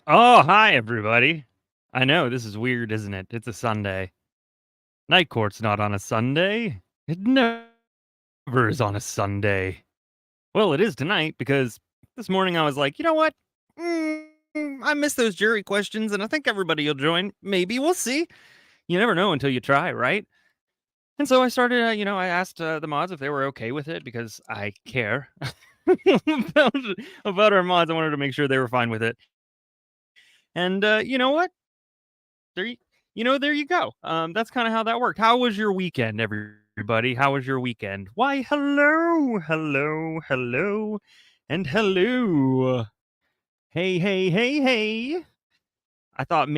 Oh, hi, everybody. I know, this is weird, isn't it? It's a Sunday. Night court's not on a Sunday. It never is on a Sunday. Well, it is tonight because this morning I was like, you know what? I miss those jury questions, and I think everybody will join. Maybe we'll see. You never know until you try, right? And so I started, I asked the mods if they were okay with it because I care about, about our mods. I wanted to make sure they were fine with it. And you know what? There there you go. That's kind of how that worked. How was your weekend, everybody? How was your weekend? Why, hello, hello, hello, and hello. Hey, hey, hey, hey. I thought um,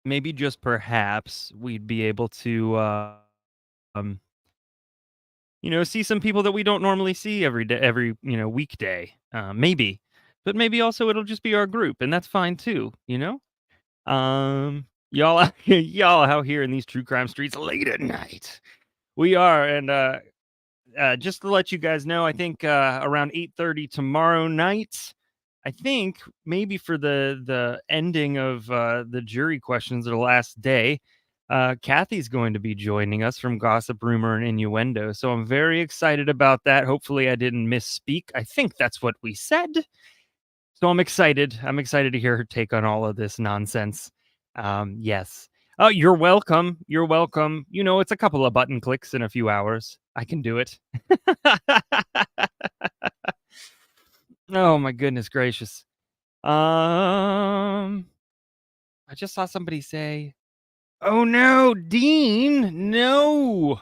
maybe just perhaps we'd be able to, um, see some people that we don't normally see every day, every, weekday. Maybe, but maybe also it'll just be our group, and that's fine too, y'all y'all out here in these true crime streets late at night. We are, and just to let you guys know, I think around 8:30 tomorrow night, I think maybe for the ending of the jury questions of the last day, Kathy's going to be joining us from Gossip, Rumor, and Innuendo. So I'm very excited about that. Hopefully, I didn't misspeak. I think that's what we said. So I'm excited. I'm excited to hear her take on all of this nonsense. Yes. Oh, you're welcome. You're welcome. It's a couple of button clicks in a few hours. I can do it. Oh my goodness gracious. I just saw somebody say, "Oh no, Dean, no."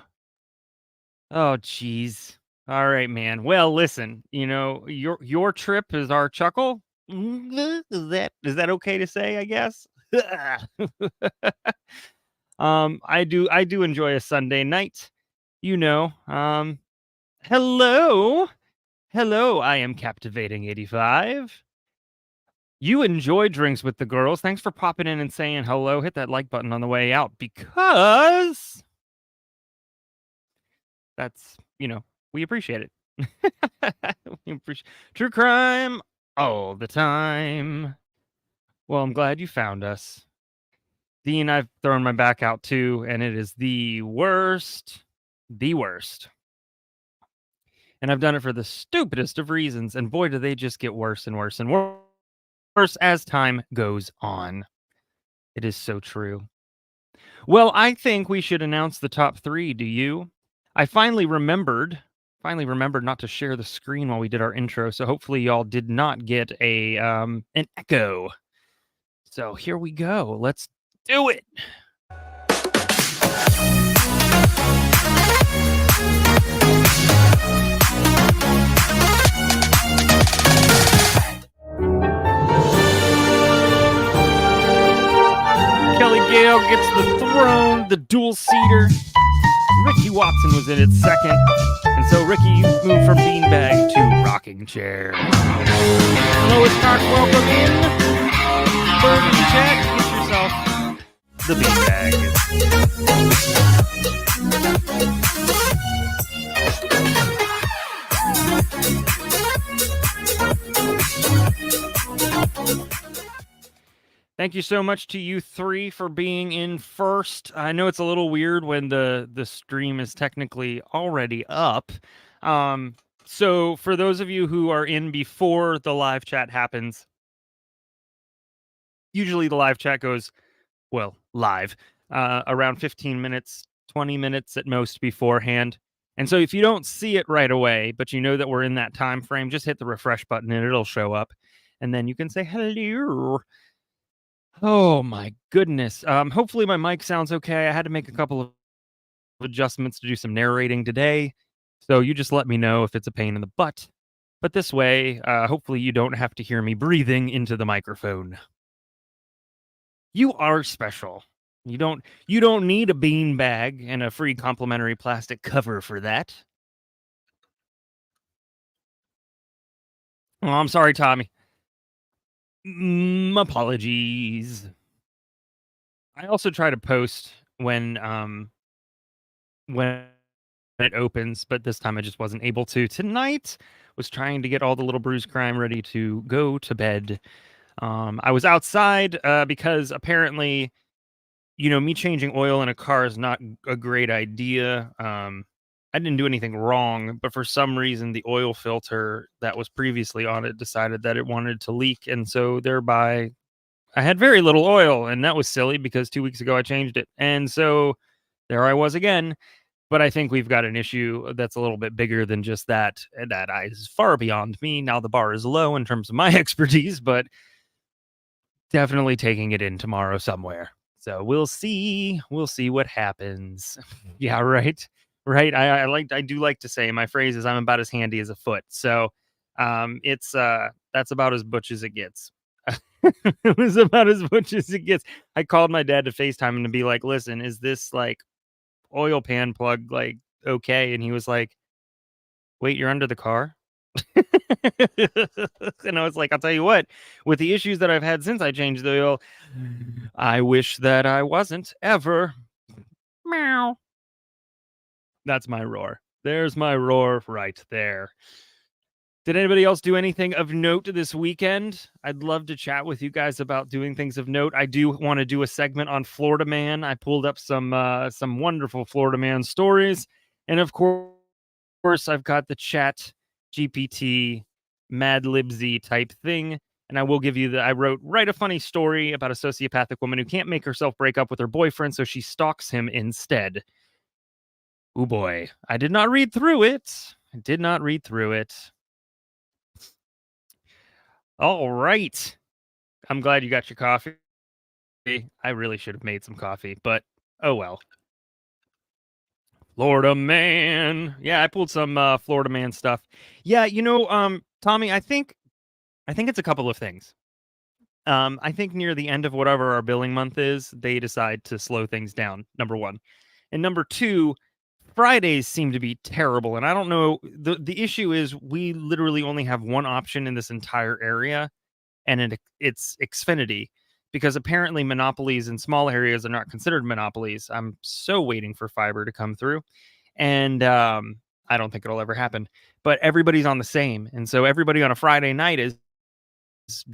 Oh geez. All right, man. Well, listen, your trip is our chuckle. Is that okay to say, I guess? I do enjoy a Sunday night. Hello. Hello, I am Captivating 85. You enjoy drinks with the girls. Thanks for popping in and saying hello. Hit that like button on the way out because that's, we appreciate it. We appreciate true crime all the time. Well, I'm glad you found us. Dean, I've thrown my back out too, and it is the worst. The worst. And I've done it for the stupidest of reasons, and boy, do they just get worse and worse and worse as time goes on. It is so true. Well, I think we should announce the top 3, do you? I finally remembered not to share the screen while we did our intro, so hopefully y'all did not get an echo. So here we go. Let's do it. Kelly Gale gets the throne, the dual-seater. Ricky Watson was in it second. And so, Ricky, you moved from beanbag to rocking chair. Lois Clark, welcome in. Bird in the chat, get yourself the beanbag. Thank you so much to you 3 for being in first. I know it's a little weird when the stream is technically already up. So for those of you who are in before the live chat happens, usually the live chat goes, live, around 15 minutes, 20 minutes at most beforehand. And so if you don't see it right away, but you know that we're in that time frame, just hit the refresh button and it'll show up. And then you can say hello. Oh my goodness. Hopefully my mic sounds okay. I had to make a couple of adjustments to do some narrating today. So you just let me know if it's a pain in the butt. But this way, hopefully you don't have to hear me breathing into the microphone. You are special. You don't need a bean bag and a free complimentary plastic cover for that. Oh, I'm sorry, Tommy. Apologies. I also try to post when it opens, but this time I just wasn't able to. Tonight was trying to get all the little bruise crime ready to go to bed. I was outside because apparently, me changing oil in a car is not a great idea. I didn't do anything wrong, but for some reason, the oil filter that was previously on it decided that it wanted to leak. And so thereby, I had very little oil. And that was silly because 2 weeks ago I changed it. And so there I was again. But I think we've got an issue that's a little bit bigger than just that. And that is far beyond me. Now the bar is low in terms of my expertise, but definitely taking it in tomorrow somewhere. So we'll see. We'll see what happens. Yeah, right. Right. I do like to say my phrase is I'm about as handy as a foot. So it's that's about as butch as it gets. It was about as butch as it gets. I called my dad to FaceTime him to be like, listen, is this like oil pan plug like okay? And he was like, wait, you're under the car? And I was like, I'll tell you what, with the issues that I've had since I changed the oil, I wish that I wasn't ever. Meow. That's my roar. There's my roar right there. Did anybody else do anything of note this weekend? I'd love to chat with you guys about doing things of note. I do want to do a segment on Florida Man. I pulled up some wonderful Florida Man stories, and of course, I've got the Chat GPT Mad Libsy type thing. And I will give you I write a funny story about a sociopathic woman who can't make herself break up with her boyfriend, so she stalks him instead. Oh boy, I did not read through it. I did not read through it. All right. I'm glad you got your coffee. I really should have made some coffee, but oh well. Florida Man. Yeah, I pulled some Florida Man stuff. Yeah, Tommy, I think it's a couple of things. I think near the end of whatever our billing month is, they decide to slow things down. Number one, and number two, Fridays seem to be terrible. And I don't know. The issue is we literally only have one option in this entire area, and it's Xfinity, because apparently monopolies in small areas are not considered monopolies. I'm so waiting for fiber to come through, and I don't think it'll ever happen. But everybody's on the same, and so everybody on a Friday night is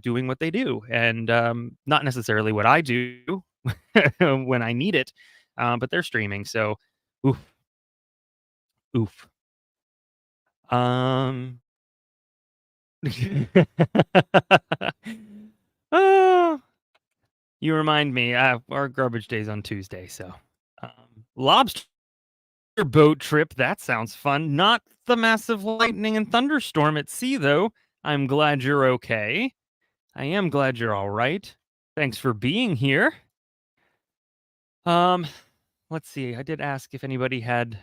doing what they do, and not necessarily what I do when I need it, but they're streaming. So, oof, oof. Um, oh, you remind me. Our garbage day's on Tuesday, so lobster boat trip. That sounds fun. Not the massive lightning and thunderstorm at sea, though. I'm glad you're okay. I am glad you're all right. Thanks for being here. Um, let's see. I did ask if anybody had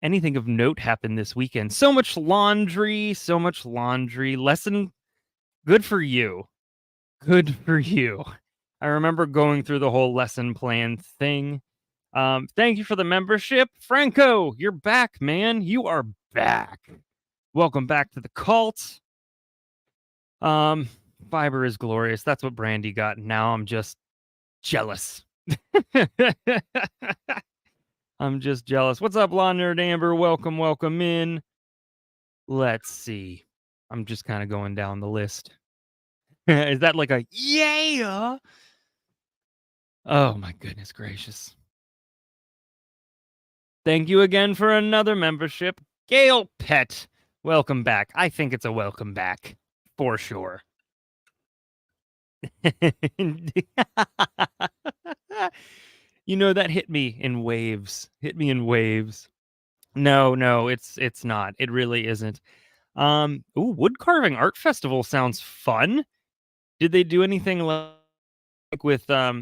anything of note happen this weekend. So much laundry, so much laundry. Lesson good for you. Good for you. I remember going through the whole lesson plan thing. Thank you for the membership. Franco, you're back, man. You are back. Welcome back to the cult. Um, Fiber is glorious. That's what Brandi got. Now I'm just jealous. I'm just jealous. What's up, Law Nerd Amber? Welcome in. Let's see. I'm just kind of going down the list. Is that like a yeah? Oh my goodness gracious. Thank you again for another membership. Gail Pet, welcome back. I think it's a welcome back for sure. That hit me in waves. Hit me in waves. No, it's not. It really isn't. Ooh, wood carving art festival sounds fun. Did they do anything like with are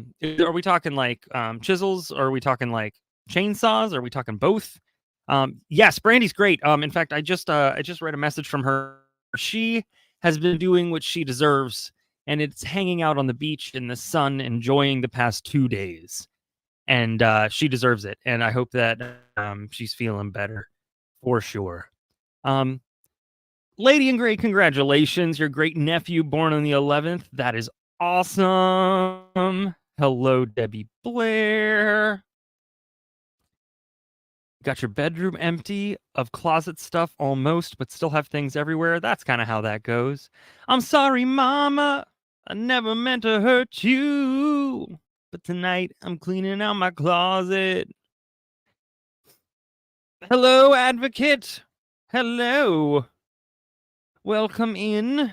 we talking like chisels, or are we talking like chainsaws, are we talking both? Yes, Brandy's great. In fact, I just read a message from her. She has been doing what she deserves, and it's hanging out on the beach in the sun enjoying the past 2 days. And she deserves it, and I hope that she's feeling better for sure. Um Lady in Gray, congratulations. Your great nephew born on the 11th. That is awesome. Hello, Debbie Blair. Got your bedroom empty of closet stuff almost, but still have things everywhere. That's kind of how that goes. I'm sorry, Mama. I never meant to hurt you. But tonight I'm cleaning out my closet. Hello, Advocate. Hello. Welcome in.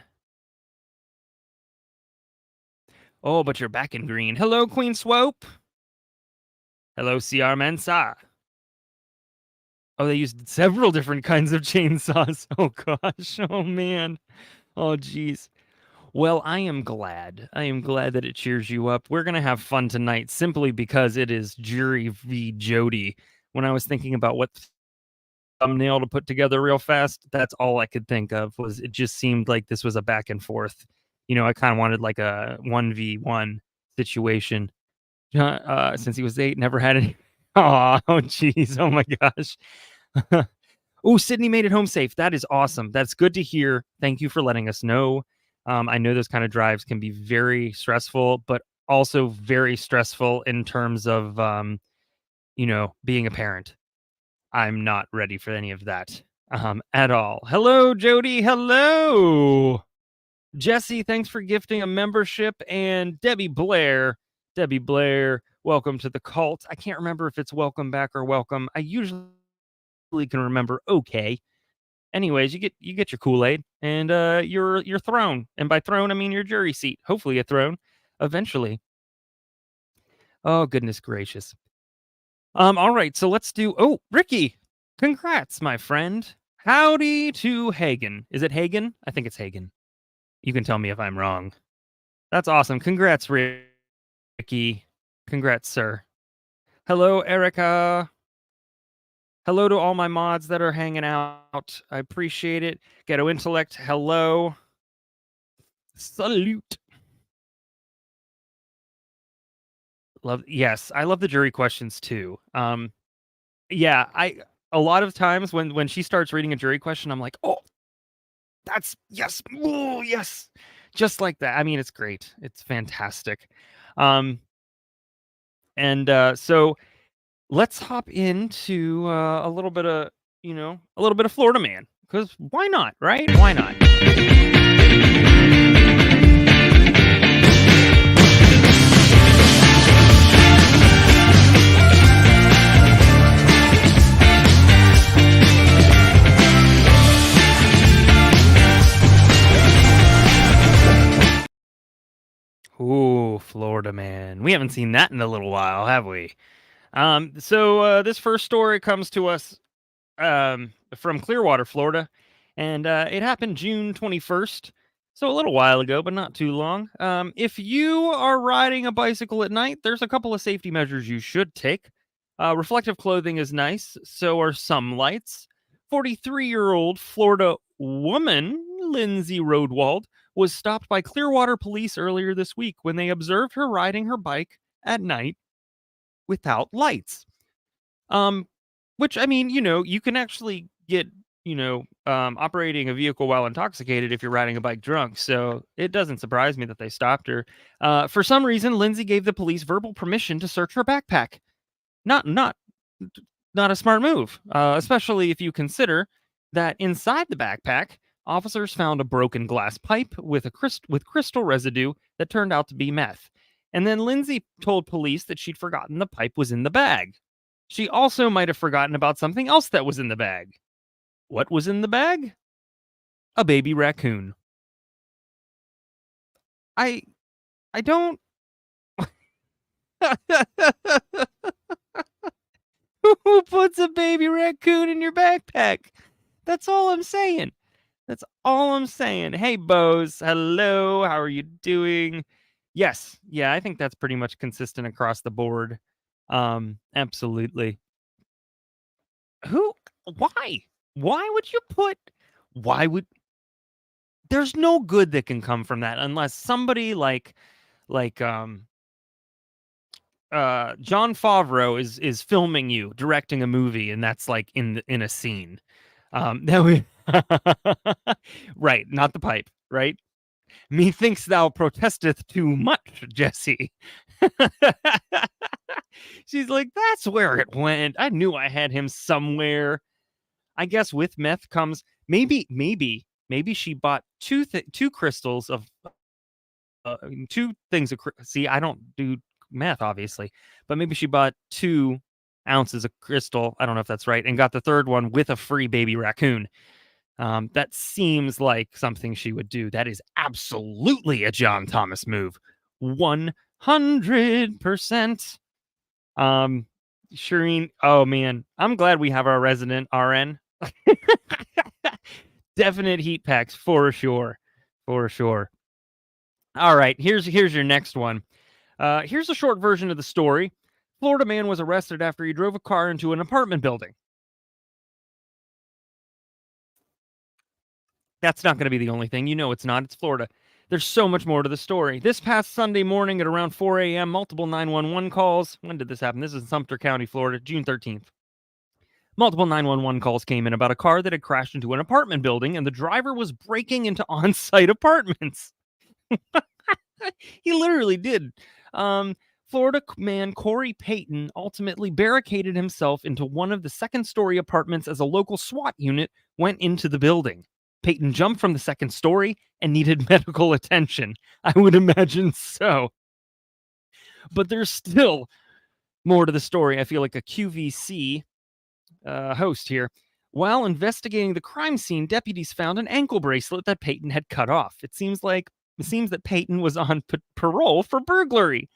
Oh, but you're back in green. Hello, Queen Swope. Hello, CR Mensa. Oh, they used several different kinds of chainsaws. Oh, gosh. Oh, man. Oh, geez. Well, I am glad. I am glad that it cheers you up. We're going to have fun tonight simply because it is Jury v. Jodi. When I was thinking about what thumbnail to put together real fast, that's all I could think of. Was it just seemed like this was a back and forth. I kind of wanted like a 1v1 situation. Since he was 8, never had any. Oh, jeez. Oh my gosh. Oh, Sydney made it home safe. That is awesome. That's good to hear. Thank you for letting us know. I know those kind of drives can be very stressful, but also very stressful in terms of being a parent. I'm not ready for any of that at all. Hello, Jody. Hello. Jesse, thanks for gifting a membership. And Debbie Blair. Debbie Blair, welcome to the cult. I can't remember if it's welcome back or welcome. I usually can remember okay. Anyways, you get your Kool-Aid and your throne. And by throne I mean your jury seat. Hopefully a throne eventually. Oh goodness gracious. All right, so let's do Ricky. Congrats, my friend. Howdy to Hagen. Is it Hagen? I think it's Hagen. You can tell me if I'm wrong. That's awesome. Congrats, Ricky. Congrats, sir. Hello, Erica. Hello to all my mods that are hanging out. I appreciate it. Ghetto Intellect, hello. Salute. Yes, I love the jury questions too. Yeah, I a lot of times when she starts reading a jury question, I'm like, oh, that's yes, oh yes, just like that. I mean, it's great. It's fantastic. Um, and so let's hop into a little bit of a little bit of Florida Man, because why not, right? Why not? Ooh, Florida Man. We haven't seen that in a little while, have we? So this first story comes to us from Clearwater, Florida, and it happened June 21st. So a little while ago, but not too long. If you are riding a bicycle at night, there's a couple of safety measures you should take. Reflective clothing is nice, so are some lights. 43-year-old Florida woman, Lindsay Rodwald, was stopped by Clearwater police earlier this week when they observed her riding her bike at night without lights. Um, which I mean, you can actually get, operating a vehicle while intoxicated if you're riding a bike drunk. So it doesn't surprise me that they stopped her. For some reason, Lindsay gave the police verbal permission to search her backpack. Not, not, not a smart move, especially if you consider that inside the backpack, officers found a broken glass pipe with crystal residue that turned out to be meth. And then Lindsay told police that she'd forgotten the pipe was in the bag. She also might have forgotten about something else that was in the bag. What was in the bag? A baby raccoon. I I don't Who puts a baby raccoon in your backpack? That's all I'm saying. That's all I'm saying. Hey, Bose. Hello. How are you doing? Yes. Yeah, I think that's pretty much consistent across the board. Absolutely. Who? Why? Why would you put? Why would? There's no good that can come from that unless somebody like John Favreau is filming you directing a movie, and that's like in a scene. That we right, not the pipe, right? Methinks thou protesteth too much, Jesse. She's like, that's where it went. I knew I had him somewhere. I guess with meth comes maybe she bought two crystals of two things of see, I don't do math obviously, but maybe she bought 2 ounces of crystal. I don't know if that's right, and got the third one with a free baby raccoon. That seems like something she would do. That is absolutely a John Thomas move. 100%. Shireen, oh man, I'm glad we have our resident RN. Definite heat packs for sure. For sure. All right, here's your next one. Here's a short version of the story. Florida man was arrested after he drove a car into an apartment building. That's not going to be the only thing. You know it's not. It's Florida. There's so much more to the story. This past Sunday morning at around 4 a.m., multiple 911 calls. When did this happen? This is in Sumter County, Florida, June 13th. Multiple 911 calls came in about a car that had crashed into an apartment building, and the driver was breaking into on-site apartments. He literally did. Florida man Corey Payton ultimately barricaded himself into one of the second-story apartments as a local SWAT unit went into the building. Payton jumped from the second story and needed medical attention. I would imagine so. But there's still more to the story. I feel like a QVC host here. While investigating the crime scene, deputies found an ankle bracelet that Payton had cut off. It seems that Payton was on parole for burglary.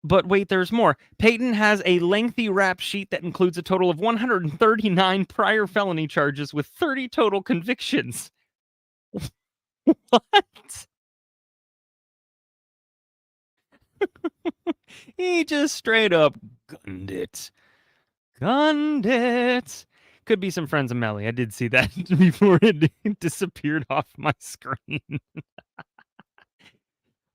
But wait, there's more. Payton has a lengthy rap sheet that includes a total of 139 prior felony charges with 30 total convictions. What? He just straight up gunned it. Gunned it. Could be some friends of Melly. I did see that before it disappeared off my screen.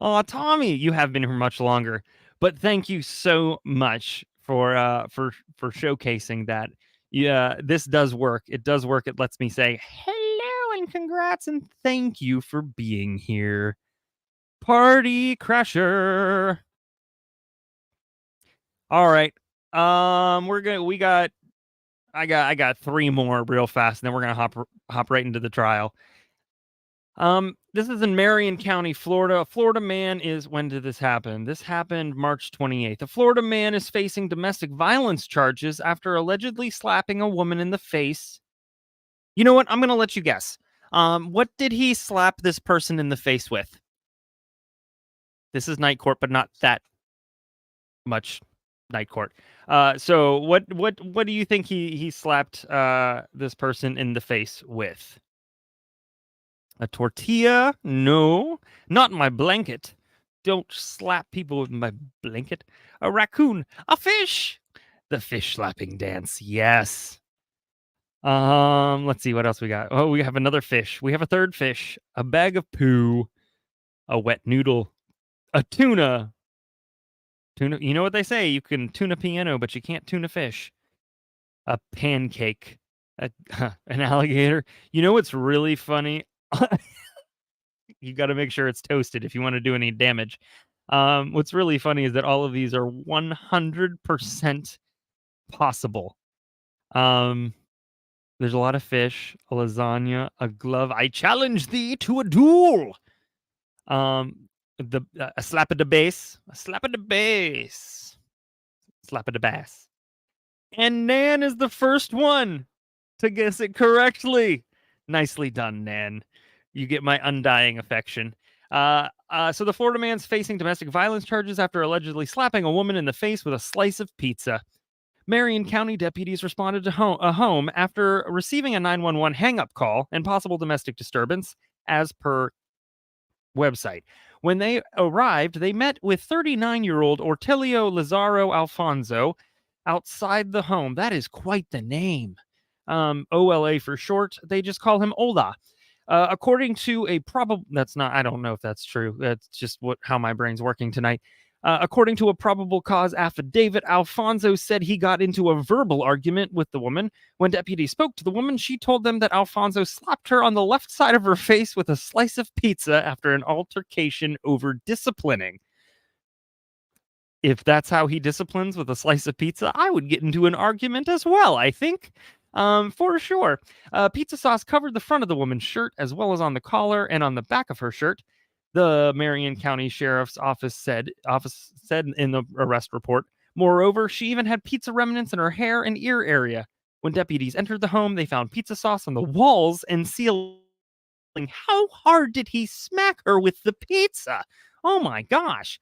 Oh, Tommy, you have been here much longer. But thank you so much for showcasing that. Yeah, this does work. It does work. It lets me say hello and congrats and thank you for being here. Party Crasher. All right. I got 3 more real fast, and then we're gonna hop right into the trial. This is in Marion County, Florida. A Florida man is, when did this happen? This happened March 28th. A Florida man is facing domestic violence charges after allegedly slapping a woman in the face. You know what? I'm going to let you guess. What did he slap this person in the face with? This is night court, but not that much night court. So what do you think he slapped this person in the face with? A tortilla? No, not my blanket. Don't slap people with my blanket. A raccoon. A fish. The fish slapping dance. Yes. Let's see what else we got. Oh, we have another fish. We have a third fish. A bag of poo. A wet noodle. A tuna. Tuna. You know what they say? You can tune a piano, but you can't tune a fish. A pancake. An alligator. You know what's really funny? You got to make sure it's toasted if you want to do any damage. What's really funny is that all of these are 100% possible. There's a lot of fish, a lasagna, a glove. I challenge thee to a duel. A slap at the base, a slap at the base, slap at the bass. And Nan is the first one to guess it correctly. Nicely done, Nan. You get my undying affection. So the Florida man's facing domestic violence charges after allegedly slapping a woman in the face with a slice of pizza. Marion County deputies responded to a home after receiving a 911 hang-up call and possible domestic disturbance, as per website. When they arrived, they met with 39-year-old Ortilio Lazaro Alfonso outside the home. That is quite the name. OLA for short. They just call him Ola. According to a probable, that's not, I don't know if that's true. That's just how my brain's working tonight. According to a probable cause affidavit, Alfonso said he got into a verbal argument with the woman. When deputies spoke to the woman, she told them that Alfonso slapped her on the left side of her face with a slice of pizza after an altercation over disciplining. If that's how he disciplines, with a slice of pizza, I would get into an argument as well, I think. For sure. Pizza sauce covered the front of the woman's shirt as well as on the collar and on the back of her shirt. The Marion County Sheriff's Office said in the arrest report. Moreover, she even had pizza remnants in her hair and ear area. When deputies entered the home, they found pizza sauce on the walls and ceiling. How hard did he smack her with the pizza? Oh my gosh.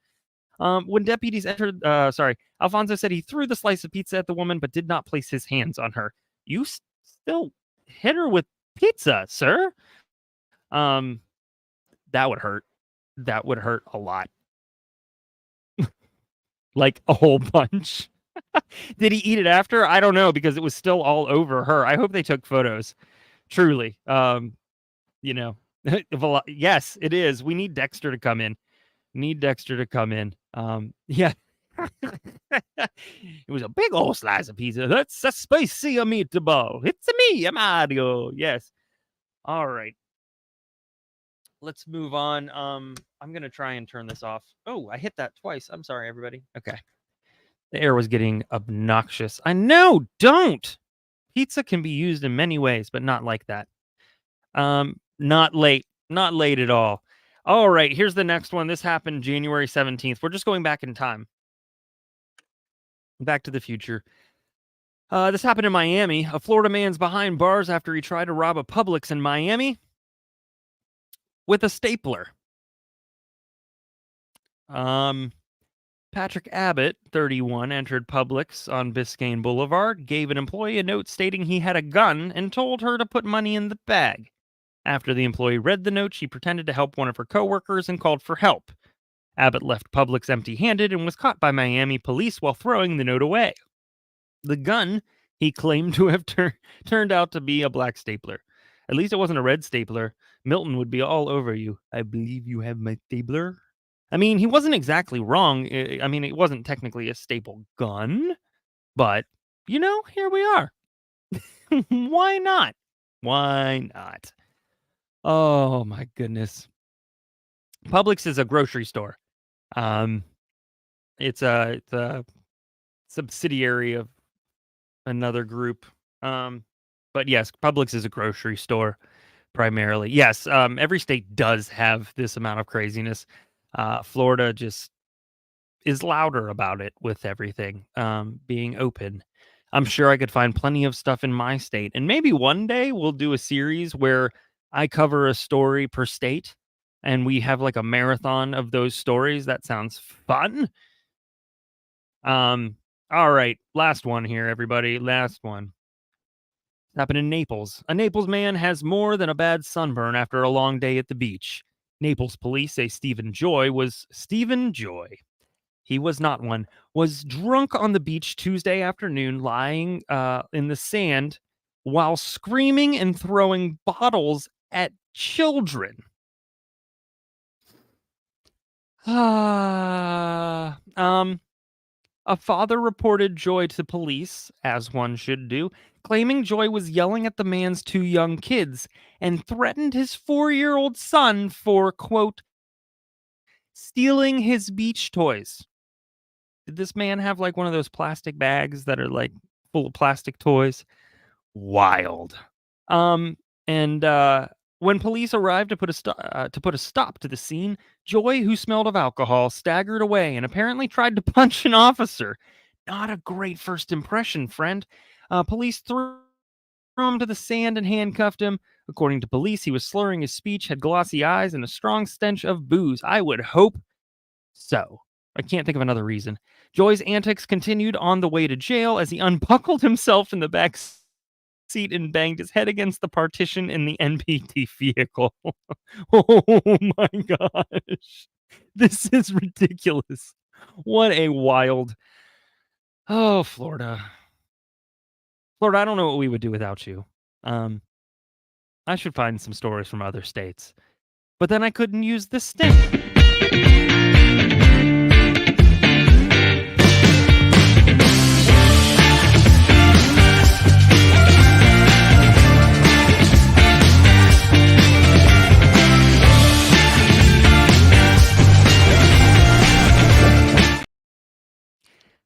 When deputies entered, Alfonso said he threw the slice of pizza at the woman but did not place his hands on her. You still hit her with pizza, sir? That would hurt. That would hurt a lot. Like a whole bunch. Did he eat it after? I don't know, because it was still all over her. I hope they took photos. Truly. Yes, it is. We need Dexter to come in. Yeah. It was a big old slice of pizza. That's a spicy meatball. It's me, Mario. Yes. All right. Let's move on. I'm gonna try and turn this off. Oh, I hit that twice. I'm sorry, everybody. Okay. The air was getting obnoxious. I know. Don't. Pizza can be used in many ways, but not like that. Not late. Not late at all. All right, here's the next one. This happened January 17th. We're just going back in time. Back to the future. This happened in Miami. A Florida man's behind bars after he tried to rob a Publix in Miami with a stapler. Patrick Abbott, 31, entered Publix on Biscayne Boulevard, gave an employee a note stating he had a gun, and told her to put money in the bag. After the employee read the note, she pretended to help one of her coworkers and called for help. Abbott left Publix empty-handed and was caught by Miami police while throwing the note away. The gun he claimed to have turned out to be a black stapler. At least it wasn't a red stapler. Milton would be all over you. I believe you have my stapler. I mean, he wasn't exactly wrong. I mean, it wasn't technically a staple gun, but, here we are. Why not? Why not? Oh, my goodness. Publix is a grocery store. It's a subsidiary of another group. But yes, Publix is a grocery store primarily. Yes, every state does have this amount of craziness. Florida just is louder about it with everything being open. I'm sure I could find plenty of stuff in my state. And maybe one day we'll do a series where I cover a story per state and we have like a marathon of those stories. That sounds fun. All right, last one here, everybody. Last one. Happened in Naples. A Naples man has more than a bad sunburn after a long day at the beach. Naples police say Stephen Joy, he was not one, was drunk on the beach Tuesday afternoon, lying in the sand while screaming and throwing bottles at children. A father reported Joy to police, as one should do, claiming Joy was yelling at the man's two young kids and threatened his 4-year-old son for, quote, stealing his beach toys. Did this man have like one of those plastic bags that are like full of plastic toys? Wild. When police arrived to put a stop to the scene, Joy, who smelled of alcohol, staggered away and apparently tried to punch an officer. Not a great first impression, friend. Police threw him to the sand and handcuffed him. According to police, he was slurring his speech, had glossy eyes, and a strong stench of booze. I would hope so. I can't think of another reason. Joy's antics continued on the way to jail as he unbuckled himself in the back seat and banged his head against the partition in the NPT vehicle. Oh my gosh. This is ridiculous. What a wild. Oh, Florida. Florida, I don't know what we would do without you. I should find some stories from other states. But then I couldn't use this sting.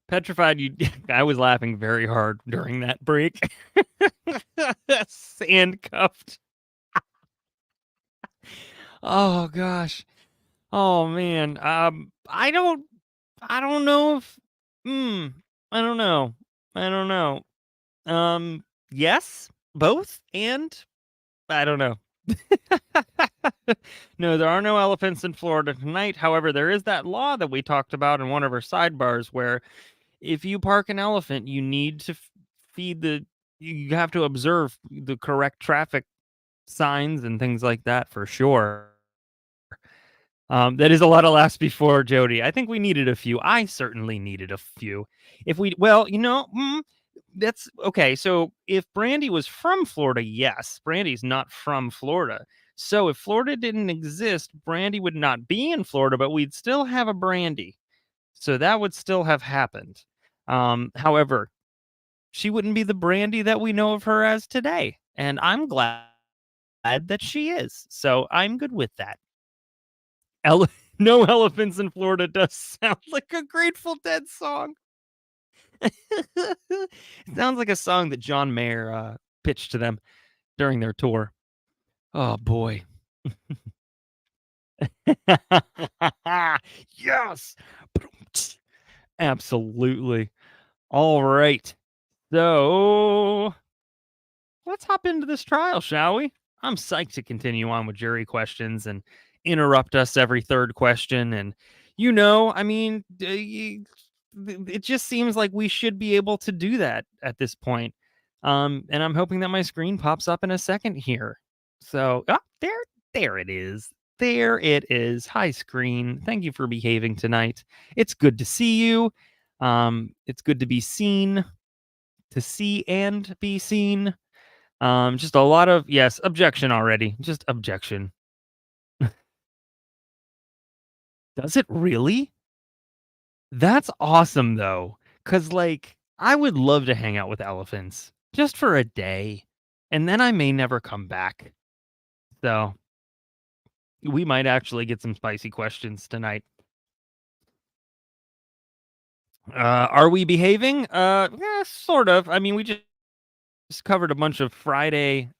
Petrified, I was laughing very hard during that break. Handcuffed. Oh gosh. Oh man. I don't know if I don't know. Yes, both, and I don't know. No, there are no elephants in Florida tonight. However, there is that law that we talked about in one of our sidebars where if you park an elephant, you need to you have to observe the correct traffic signs and things like that for sure. That is a lot of laughs before, Jodi. I think we needed a few. I certainly needed a few. That's okay. So if Brandi was from Florida, yes, Brandi's not from Florida. So if Florida didn't exist, Brandi would not be in Florida, but we'd still have a Brandi. So that would still have happened. However, she wouldn't be the Brandi that we know of her as today. And I'm glad that she is. So I'm good with that. No elephants in Florida does sound like a Grateful Dead song. It sounds like a song that John Mayer pitched to them during their tour. Oh boy. Yes. Absolutely. All right. So let's hop into this trial, shall we? I'm psyched to continue on with jury questions and interrupt us every third question. And, it just seems like we should be able to do that at this point. And I'm hoping that my screen pops up in a second here. So, there it is. There it is. Hi, screen. Thank you for behaving tonight. It's good to see you. It's good to be seen, to see and be seen. Just a lot of, yes, objection already. Just objection. Does it really? That's awesome though. Cause I would love to hang out with elephants just for a day. And then I may never come back. So we might actually get some spicy questions tonight. Are we behaving? Yeah, sort of. I mean, we just covered a bunch of Friday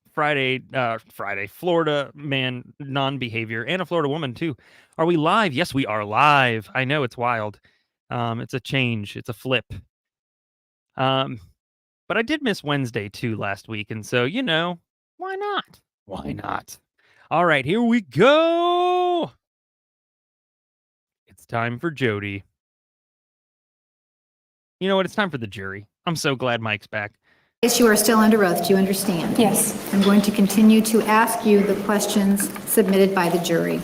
Florida man non-behavior and a Florida woman too. Are we live? Yes, we are live. I know it's wild. It's a change. It's a flip. But I did miss Wednesday too last week, and so why not? Why not? All right, here we go. It's time for Jodi. You know what? It's time for the jury. I'm so glad Mike's back. Yes, you are still under oath. Do you understand? Yes. I'm going to continue to ask you the questions submitted by the jury.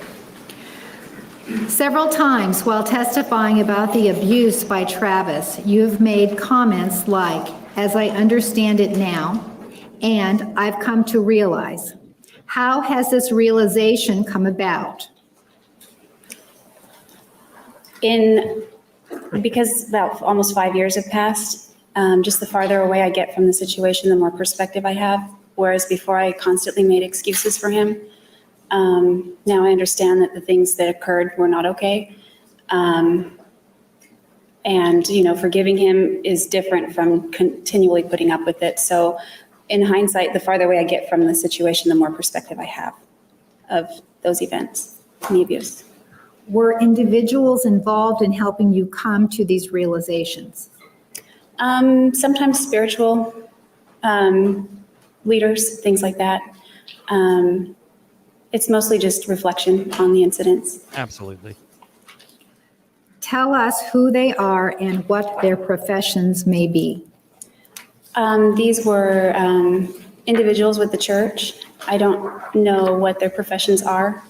Several times while testifying about the abuse by Travis, you have made comments like, "as I understand it now," and "I've come to realize." How has this realization come about? Because about almost 5 years have passed, just the farther away I get from the situation, the more perspective I have. Whereas before I constantly made excuses for him. Now I understand that the things that occurred were not okay. And, forgiving him is different from continually putting up with it. So in hindsight, the farther away I get from the situation, the more perspective I have of those events and the abuse. Were individuals involved in helping you come to these realizations? Sometimes spiritual leaders, things like that. It's mostly just reflection on the incidents. Absolutely. Tell us who they are and what their professions may be. These were individuals with the church. I don't know what their professions are.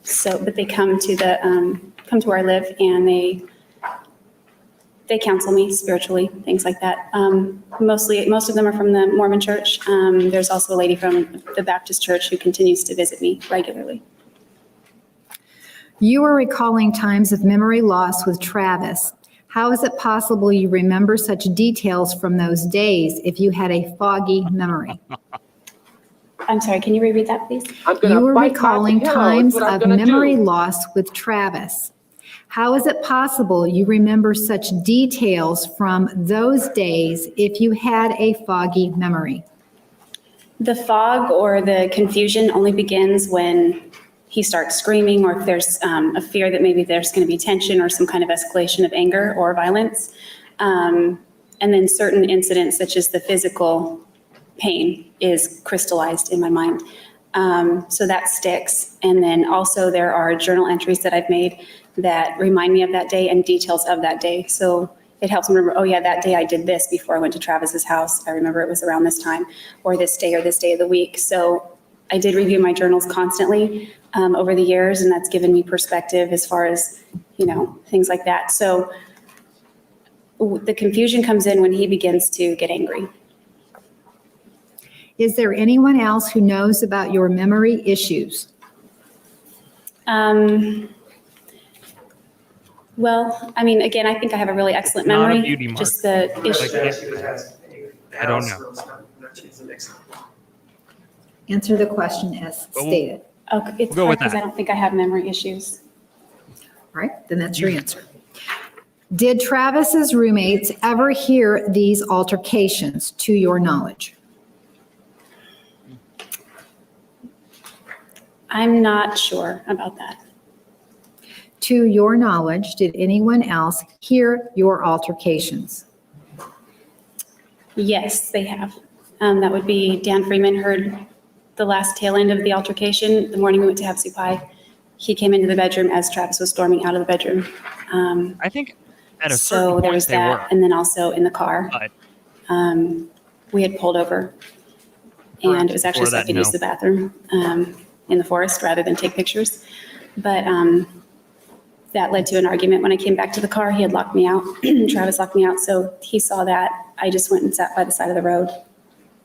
So, but they come to where I live, and they counsel me spiritually, things like that. Most of them are from the Mormon church. There's also a lady from the Baptist church who continues to visit me regularly. You are recalling times of memory loss with Travis. How is it possible you remember such details from those days if you had a foggy memory? I'm sorry, can you reread that, please? You were recalling times of memory loss with Travis. How is it possible you remember such details from those days if you had a foggy memory? The fog or the confusion only begins when he starts screaming, or if there's a fear that maybe there's going to be tension or some kind of escalation of anger or violence. And then certain incidents, such as the physical pain, is crystallized in my mind. So that sticks. And then also there are journal entries that I've made that remind me of that day and details of that day. So it helps me remember, oh yeah, that day I did this before I went to Travis's house. I remember it was around this time, or this day of the week. So I did review my journals constantly over the years, and that's given me perspective as far as, things like that. So the confusion comes in when he begins to get angry. Is there anyone else who knows about your memory issues? Well, again, I think I have a really excellent memory. Not a beauty mark. Just the issue. I don't know. Answer the question as stated. Okay, it's We'll go hard with because that. I don't think I have memory issues. All right, then that's your answer. Did Travis's roommates ever hear these altercations to your knowledge? I'm not sure about that. To your knowledge, did anyone else hear your altercations? Yes, they have. That would be Dan Freeman heard the last tail end of the altercation the morning we went to have soup pie. He came into the bedroom as Travis was storming out of the bedroom. I think at a So certain there was point they that, were. and then also in the car, But we had pulled over, and it was actually Before so I that, could use no. the bathroom in the forest rather than take pictures. But that led to an argument. When I came back to the car, he had locked me out. Travis locked me out, so he saw that. I just went and sat by the side of the road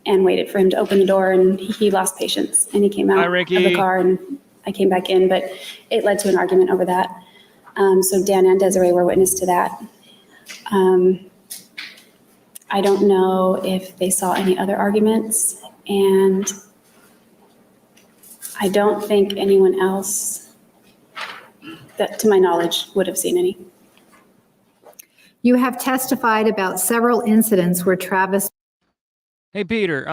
and waited for him to open the door, and he lost patience, and he came out Hi, of Ricky. the car, and I came back in, but it led to an argument over that. So Dan and Desiree were witness to that. I don't know if they saw any other arguments, and I don't think anyone else that, to my knowledge, would have seen any. You have testified about several incidents where Travis. hey, Peter.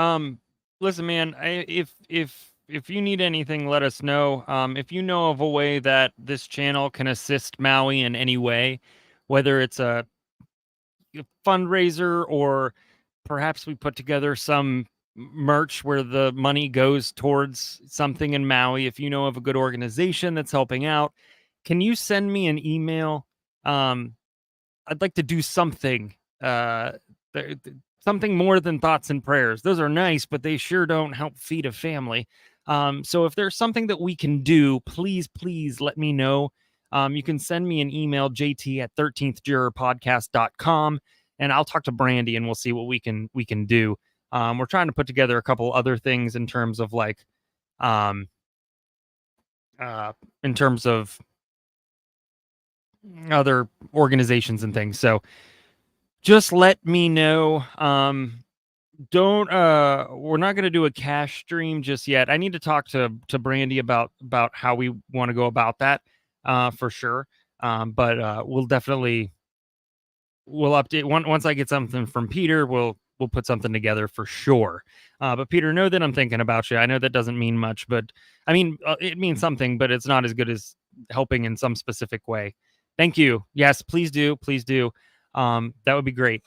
Listen, man. If you need anything, let us know. If you know of a way that this channel can assist Maui in any way, whether it's a fundraiser or perhaps we put together some merch where the money goes towards something in Maui. If you know of a good organization that's helping out, can you send me an email? I'd like to do something, something more than thoughts and prayers. Those are nice, but they sure don't help feed a family. So if there's something that we can do, please let me know. You can send me an email, jt@13thjurorpodcast.com, and I'll talk to Brandi and we'll see what we can do. We're trying to put together a couple other things in terms of like, in terms of other organizations and things. So just let me know. We're not going to do a cash stream just yet. I need to talk to Brandi about how we want to go about that, for sure. But we'll update once I get something from Peter. We'll put something together for sure. But Peter, know that I'm thinking about you. I know that doesn't mean much, but I mean, it means something, but it's not as good as helping in some specific way. Thank you. Yes, please do. That would be great.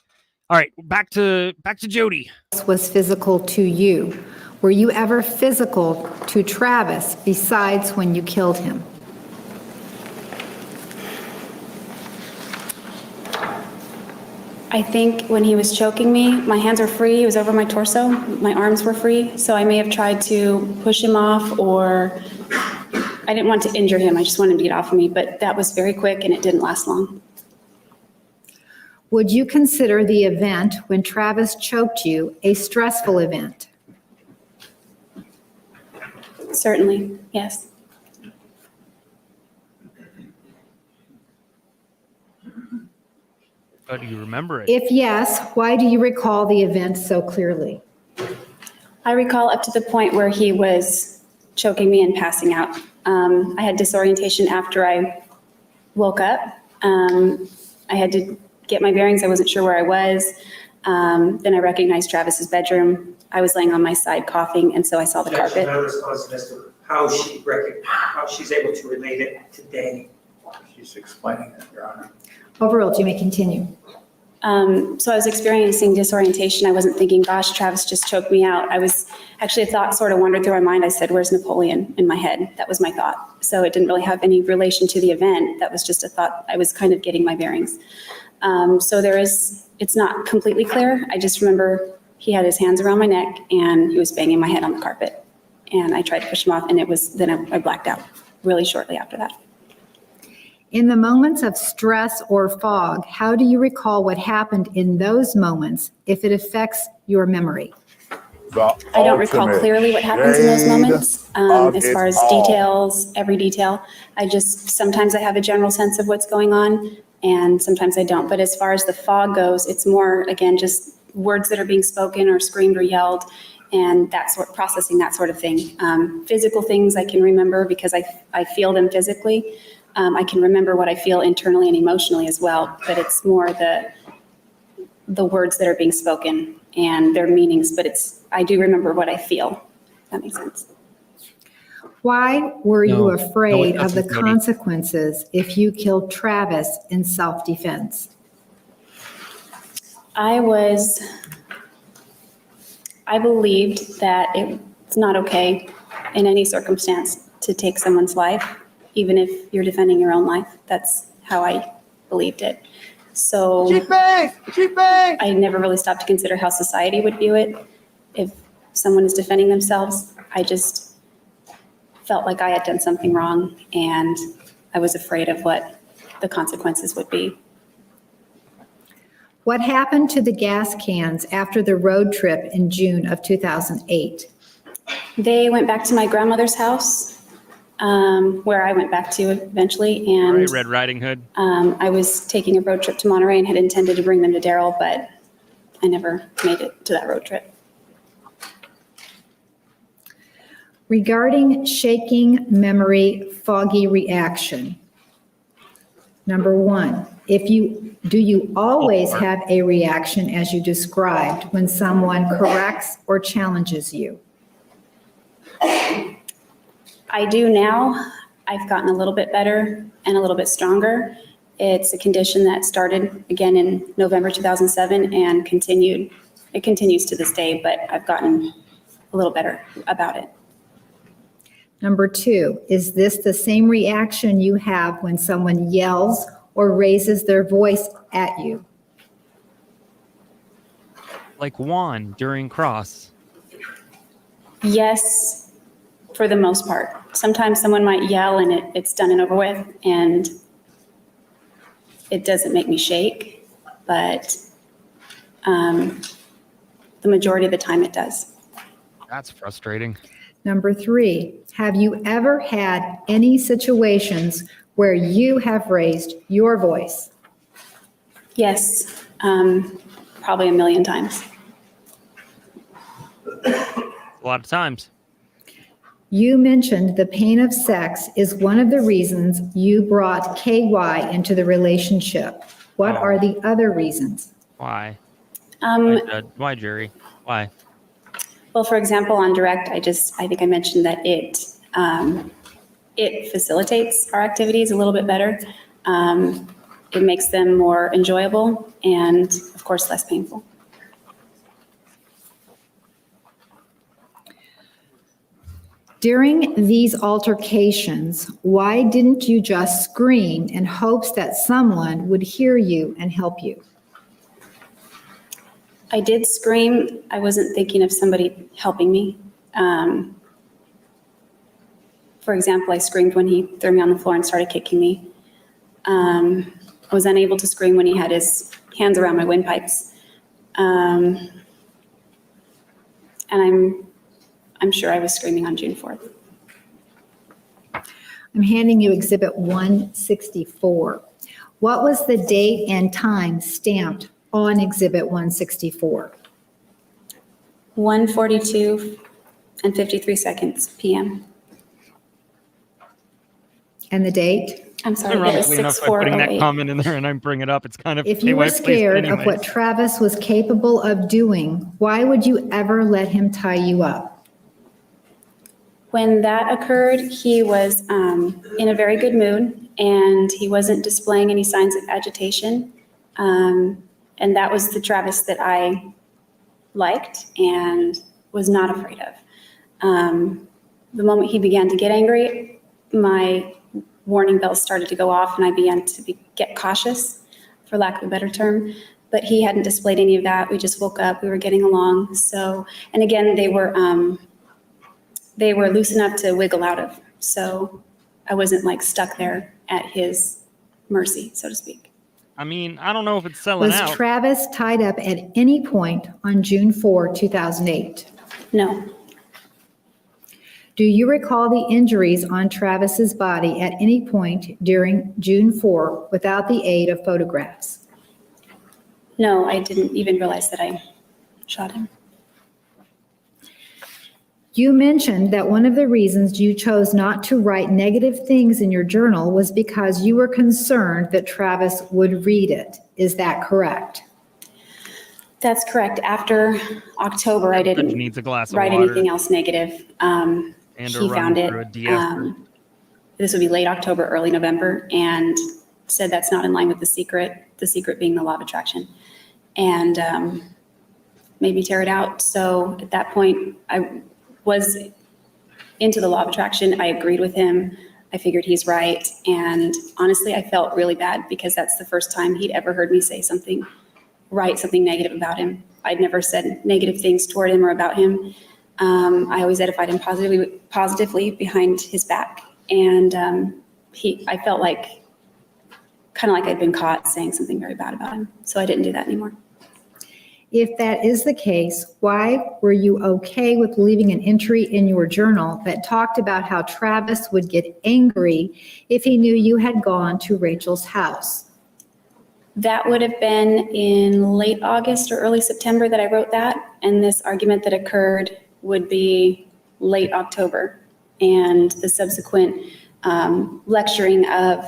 All right, back to Jodi. Was physical to you. Were you ever physical to Travis besides when you killed him? I think when he was choking me, my hands were free, he was over my torso, my arms were free, so I may have tried to push him off, or I didn't want to injure him, I just wanted him to get off of me, but that was very quick and it didn't last long. Would you consider the event when Travis choked you a stressful event? Certainly, yes. How do you remember it? If yes, why do you recall the event so clearly? I recall up to the point where he was choking me and passing out. I had disorientation after I woke up. I had to get my bearings. I wasn't sure where I was. Then I recognized Travis's bedroom. I was laying on my side coughing, and so I saw the carpet. I was asking as to how she's able to relate it today. She's explaining it, Your Honor. Overruled, you may continue. So I was experiencing disorientation. I wasn't thinking, gosh, Travis just choked me out. I was actually, a thought sort of wandered through my mind. I said, where's Napoleon, in my head? That was my thought. So it didn't really have any relation to the event. That was just a thought. I was kind of getting my bearings. So it's not completely clear. I just remember he had his hands around my neck and he was banging my head on the carpet. And I tried to push him off, and then I blacked out really shortly after that. In the moments of stress or fog, how do you recall what happened in those moments if it affects your memory? I I don't recall clearly what happens in those moments, as far as details, every detail. Sometimes I have a general sense of what's going on, and sometimes I don't. But as far as the fog goes, it's more, again, just words that are being spoken or screamed or yelled, and processing that sort of thing. Physical things I can remember because I feel them physically. I can remember what I feel internally and emotionally as well, but it's more the words that are being spoken and their meanings, but I do remember what I feel, if that makes sense. Why were you No, afraid no, it of the doesn't, Jodi. consequences if you killed Travis in self-defense? I believed that it's not okay in any circumstance to take someone's life, even if you're defending your own life. That's how I believed it. So I never really stopped to consider how society would view it. If someone is defending themselves, I just felt like I had done something wrong, and I was afraid of what the consequences would be. What happened to the gas cans after the road trip in June of 2008? They went back to my grandmother's house, where I went back to eventually, and Right, Red Riding Hood. I was taking a road trip to Monterey and had intended to bring them to Darryl, but I never made it to that road trip. Regarding shaking memory, foggy reaction. Number one, do you always have a reaction as you described when someone corrects or challenges you? I do now. I've gotten a little bit better and a little bit stronger. It's a condition that started again in November 2007 and continued. It continues to this day, but I've gotten a little better about it. Number two, is this the same reaction you have when someone yells or raises their voice at you? Like Juan during Cross. Yes, for the most part. Sometimes someone might yell and it's done and over with, and it doesn't make me shake, but the majority of the time it does. That's frustrating. Number three, have you ever had any situations where you have raised your voice? Yes, probably a million times. A lot of times. You mentioned the pain of sex is one of the reasons you brought KY into the relationship. What are the other reasons? Why? Why, Jerry? Why? Well, for example, on direct, I think I mentioned that it facilitates our activities a little bit better. It makes them more enjoyable and, of course, less painful. During these altercations, why didn't you just scream in hopes that someone would hear you and help you? I did scream. I wasn't thinking of somebody helping me. For example, I screamed when he threw me on the floor and started kicking me. I was unable to scream when he had his hands around my windpipes. And I'm sure I was screaming on June 4th. I'm handing you Exhibit 164. What was the date and time stamped on Exhibit 164? 1:42 and 53 seconds p.m. And the date? I'm sorry, it was Ironically enough, by putting that 6:4:08. comment in there and I bring it up, it's kind of If you why were I placed it scared of anyways. what Travis was capable of doing, why would you ever let him tie you up? When that occurred, he was in a very good mood and he wasn't displaying any signs of agitation. And that was the Travis that I liked and was not afraid of. The moment he began to get angry, my warning bells started to go off and I began to get cautious, for lack of a better term. But he hadn't displayed any of that. We just woke up, we were getting along. So, and again, they were loose enough to wiggle out of. So I wasn't like stuck there at his mercy, so to speak. I mean, I don't know if it's selling Was out. Travis tied up at any point on June 4, 2008? No, Do you recall the injuries on Travis's body at any point during June 4 without the aid of photographs? no, I didn't even realize that I shot him. You mentioned that one of the reasons you chose not to write negative things in your journal was because you were concerned that Travis would read it. Is that correct? That's correct. After October, I Bridge didn't needs a glass of write water anything else negative. and a He run found it. through a de-esper. This would be late October, early November, and said that's not in line with the secret being the law of attraction, and made me tear it out. So at that point, I was into the law of attraction. I agreed with him. I figured he's right. And honestly, I felt really bad because that's the first time he'd ever heard me say something, write something negative about him. I'd never said negative things toward him or about him. I always edified him positively behind his back. And I felt like, kind of like I'd been caught saying something very bad about him. So I didn't do that anymore. If that is the case, why were you okay with leaving an entry in your journal that talked about how Travis would get angry if he knew you had gone to Rachel's house? That would have been in late August or early September that I wrote that. And this argument that occurred would be late October. And the subsequent lecturing of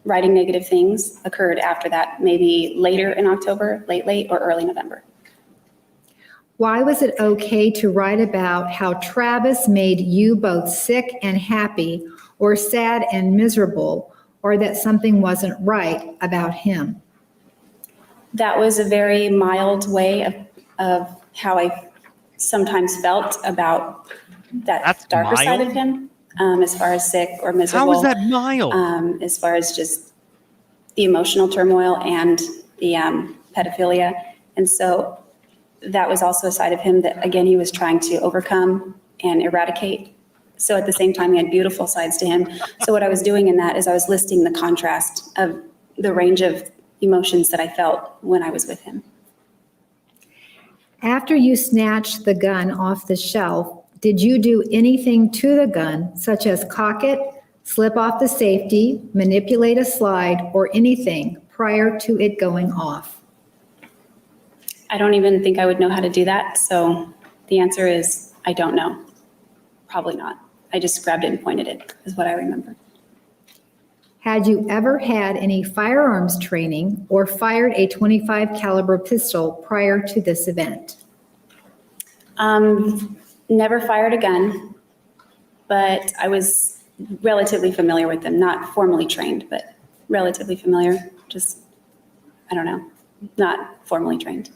writing negative things occurred after that, maybe later in October, late, or early November. Why was it okay to write about how Travis made you both sick and happy, or sad and miserable, or that something wasn't right about him? That was a very mild way of how I sometimes felt about that That's darker side mild? of him, as far as sick or miserable. How is that mild? As far as just the emotional turmoil and the pedophilia. And so that was also a side of him that, again, he was trying to overcome and eradicate. So at the same time, he had beautiful sides to him. So what I was doing in that is I was listing the contrast of the range of emotions that I felt when I was with him. After you snatched the gun off the shelf, did you do anything to the gun, such as cock it, slip off the safety, manipulate a slide, or anything prior to it going off? I don't even think I would know how to do that. So the answer is, I don't know. Probably not. I just grabbed it and pointed it, is what I remember. Had you ever had any firearms training or fired a .25 caliber pistol prior to this event? Never fired a gun, but I was relatively familiar with them, not formally trained, but relatively familiar. Just, I don't know, not formally trained.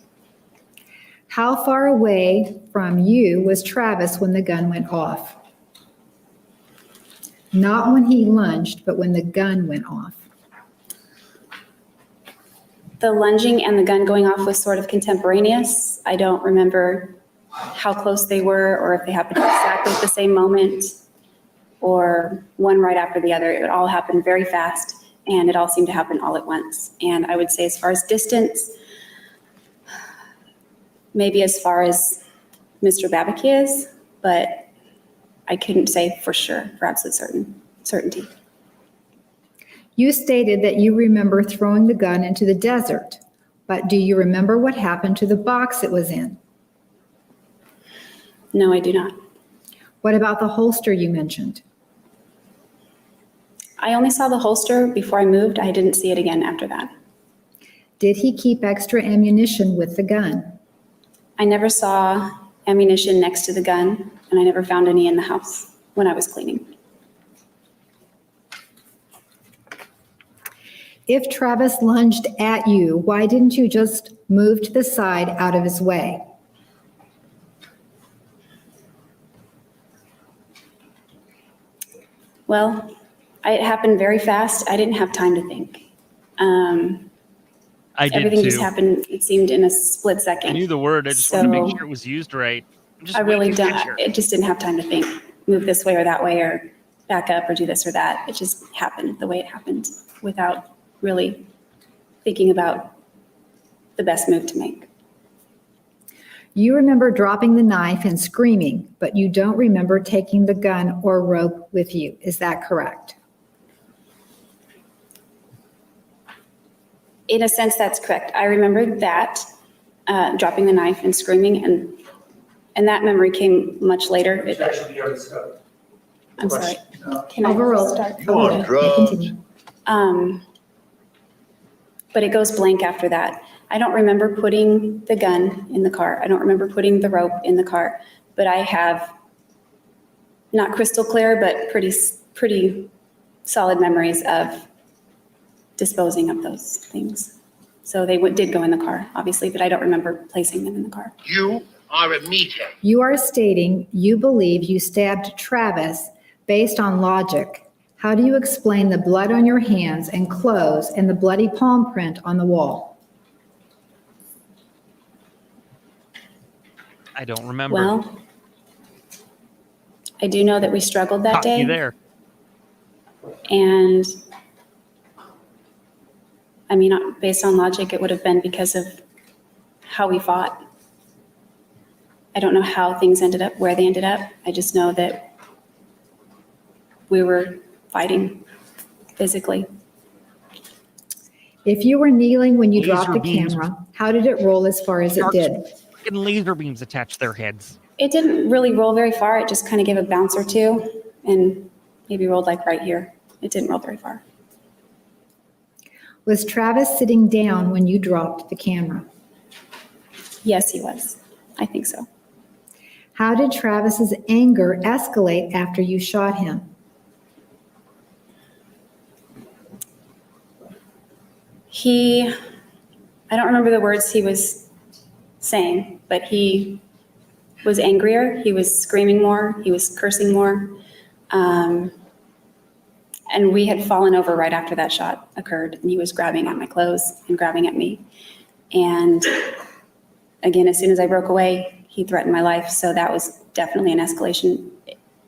How far away from you was Travis when the gun went off? Not when he lunged, but when the gun went off. The lunging and the gun going off was sort of contemporaneous. I don't remember how close they were or if they happened exactly at the same moment or one right after the other. It all happened very fast and it all seemed to happen all at once. And I would say as far as distance, maybe as far as Mr. Babick is, but I couldn't say for sure, for absolute certainty. You stated that you remember throwing the gun into the desert, but do you remember what happened to the box it was in? No, I do not. What about the holster you mentioned? I only saw the holster before I moved. I didn't see it again after that. Did he keep extra ammunition with the gun? I never saw ammunition next to the gun, and I never found any in the house when I was cleaning. If Travis lunged at you, why didn't you just move to the side out of his way? Well, it happened very fast. I didn't have time to think. I did Everything too. just happened, it seemed, in a split second. I knew the word. I just wanted to make So- sure it was used right. I'm just I really waiting to don't, get here. it just didn't have time to think, move this way or that way, or back up, or do this or that. It just happened the way it happened without really thinking about the best move to make. You remember dropping the knife and screaming, but you don't remember taking the gun or rope with you. Is that correct? In a sense, that's correct. I remember that, dropping the knife and screaming, and that memory came much later. It's actually the other stuff. I'm sorry. Can I Overruled. start? You on Okay, drugs? continue. But it goes blank after that. I don't remember putting the gun in the car. I don't remember putting the rope in the car, but I have not crystal clear, but pretty solid memories of disposing of those things. So they did go in the car, obviously, but I don't remember placing them in the car. You are a meathead. You are stating you believe you stabbed Travis based on logic. How do you explain the blood on your hands and clothes and the bloody palm print on the wall? I don't remember. Well, I do know that we struggled that Caught day. you there. And I mean, based on logic, it would have been because of how we fought. I don't know how things ended up, where they ended up. I just know that we were fighting physically. If you were kneeling when you Laser dropped the beams. camera, how did it roll as far as it Sharks. did? Freaking laser beams attach their heads. It didn't really roll very far. It just kind of gave a bounce or two and maybe rolled like right here. It didn't roll very far. Was Travis sitting down when you dropped the camera? Yes, he was. I think so. How did Travis's anger escalate after you shot him? I don't remember the words he was saying, but he was angrier. He was screaming more. He was cursing more. And we had fallen over right after that shot occurred, and he was grabbing at my clothes and grabbing at me. And again, as soon as I broke away, he threatened my life. So that was definitely an escalation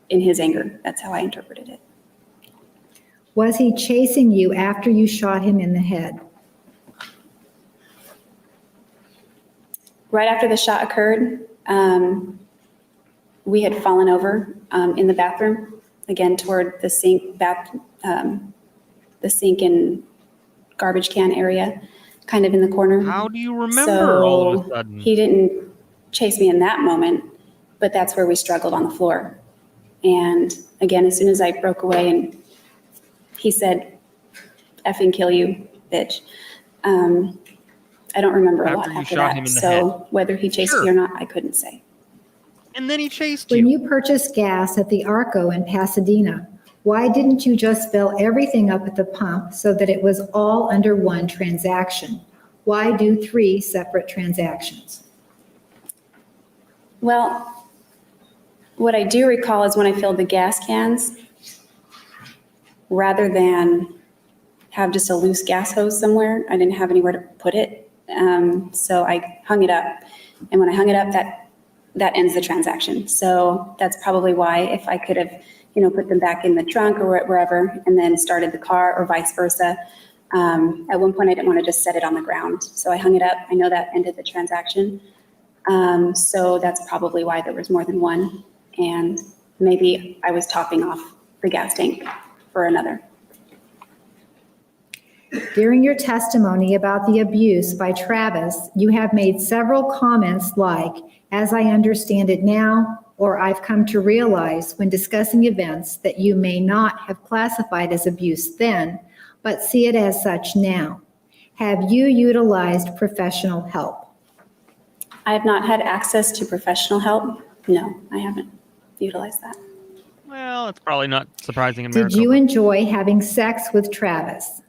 in his anger. That's how I interpreted it. Was he chasing you after you shot him in the head? Right after the shot occurred, we had fallen over in the bathroom, again toward the sink and garbage can area, kind of in the corner. How do you remember all of a So sudden? he didn't chase me in that moment, but that's where we struggled on the floor. And again, as soon as I broke away and he said, "Effing kill you, bitch." I don't remember a lot After you after shot that. him in the So whether he chased Sure. me or not, I couldn't say. And then he chased When you. you purchased gas at the Arco in Pasadena, why didn't you just fill everything up at the pump so that it was all under one transaction? Why do 3 separate transactions? Well, what I do recall is when I filled the gas cans, rather than have just a loose gas hose somewhere. I didn't have anywhere to put it. So I hung it up. And when I hung it up, that ends the transaction. So that's probably why, if I could have, put them back in the trunk or wherever and then started the car, or vice versa. At one point I didn't want to just set it on the ground. So I hung it up. I know that ended the transaction. So that's probably why there was more than one. And maybe I was topping off the gas tank for another. During your testimony about the abuse by Travis, you have made several comments like, as I understand it now, or I've come to realize when discussing events that you may not have classified as abuse then, but see it as such now. Have you utilized professional help? I have not had access to professional help. No, I haven't utilized that. Well, it's probably not surprising in Did Maricopa. you enjoy having sex with Travis?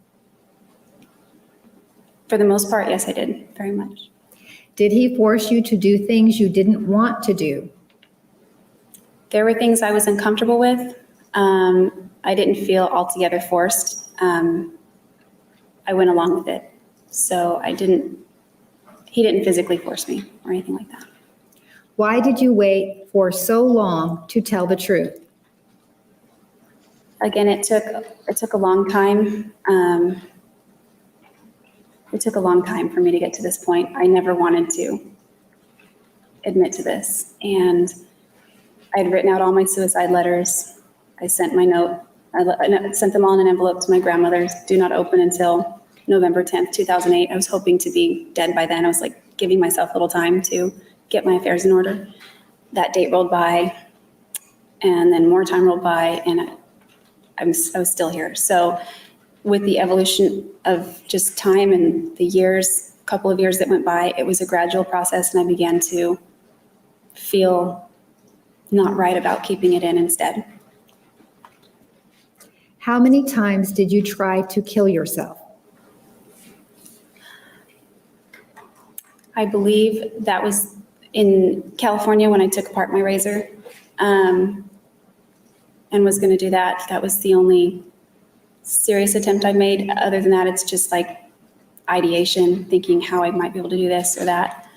For the most part, yes, I did, very much. Did he force you to do things you didn't want to do? There were things I was uncomfortable with. I didn't feel altogether forced. I went along with it. So he didn't physically force me or anything like that. Why did you wait for so long to tell the truth? Again, it took a long time. It took a long time for me to get to this point. I never wanted to admit to this. And I had written out all my suicide letters. I sent my note. I sent them all in an envelope to my grandmother's. Do not open until November 10th, 2008. I was hoping to be dead by then. I was like giving myself a little time to get my affairs in order. That date rolled by, and then more time rolled by, and I was still here. So with the evolution of just time and the years, couple of years that went by, it was a gradual process, and I began to feel not right about keeping it in instead. How many times did you try to kill yourself? I believe that was in California when I took apart my razor, and was going to do that. That was the only serious attempt I made. Other than that, it's just like ideation, thinking how I might be able to do this or that,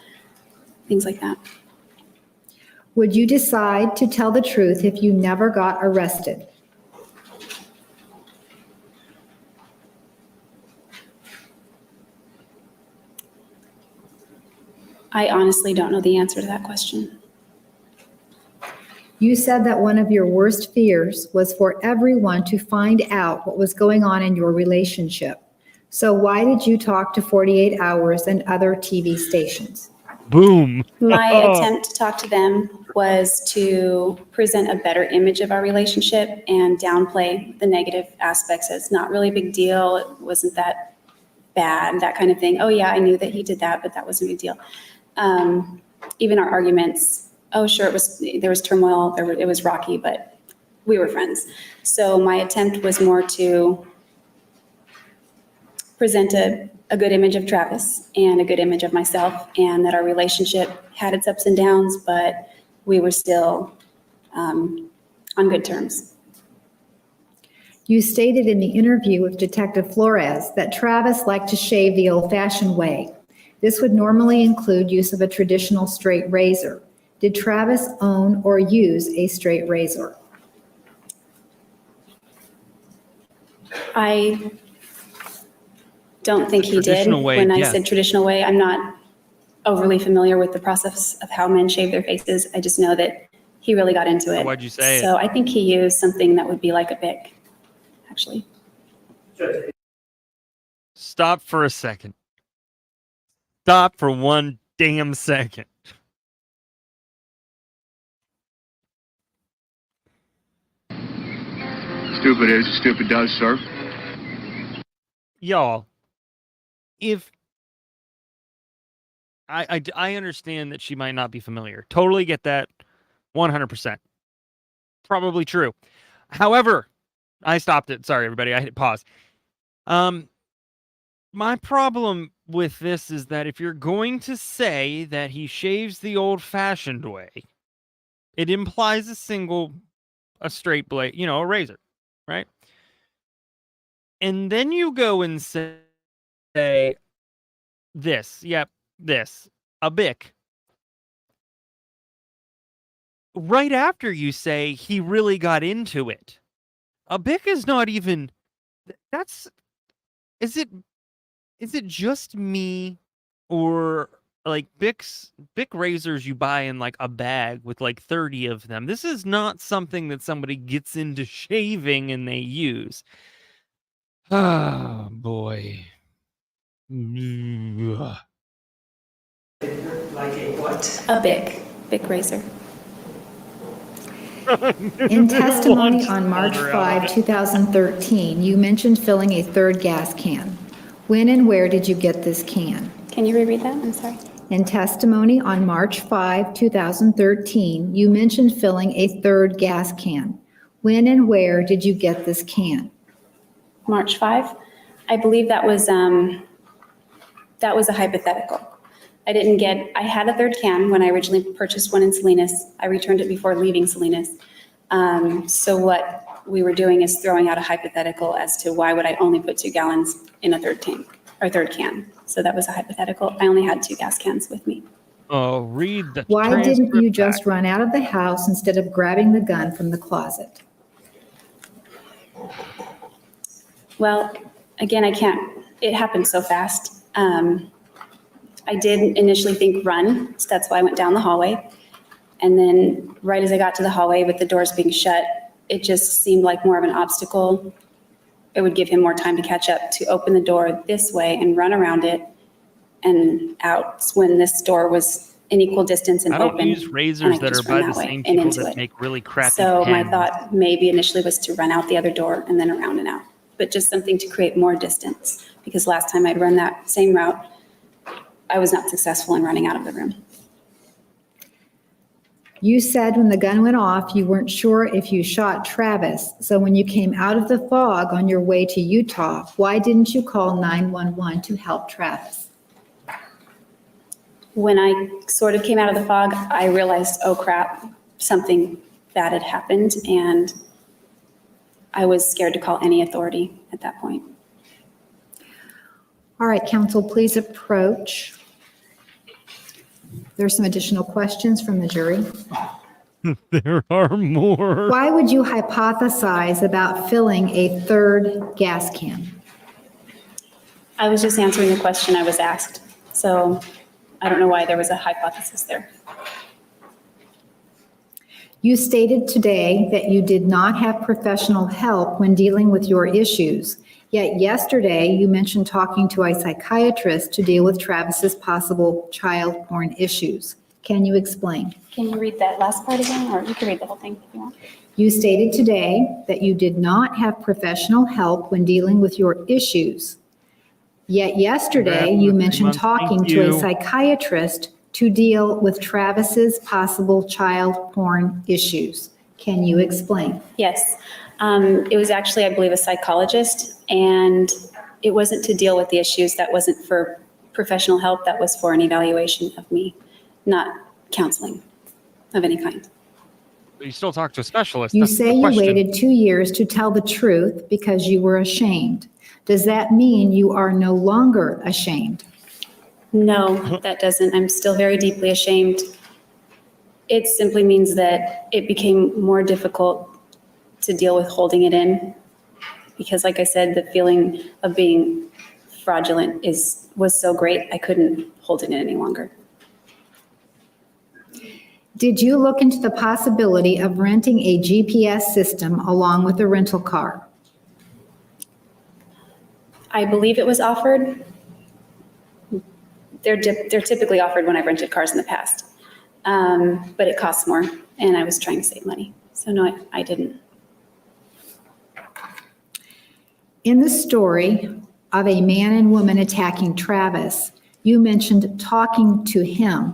things like that. Would you decide to tell the truth if you never got arrested? I honestly don't know the answer to that question. You said that one of your worst fears was for everyone to find out what was going on in your relationship. So why did you talk to 48 Hours and other TV stations? Boom. My attempt to talk to them was to present a better image of our relationship and downplay the negative aspects as not really a big deal. It wasn't that bad, that kind of thing. Oh yeah, I knew that he did that, but that wasn't a big deal. Even our arguments, oh sure, there was turmoil, it was rocky, but we were friends. So my attempt was more to present a good image of Travis and a good image of myself, and that our relationship had its ups and downs, but we were still on good terms. You stated in the interview with Detective Flores that Travis liked to shave the old-fashioned way. This would normally include use of a traditional straight razor. Did Travis own or use a straight razor? I don't think he did. Traditional way, When I yeah. said traditional way, I'm not overly familiar with the process of how men shave their faces. I just know that he really got into it. Why'd you say it? So I think he used something that would be like a pick, actually. Stop for a second. Stop for one damn second. Stupid is, stupid does, sir. Y'all, if I understand that she might not be familiar. Totally get that. 100%. Probably true. However, I stopped it. Sorry, everybody. I hit pause. My problem with this is that if you're going to say that he shaves the old-fashioned way, it implies a straight blade, a razor, right? And then you go and say this, a Bic. Right after you say he really got into it. A Bic is not even, that's, is it just me, or like Bic razors you buy in like a bag with like 30 of them? This is not something that somebody gets into shaving and they use. Oh boy. Ugh. Like a what? A Bic razor. In testimony Launched on March folder out of 5, it. 2013, you mentioned filling a third gas can. When and where did you get this can? Can you reread that? I'm sorry. In testimony on March 5, 2013, you mentioned filling a third gas can. When and where did you get this can? March 5. I believe that was a hypothetical. I had a third can when I originally purchased one in Salinas. I returned it before leaving Salinas. So what we were doing is throwing out a hypothetical as to why would I only put 2 gallons in a third tank or third can. So that was a hypothetical. I only had 2 gas cans with me. Oh, read the Why didn't you transcript just back. run out of the house instead of grabbing the gun from the closet? Well, again, it happened so fast. I did initially think run, so that's why I went down the hallway. And then right as I got to the hallway with the doors being shut, it just seemed like more of an obstacle. It would give him more time to catch up, to open the door this way and run around it and out when this door was in equal distance and I don't open. use and I razors could that are just by run the that way same and people into that it. make really crappy So my pens. thought maybe initially was to run out the other door and then around and out, but just something to create more distance, because last time I'd run that same route, I was not successful in running out of the room. You said when the gun went off, you weren't sure if you shot Travis. So when you came out of the fog on your way to Utah, why didn't you call 911 to help Travis? When I sort of came out of the fog, I realized, oh crap, something bad had happened, and I was scared to call any authority at that point. All right, counsel, please approach. There's some additional questions from the jury. There are more. Why would you hypothesize about filling a third gas can? I was just answering the question I was asked, so I don't know why there was a hypothesis there. You stated today that you did not have professional help when dealing with your issues. Yet yesterday, you mentioned talking to a psychiatrist to deal with Travis's possible child porn issues. Can you explain? Can you read that last part again, or you can read the whole thing if you want? You stated today that you did not have professional help when dealing with your issues. Yet yesterday, you mentioned talking to a psychiatrist to deal with Travis's possible child porn issues. Can you explain? Yes. It was actually, I believe, a psychologist, and it wasn't to deal with the issues. That wasn't for professional help. That was for an evaluation of me, not counseling of any kind. But you still talk to a specialist. You That's say the you question. waited 2 years to tell the truth because you were ashamed. Does that mean you are no longer ashamed? No, that doesn't. I'm still very deeply ashamed. It simply means that it became more difficult to deal with holding it in, because like I said, the feeling of being fraudulent was so great, I couldn't hold it in any longer. Did you look into the possibility of renting a GPS system along with a rental car? I believe it was offered. They're typically offered when I've rented cars in the past. But it costs more, and I was trying to save money. So no, I didn't. In the story of a man and woman attacking Travis, you mentioned talking to him.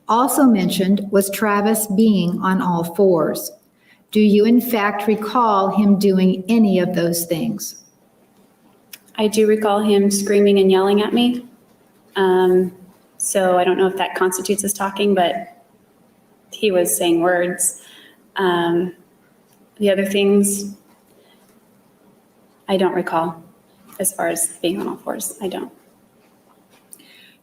Also mentioned was Travis being on all fours. Do you in fact recall him doing any of those things? I do recall him screaming and yelling at me. So I don't know if that constitutes as talking, but he was saying words. The other things, I don't recall. as far as being on all fours. I don't.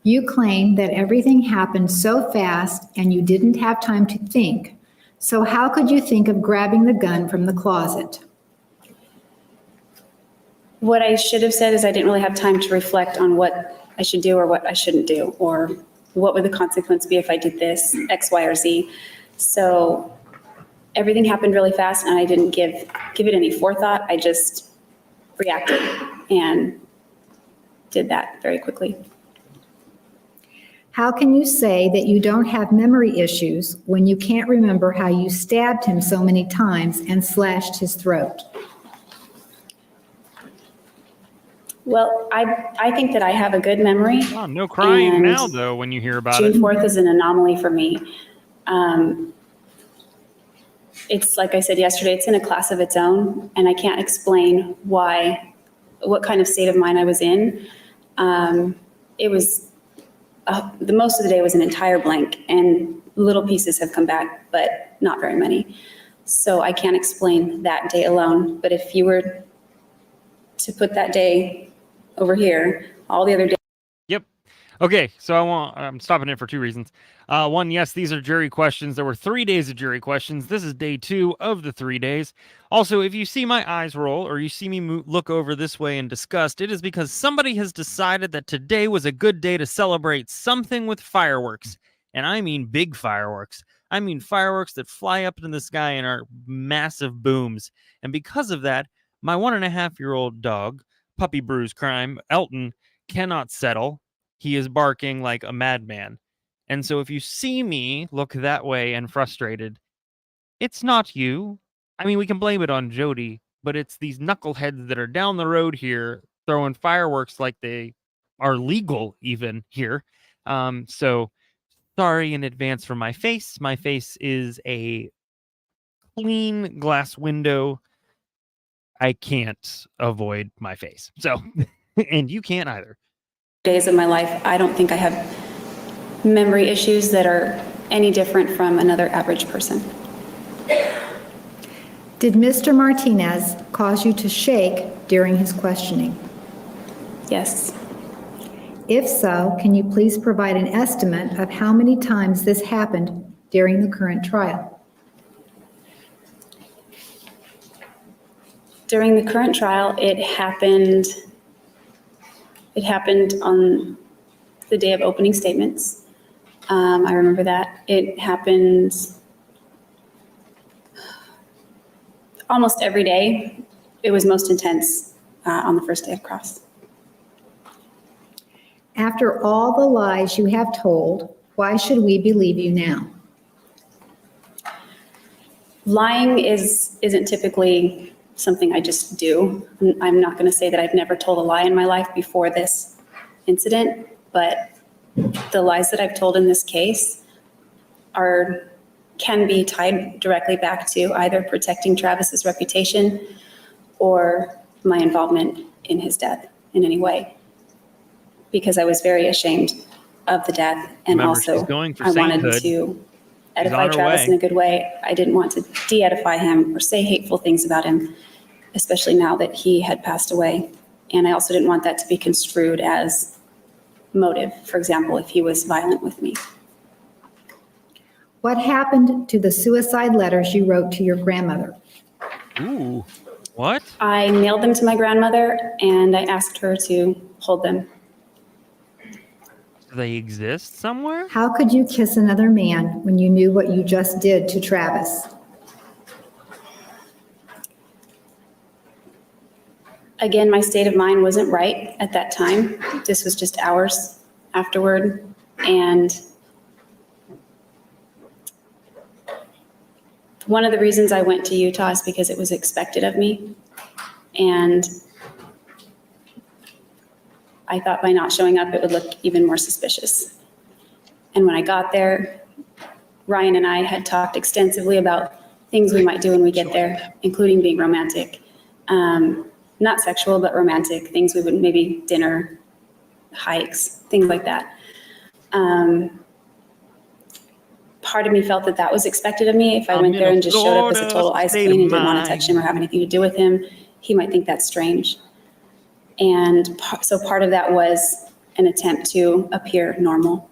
You claim that everything happened so fast and you didn't have time to think. So how could you think of grabbing the gun from the closet? What I should have said is I didn't really have time to reflect on what I should do or what I shouldn't do, or what would the consequence be if I did this, X, Y, or Z. So everything happened really fast and I didn't give it any forethought. I just reacted and did that very quickly. How can you say that you don't have memory issues when you can't remember how you stabbed him so many times and slashed his throat? Well, I think that I have a good memory. Oh, no crying And now, though, when you hear about June it. 4th is an anomaly for me. It's like I said yesterday, it's in a class of its own, and I can't explain what kind of state of mind I was in. It was, the most of the day was an entire blank, and little pieces have come back, but not very many. So I can't explain that day alone, but if you were to put that day over here, all the other days. Yep. Okay, so I'm stopping it for two reasons. One, yes, these are jury questions. There were 3 days of jury questions. This is day 2 of the 3 days. Also, if you see my eyes roll or you see me look over this way in disgust, it is because somebody has decided that today was a good day to celebrate something with fireworks. And I mean big fireworks. I mean fireworks that fly up in the sky and are massive booms. And because of that, my 1.5-year-old dog, puppy bruise crime, Elton, cannot settle. He is barking like a madman. And so if you see me look that way and frustrated, it's not you. I mean, we can blame it on Jodi, but it's these knuckleheads that are down the road here throwing fireworks like they are legal even here. So sorry in advance for my face. My face is a clean glass window. I can't avoid my face. So, and you can't either. Days of my life, I don't think I have memory issues that are any different from another average person. Did Mr. Martinez cause you to shake during his questioning? Yes. If so, can you please provide an estimate of how many times this happened during the current trial? During the current trial, it happened on the day of opening statements. I remember that. It happened almost every day. It was most intense on the first day of cross. After all the lies you have told, why should we believe you now? Lying isn't typically something I just do. I'm not going to say that I've never told a lie in my life before this incident, but the lies that I've told in this case can be tied directly back to either protecting Travis's reputation or my involvement in his death in any way, because I was very ashamed of the death, and Remember, also she's going for I wanted sainthood. to on edify her Travis way. in a good way. I didn't want to de-edify him or say hateful things about him, especially now that he had passed away. And I also didn't want that to be construed as motive, for example, if he was violent with me. What happened to the suicide letters you wrote to your grandmother? Ooh, what? I mailed them to my grandmother and I asked her to hold them. Do they exist somewhere? How could you kiss another man when you knew what you just did to Travis? Again, my state of mind wasn't right at that time. This was just hours afterward. And one of the reasons I went to Utah is because it was expected of me. And I thought by not showing up, it would look even more suspicious. And when I got there, Ryan and I had talked extensively about things we might do when we get there, including being romantic. Not sexual, but romantic, things we would, maybe dinner, hikes, things like that. Part of me felt that that was expected of me. If I went there and just showed up as a total ice queen and didn't want to touch him or have anything to do with him, he might think that's strange. And so part of that was an attempt to appear normal.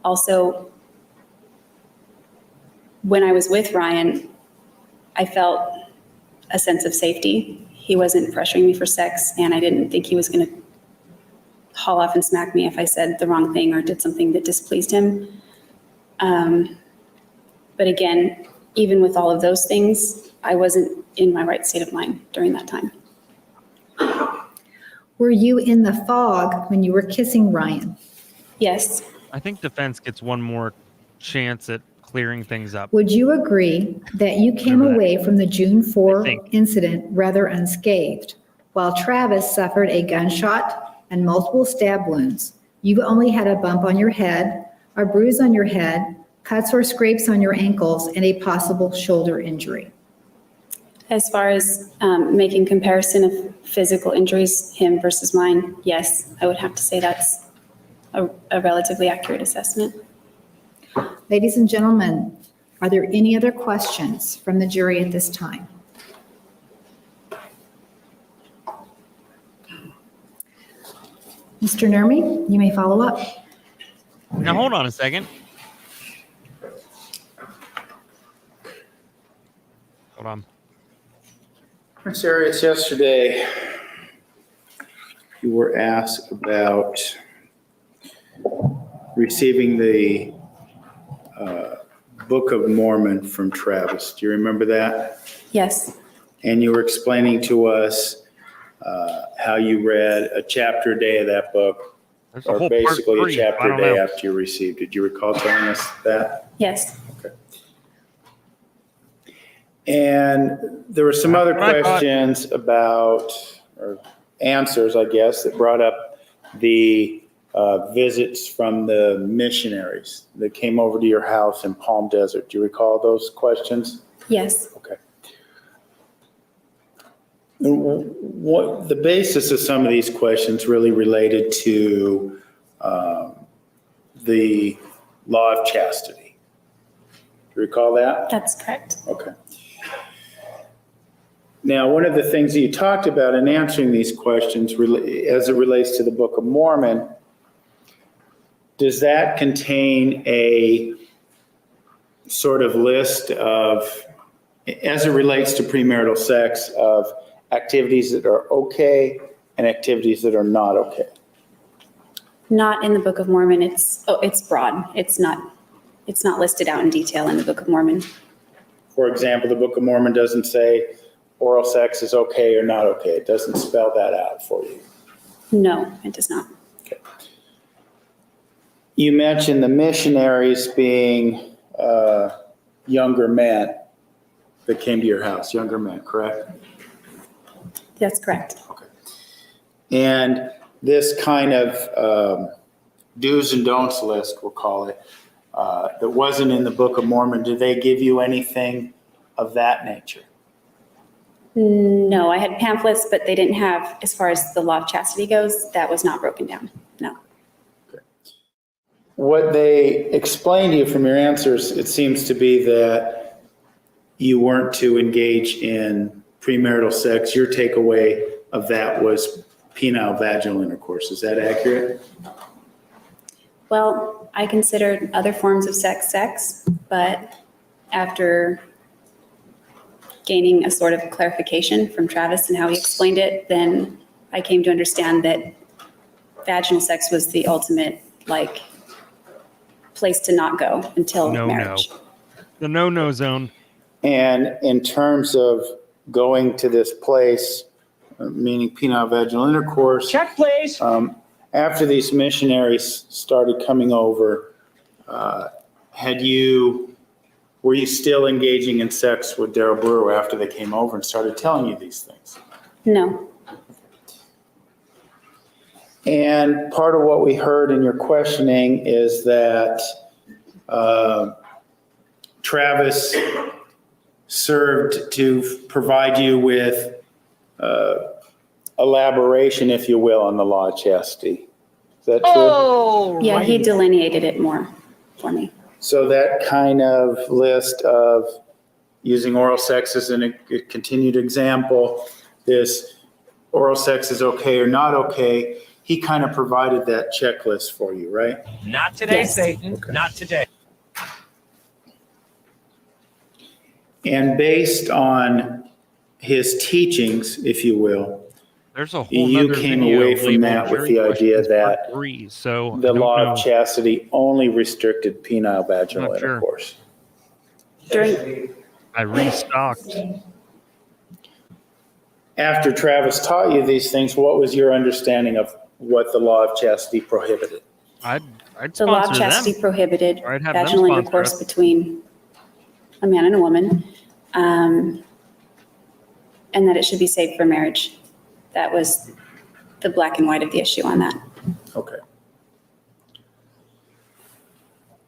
Also, when I was with Ryan, I felt a sense of safety. He wasn't pressuring me for sex, and I didn't think he was going to haul off and smack me if I said the wrong thing or did something that displeased him. But again, even with all of those things, I wasn't in my right state of mind during that time. Were you in the fog when you were kissing Ryan? Yes, I think defense gets one more chance at clearing things up. Would you agree that you came Remember that. away from the June 4 think. incident rather unscathed, while Travis suffered a gunshot and multiple stab wounds? You only had a bump on your head, a bruise on your head, cuts or scrapes on your ankles, and a possible shoulder injury. as far as making comparison of physical injuries, him versus mine, yes, I would have to say that's a relatively accurate assessment. Ladies and gentlemen, are there any other questions from the jury at this time? Mr. Nurmi, you may follow up. Now hold on a second. Hold on. Ms. Arias, yesterday you were asked about receiving the Book of Mormon from Travis. Do you remember that? Yes, And you were explaining to us how you read a chapter a day of that book, There's a or whole basically part a 3. I chapter a don't day know. after you received it. Do you recall telling us that? yes. Okay. And there were some other That's what I thought. questions about, or answers, I guess, that brought up the visits from the missionaries that came over to your house in Palm Desert. Do you recall those questions? Yes. Okay. What the basis of some of these questions really related to the law of chastity. Do you recall that? That's correct. Okay. Now, one of the things that you talked about in answering these questions as it relates to the Book of Mormon, does that contain a sort of list of, as it relates to premarital sex, of activities that are okay and activities that are not okay? Not in the Book of Mormon. It's broad. It's not listed out in detail in the Book of Mormon. For example, the Book of Mormon doesn't say oral sex is okay or not okay. It doesn't spell that out for you. No, it does not. Okay. You mentioned the missionaries being younger men that came to your house, younger men, correct? That's correct. Okay. And this kind of do's and don'ts list, we'll call it, that wasn't in the Book of Mormon, did they give you anything of that nature? No, I had pamphlets, but they didn't have, as far as the law of chastity goes, that was not broken down. No. What they explained to you from your answers, it seems to be that you weren't to engage in premarital sex. Your takeaway of that was penile vaginal intercourse. Is that accurate? Well, I considered other forms of sex, but after gaining a sort of clarification from Travis and how he explained it, then I came to understand that vaginal sex was the ultimate, place to not go until marriage. The no-no zone. And in terms of going to this place, meaning penile vaginal intercourse. Check, please. After these missionaries started coming over, were you still engaging in sex with Daryl Brewer after they came over and started telling you these things? No. And part of what we heard in your questioning is that Travis served to provide you with elaboration, if you will, on the law of chastity. Is that true? Oh, Yeah, he delineated it more for me. So that kind of list of using oral sex as a continued example, this oral sex is okay or not okay, he kind of provided that checklist for you, right? Not today, Yes. Satan. Okay. Not today. And based on his teachings, if you will, There's a whole you nother came video away from labeled that with jury the idea questions part that 3, so the I don't law know. of chastity only restricted penile vaginal Not sure. intercourse. I restocked. After Travis taught you these things, what was your understanding of what the law of chastity prohibited? I'd The law of sponsor chastity them. prohibited Or I'd have them vaginal sponsor intercourse us. between a man and a woman, and that it should be safe for marriage. That was the black and white of the issue on that. Okay.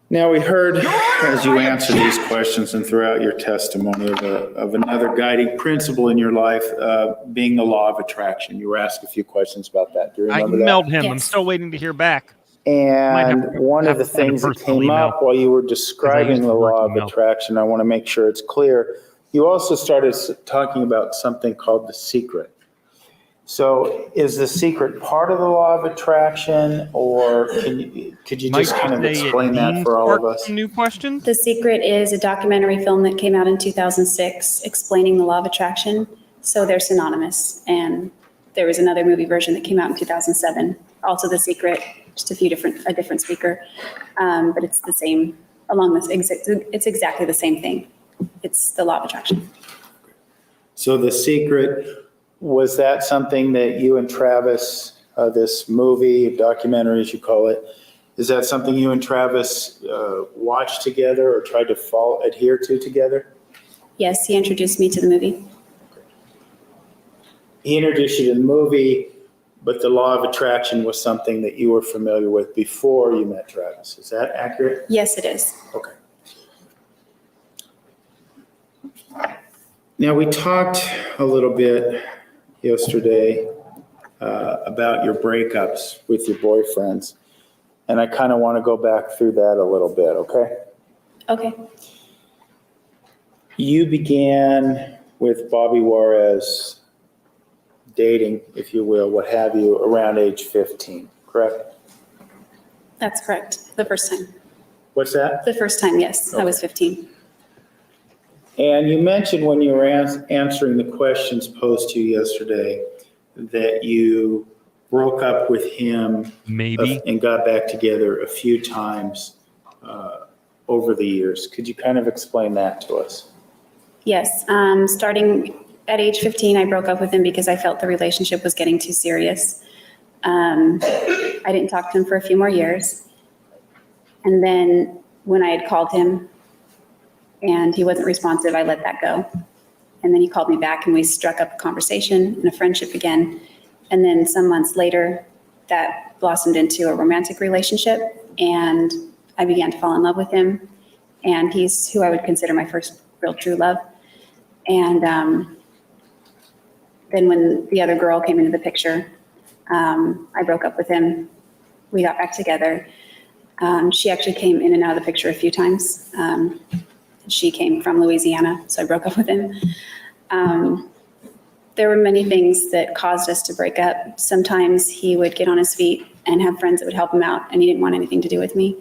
Now, we heard, as you answered these questions and throughout your testimony, of another guiding principle in your life, being the law of attraction. You were asked a few questions about that. Do you I remember that? emailed him. I'm Yes. still waiting to hear back. Might have And to- one have of the to send a things that personal came email, up while you were describing the the work law of email. attraction, I want to make sure it's clear. You also started talking about something called the secret. So is the secret part of the law of attraction, or could you Might just kind of say it explain that means for all of spark us? some new questions. The Secret is a documentary film that came out in 2006 explaining the law of attraction. So they're synonymous. And there was another movie version that came out in 2007, also The Secret, just a different speaker. But it's the same, it's exactly the same thing. It's the law of attraction. So the secret, was that something that you and Travis, this movie, documentary as you call it, is that something you and Travis watched together or tried to adhere to together? Yes, he introduced me to the movie. He introduced you to the movie, but the law of attraction was something that you were familiar with before you met Travis. Is that accurate? Yes, it is. Okay. Now, we talked a little bit yesterday about your breakups with your boyfriends, and I kind of want to go back through that a little bit, okay? Okay. You began with Bobby Juarez dating, if you will, what have you, around age 15, correct? That's correct. The first time. What's that? The first time, yes. I was 15. And you mentioned when you were answering the questions posed to you yesterday that you broke up with him Maybe. and got back together a few times over the years. Could you kind of explain that to us? Yes. Starting at age 15, I broke up with him because I felt the relationship was getting too serious. I didn't talk to him for a few more years. And then when I had called him and he wasn't responsive, I let that go. And then he called me back and we struck up a conversation and a friendship again. And then some months later, that blossomed into a romantic relationship and I began to fall in love with him. And he's who I would consider my first real true love. And then when the other girl came into the picture, I broke up with him. We got back together. She actually came in and out of the picture a few times. She came from Louisiana, so I broke up with him. There were many things that caused us to break up. Sometimes he would get on his feet and have friends that would help him out, and he didn't want anything to do with me.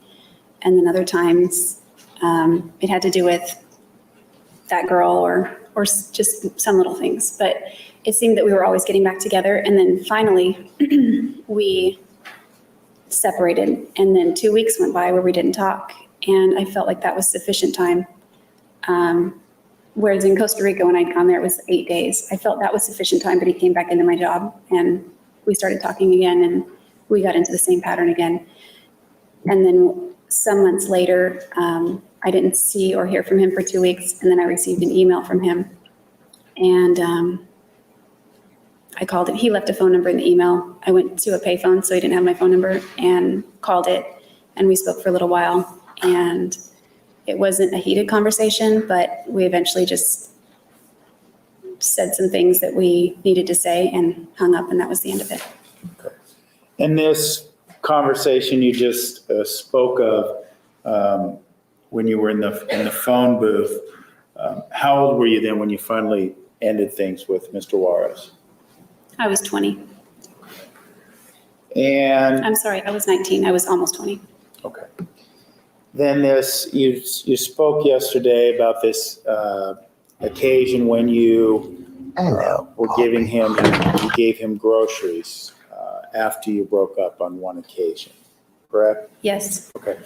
And then other times, it had to do with that girl or just some little things. But it seemed that we were always getting back together. And then finally, we separated. And then 2 weeks went by where we didn't talk. And I felt like that was sufficient time. Whereas in Costa Rica, when I'd gone there, it was 8 days. I felt that was sufficient time, but he came back into my job and we started talking again and we got into the same pattern again. And then some months later, I didn't see or hear from him for 2 weeks. And then I received an email from him and I called it. He left a phone number in the email. I went to a payphone, so he didn't have my phone number, and called it. And we spoke for a little while. And it wasn't a heated conversation, but we eventually just said some things that we needed to say and hung up, and that was the end of it. Okay. In this conversation you just spoke of when you were in the phone booth, how old were you then when you finally ended things with Mr. Juarez? I was 20. And, I'm sorry, I was 19. I was almost 20. okay. Then you spoke yesterday about this occasion when you were giving him, you gave him groceries after you broke up on one occasion, correct? Yes, Okay.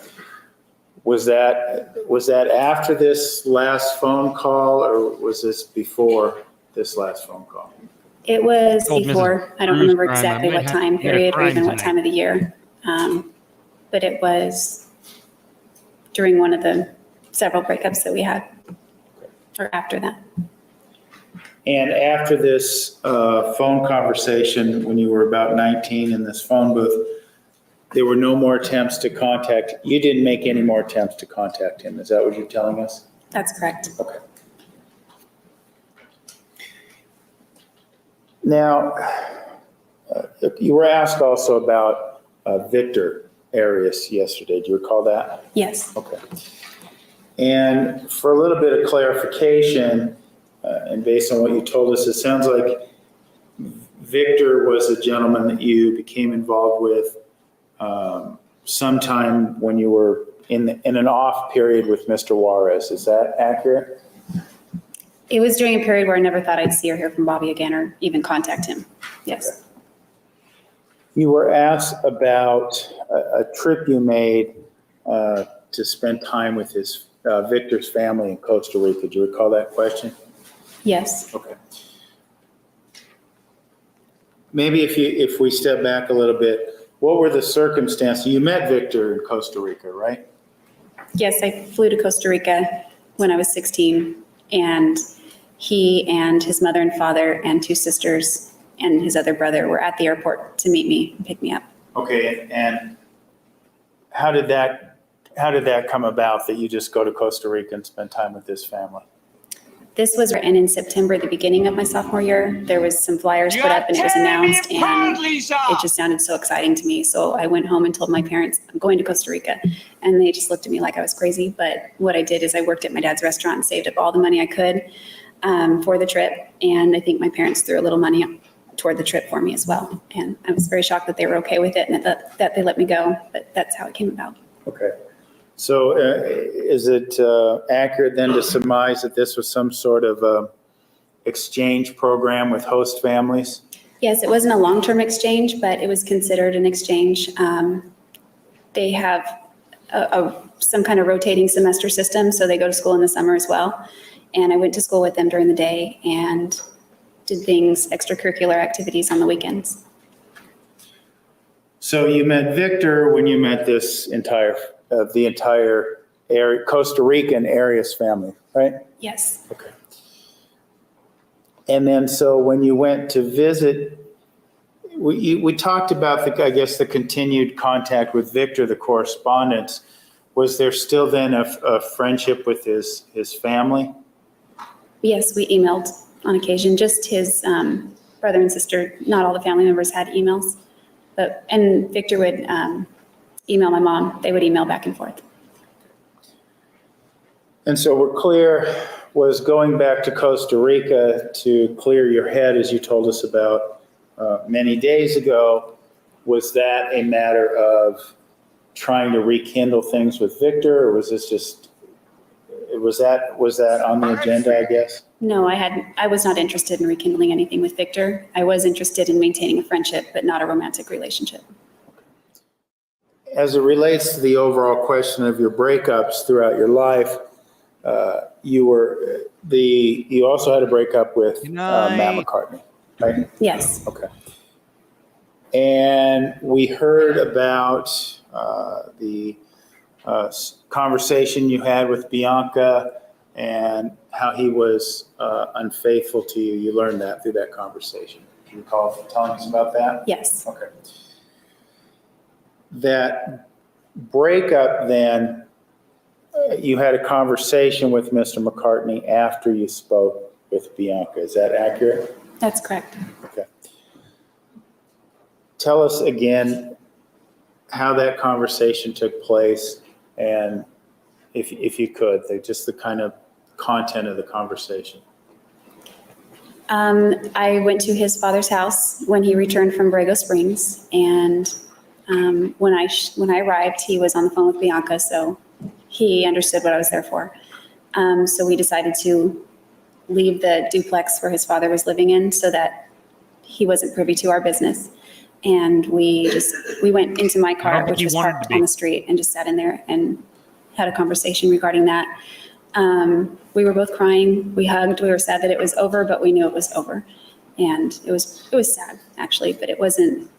Was that after this last phone call, or was this before this last phone call? it was Told Mrs. before. I don't Bruce remember Prime, I exactly might what have time to commit a period or crime even what tonight. time of the year. But it was during one of the several breakups that we had, or after that. And after this phone conversation, when you were about 19 in this phone booth, there were no more attempts to contact, you didn't make any more attempts to contact him. Is that what you're telling us? That's correct. Okay. Now, you were asked also about Victor Arias yesterday. Do you recall that? Yes, Okay. And for a little bit of clarification, and based on what you told us, it sounds like Victor was a gentleman that you became involved with sometime when you were in an off period with Mr. Juarez. Is that accurate? it was during a period where I never thought I'd see or hear from Bobby again or even contact him. Yes. You were asked about a trip you made to spend time with his Victor's family in Costa Rica. Do you recall that question? Yes. Okay. Maybe if we step back a little bit, what were the circumstances? You met Victor in Costa Rica, right? Yes, I flew to Costa Rica when I was 16, and he and his mother and father and two sisters and his other brother were at the airport to meet me and pick me up. Okay, and how did that come about that you just go to Costa Rica and spend time with this family? This was, and in September, the beginning of my sophomore year, there was some flyers put up and it was announced, and it just sounded so exciting to me. So I went home and told my parents, I'm going to Costa Rica. And they just looked at me like I was crazy. But what I did is I worked at my dad's restaurant and saved up all the money I could for the trip. And I think my parents threw a little money toward the trip for me as well. And I was very shocked that they were okay with it and that they let me go. But that's how it came about. Okay. So is it accurate then to surmise that this was some sort of exchange program with host families? Yes, it wasn't a long-term exchange, but it was considered an exchange. They have some kind of rotating semester system, so they go to school in the summer as well. And I went to school with them during the day and did things, extracurricular activities on the weekends. So you met Victor when you met this entire area, Costa Rican Arias family, right? Yes. Okay. And then, so when you went to visit, we talked about the continued contact with Victor, the correspondence. Was there still then a friendship with his family? Yes, we emailed on occasion, just his brother and sister. Not all the family members had emails, and Victor would email my mom. They would email back and forth. And so we're clear, was going back to Costa Rica to clear your head, as you told us about many days ago. Was that a matter of trying to rekindle things with Victor, or was this just, was that on the agenda, I guess? No, I was not interested in rekindling anything with Victor. I was interested in maintaining a friendship, but not a romantic relationship. As it relates to the overall question of your breakups throughout your life, you also had a breakup with Matt McCartney, right? Yes. Okay. And we heard about the conversation you had with Bianca and how he was unfaithful to you. You learned that through that conversation. Can you recall telling us about that? Yes. Okay. That breakup then, you had a conversation with Mr. McCartney after you spoke with Bianca. Is that accurate? That's correct. Okay. Tell us again how that conversation took place, and if you could, just the kind of content of the conversation. I went to his father's house when he returned from Borrego Springs, and when I arrived, he was on the phone with Bianca, so he understood what I was there for. So we decided to leave the duplex where his father was living in so that he wasn't privy to our business. And we went into my car, which was parked on the street, and just sat in there and had a conversation regarding that. We were both crying. We hugged. We were sad that it was over, but we knew it was over. And it was sad, actually, but it wasn't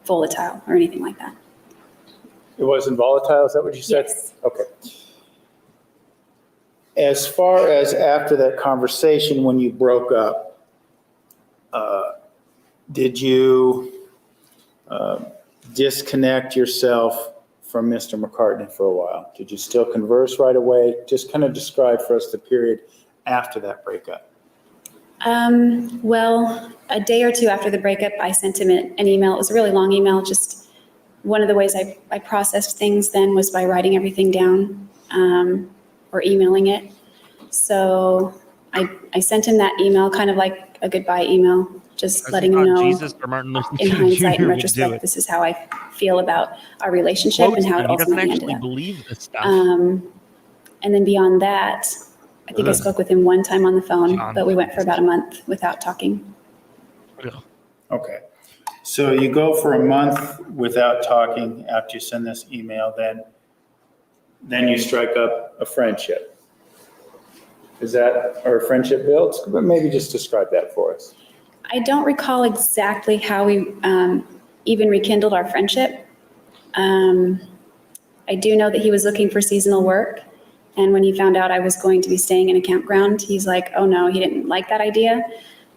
volatile or anything like that. It wasn't volatile, is that what you said? Yes. Okay. As far as after that conversation, when you broke up, did you disconnect yourself from Mr. McCartney for a while? Did you still converse right away? Just kind of describe for us the period after that breakup. Well, a day or two after the breakup, I sent him an email. It was a really long email. Just one of the ways I processed things then was by writing everything down or emailing it. So I sent him that email, kind of like a goodbye email, just letting him know Jesus or Martin Luther in King hindsight Jr. and would do retrospect, it. this is how I feel about our relationship and how it He doesn't ultimately ended actually up. believe this stuff. And then beyond that, I think I spoke with him one time on the phone, John. but we went for about a month without talking. Okay. So you go for a month without talking after you send this email, then you strike up a friendship. Is that, or a friendship builds? But maybe just describe that for us. I don't recall exactly how we even rekindled our friendship. I do know that he was looking for seasonal work. And when he found out I was going to be staying in a campground, he's like, oh no, he didn't like that idea.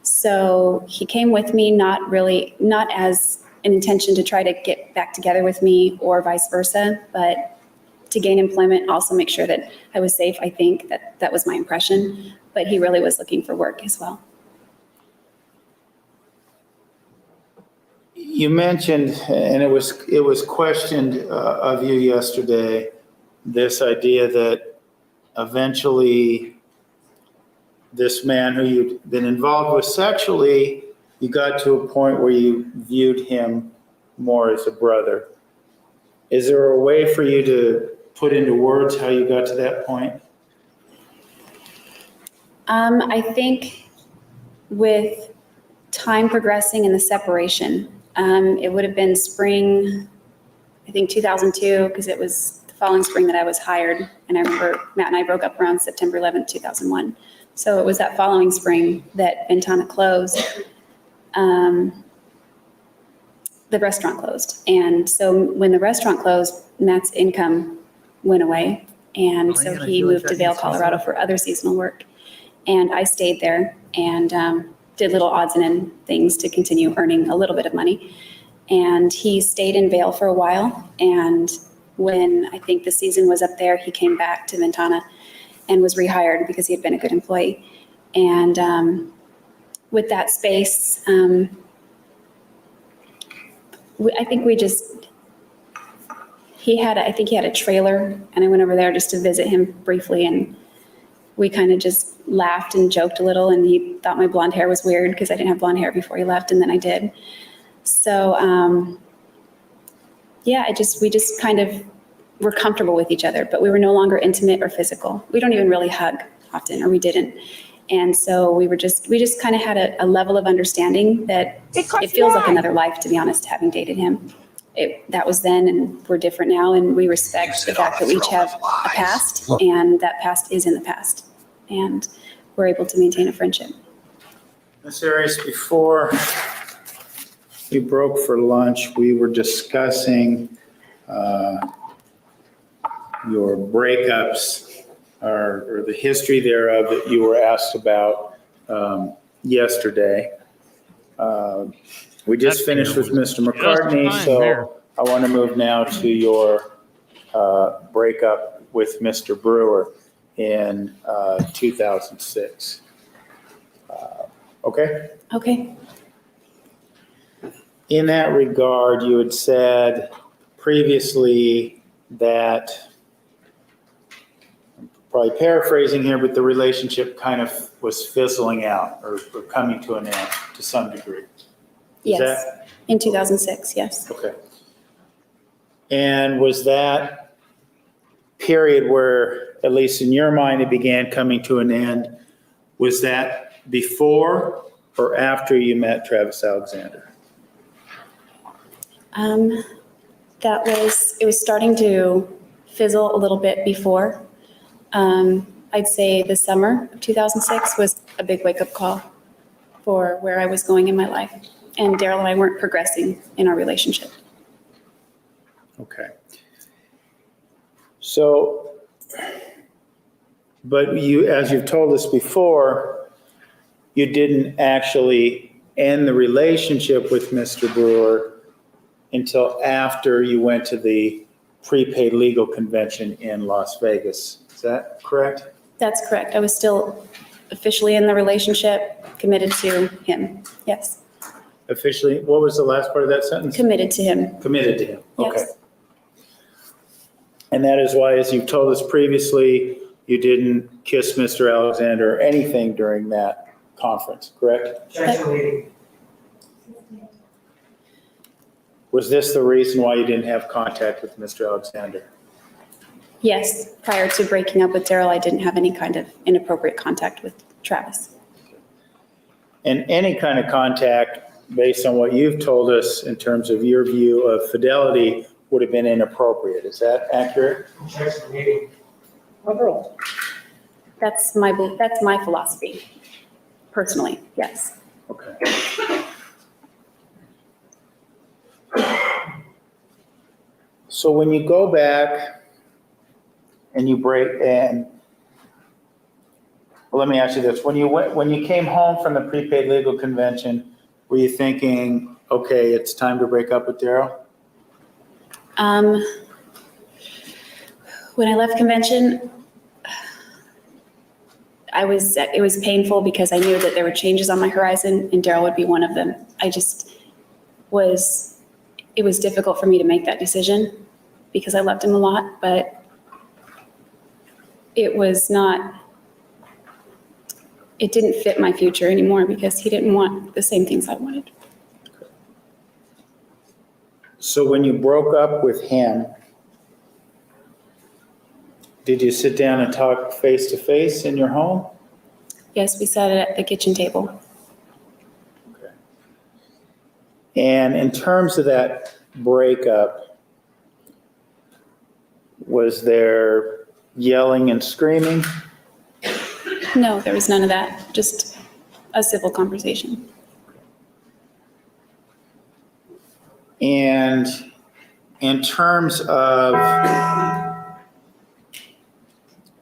So he came with me, not as an intention to try to get back together with me or vice versa, but to gain employment, also make sure that I was safe. I think that was my impression, but he really was looking for work as well. You mentioned, and it was questioned of you yesterday, this idea that eventually this man who you'd been involved with sexually, you got to a point where you viewed him more as a brother. Is there a way for you to put into words how you got to that point? I think with time progressing and the separation, it would have been spring, I think 2002, because it was the following spring that I was hired. And I remember Matt and I broke up around September 11th, 2001. So it was that following spring that Ventana closed. The restaurant closed. And so when the restaurant closed, Matt's income went away. And so he moved to Vail, Colorado for other seasonal work. And I stayed there and did little odds and ends things to continue earning a little bit of money. And he stayed in Vail for a while. And when I think the season was up there, he came back to Ventana and was rehired because he had been a good employee. And with that space, I think he had a trailer, and I went over there just to visit him briefly, and we kind of just laughed and joked a little, and he thought my blonde hair was weird because I didn't have blonde hair before he left, and then I did. So, we just kind of were comfortable with each other, but we were no longer intimate or physical. We don't even really hug often, or we didn't. And so we just kind of had a level of understanding that it feels like another life, to be honest, having dated him. That was then, and we're different now, and we respect the fact that we each have a past, and that past is in the past. And we're able to maintain a friendship. Ms. Arias, before we broke for lunch, we were discussing your breakups or the history thereof that you were asked about yesterday. We just finished with Mr. McCartney, so I want to move now to your breakup with Mr. Brewer in 2006. Okay? Okay. In that regard, you had said previously that probably paraphrasing here, but the relationship kind of was fizzling out or coming to an end to some degree. Is Yes, that- in 2006, yes. Okay. And was that period where, at least in your mind, it began coming to an end, was that before or after you met Travis Alexander? It was starting to fizzle a little bit before. I'd say the summer of 2006 was a big wake-up call for where I was going in my life. And Daryl and I weren't progressing in our relationship. Okay. So, but you, as you've told us before, you didn't actually end the relationship with Mr. Brewer until after you went to the prepaid legal convention in Las Vegas. Is that correct? That's correct. I was still officially in the relationship, committed to him. Yes, Officially, what was the last part of that sentence? committed to him. Committed to him. Okay. Yes. And that is why, as you've told us previously, you didn't kiss Mr. Alexander or anything during that conference, correct? Objection leading. Was this the reason why you didn't have contact with Mr. Alexander? Yes, prior to breaking up with Daryl, I didn't have any kind of inappropriate contact with Travis. And any kind of contact, based on what you've told us in terms of your view of fidelity, would have been inappropriate. Is that accurate? Objection leading. Overruled. That's my philosophy, personally, yes. Okay. So when you go back and you break and, well, let me ask you this. When you came home from the prepaid legal convention, were you thinking, okay, it's time to break up with Daryl? When I left convention, it was painful because I knew that there were changes on my horizon and Daryl would be one of them. It was difficult for me to make that decision because I loved him a lot, but it didn't fit my future anymore because he didn't want the same things I wanted. So when you broke up with him, did you sit down and talk face to face in your home? Yes, we sat at the kitchen table. Okay. And in terms of that breakup, was there yelling and screaming? No, there was none of that, just a civil conversation. And in terms of how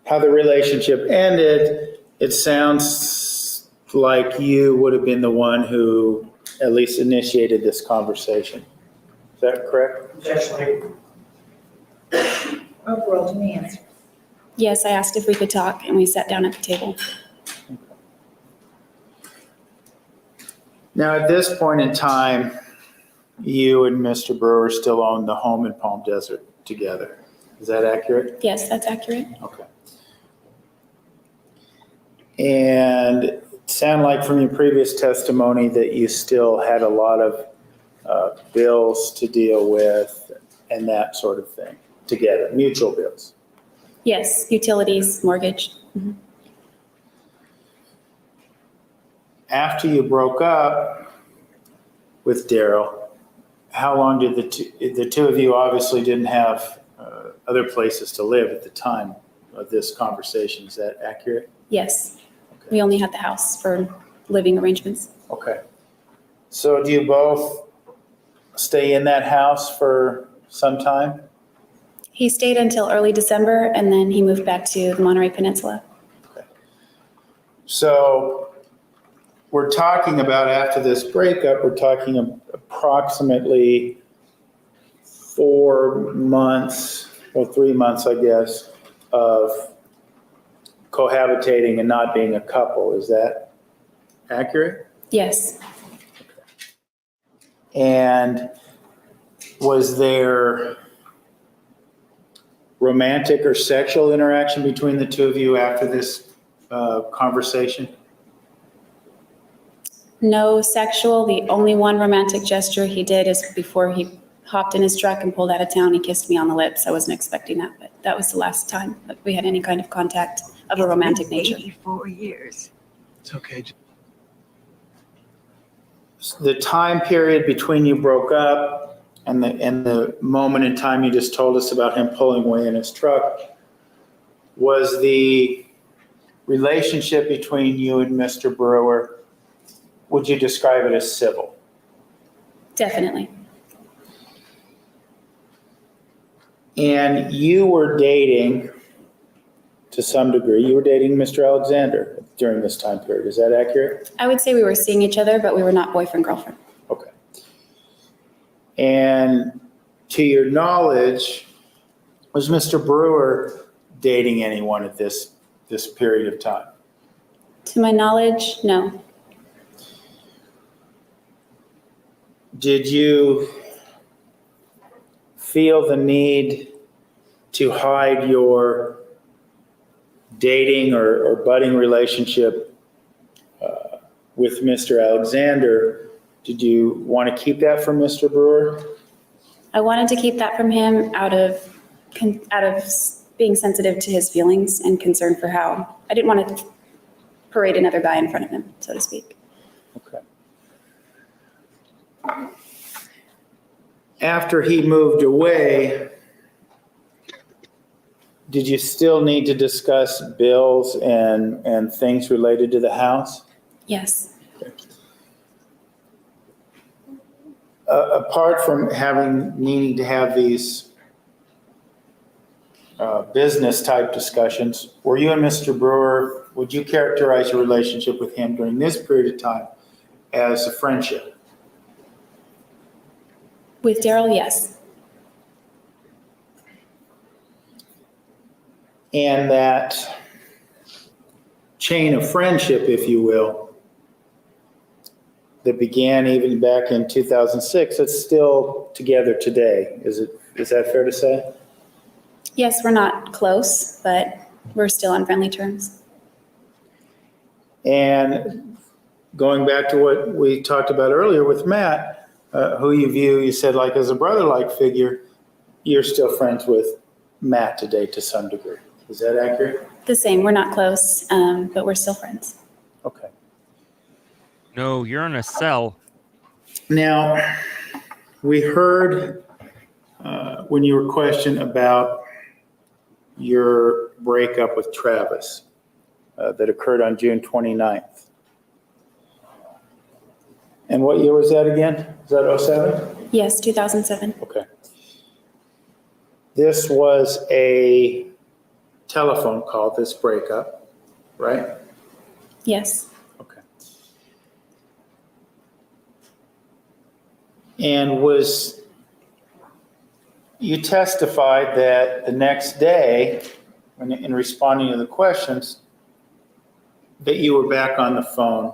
the relationship ended, it sounds like you would have been the one who at least initiated this conversation. Is that correct? Objection leading. Overruled in the answer. Yes, I asked if we could talk and we sat down at the table. Now, at this point in time, you and Mr. Brewer still own the home in Palm Desert together. Is that accurate? Yes, that's accurate. Okay. And it sounded like from your previous testimony that you still had a lot of bills to deal with and that sort of thing together, mutual bills. Yes, utilities, mortgage. Mhm. After you broke up with Daryl, how long did the two of you obviously didn't have other places to live at the time of this conversation? Is that accurate? Yes, Okay. we only had the house for living arrangements. Okay. So do you both stay in that house for some time? He stayed until early December and then he moved back to the Monterey Peninsula. So we're talking about, after this breakup, we're talking approximately 4 months, or 3 months, I guess, of cohabitating and not being a couple. Is that accurate? Yes, And was there romantic or sexual interaction between the two of you after this conversation? No sexual. The only one romantic gesture he did is before he hopped in his truck and pulled out of town. He kissed me on the lips. I wasn't expecting that, but that was the last time that we had any kind of contact of a romantic nature. 84 years. It's okay. The time period between you broke up and the moment in time you just told us about him pulling away in his truck, was the relationship between you and Mr. Brewer, would you describe it as civil? Definitely. And you were dating, to some degree, you were dating Mr. Alexander during this time period. Is that accurate? I would say we were seeing each other, but we were not boyfriend, girlfriend. Okay. And to your knowledge, was Mr. Brewer dating anyone at this period of time? To my knowledge, no. Did you feel the need to hide your dating or budding relationship with Mr. Alexander? Did you want to keep that from Mr. Brewer? I wanted to keep that from him out of being sensitive to his feelings and concern for how I didn't want to parade another guy in front of him, so to speak. Okay. After he moved away, did you still need to discuss bills and things related to the house? Yes. Apart from needing to have these business type discussions, were you and Mr. Brewer, would you characterize your relationship with him during this period of time as a friendship? With Daryl, yes. And that chain of friendship, if you will, that began even back in 2006, it's still together today. Is that fair to say? Yes, we're not close, but we're still on friendly terms. And going back to what we talked about earlier with Matt, who you said like as a brother-like figure, you're still friends with Matt today to some degree. Is that accurate? The same, we're not close, but we're still friends. Okay. No, you're in a cell. Now, we heard when you were questioned about your breakup with Travis that occurred on June 29th. And what year was that again? Was that 07? Yes, 2007. Okay. This was a telephone call, this breakup, right? Yes. Okay. And you testified that the next day, in responding to the questions, that you were back on the phone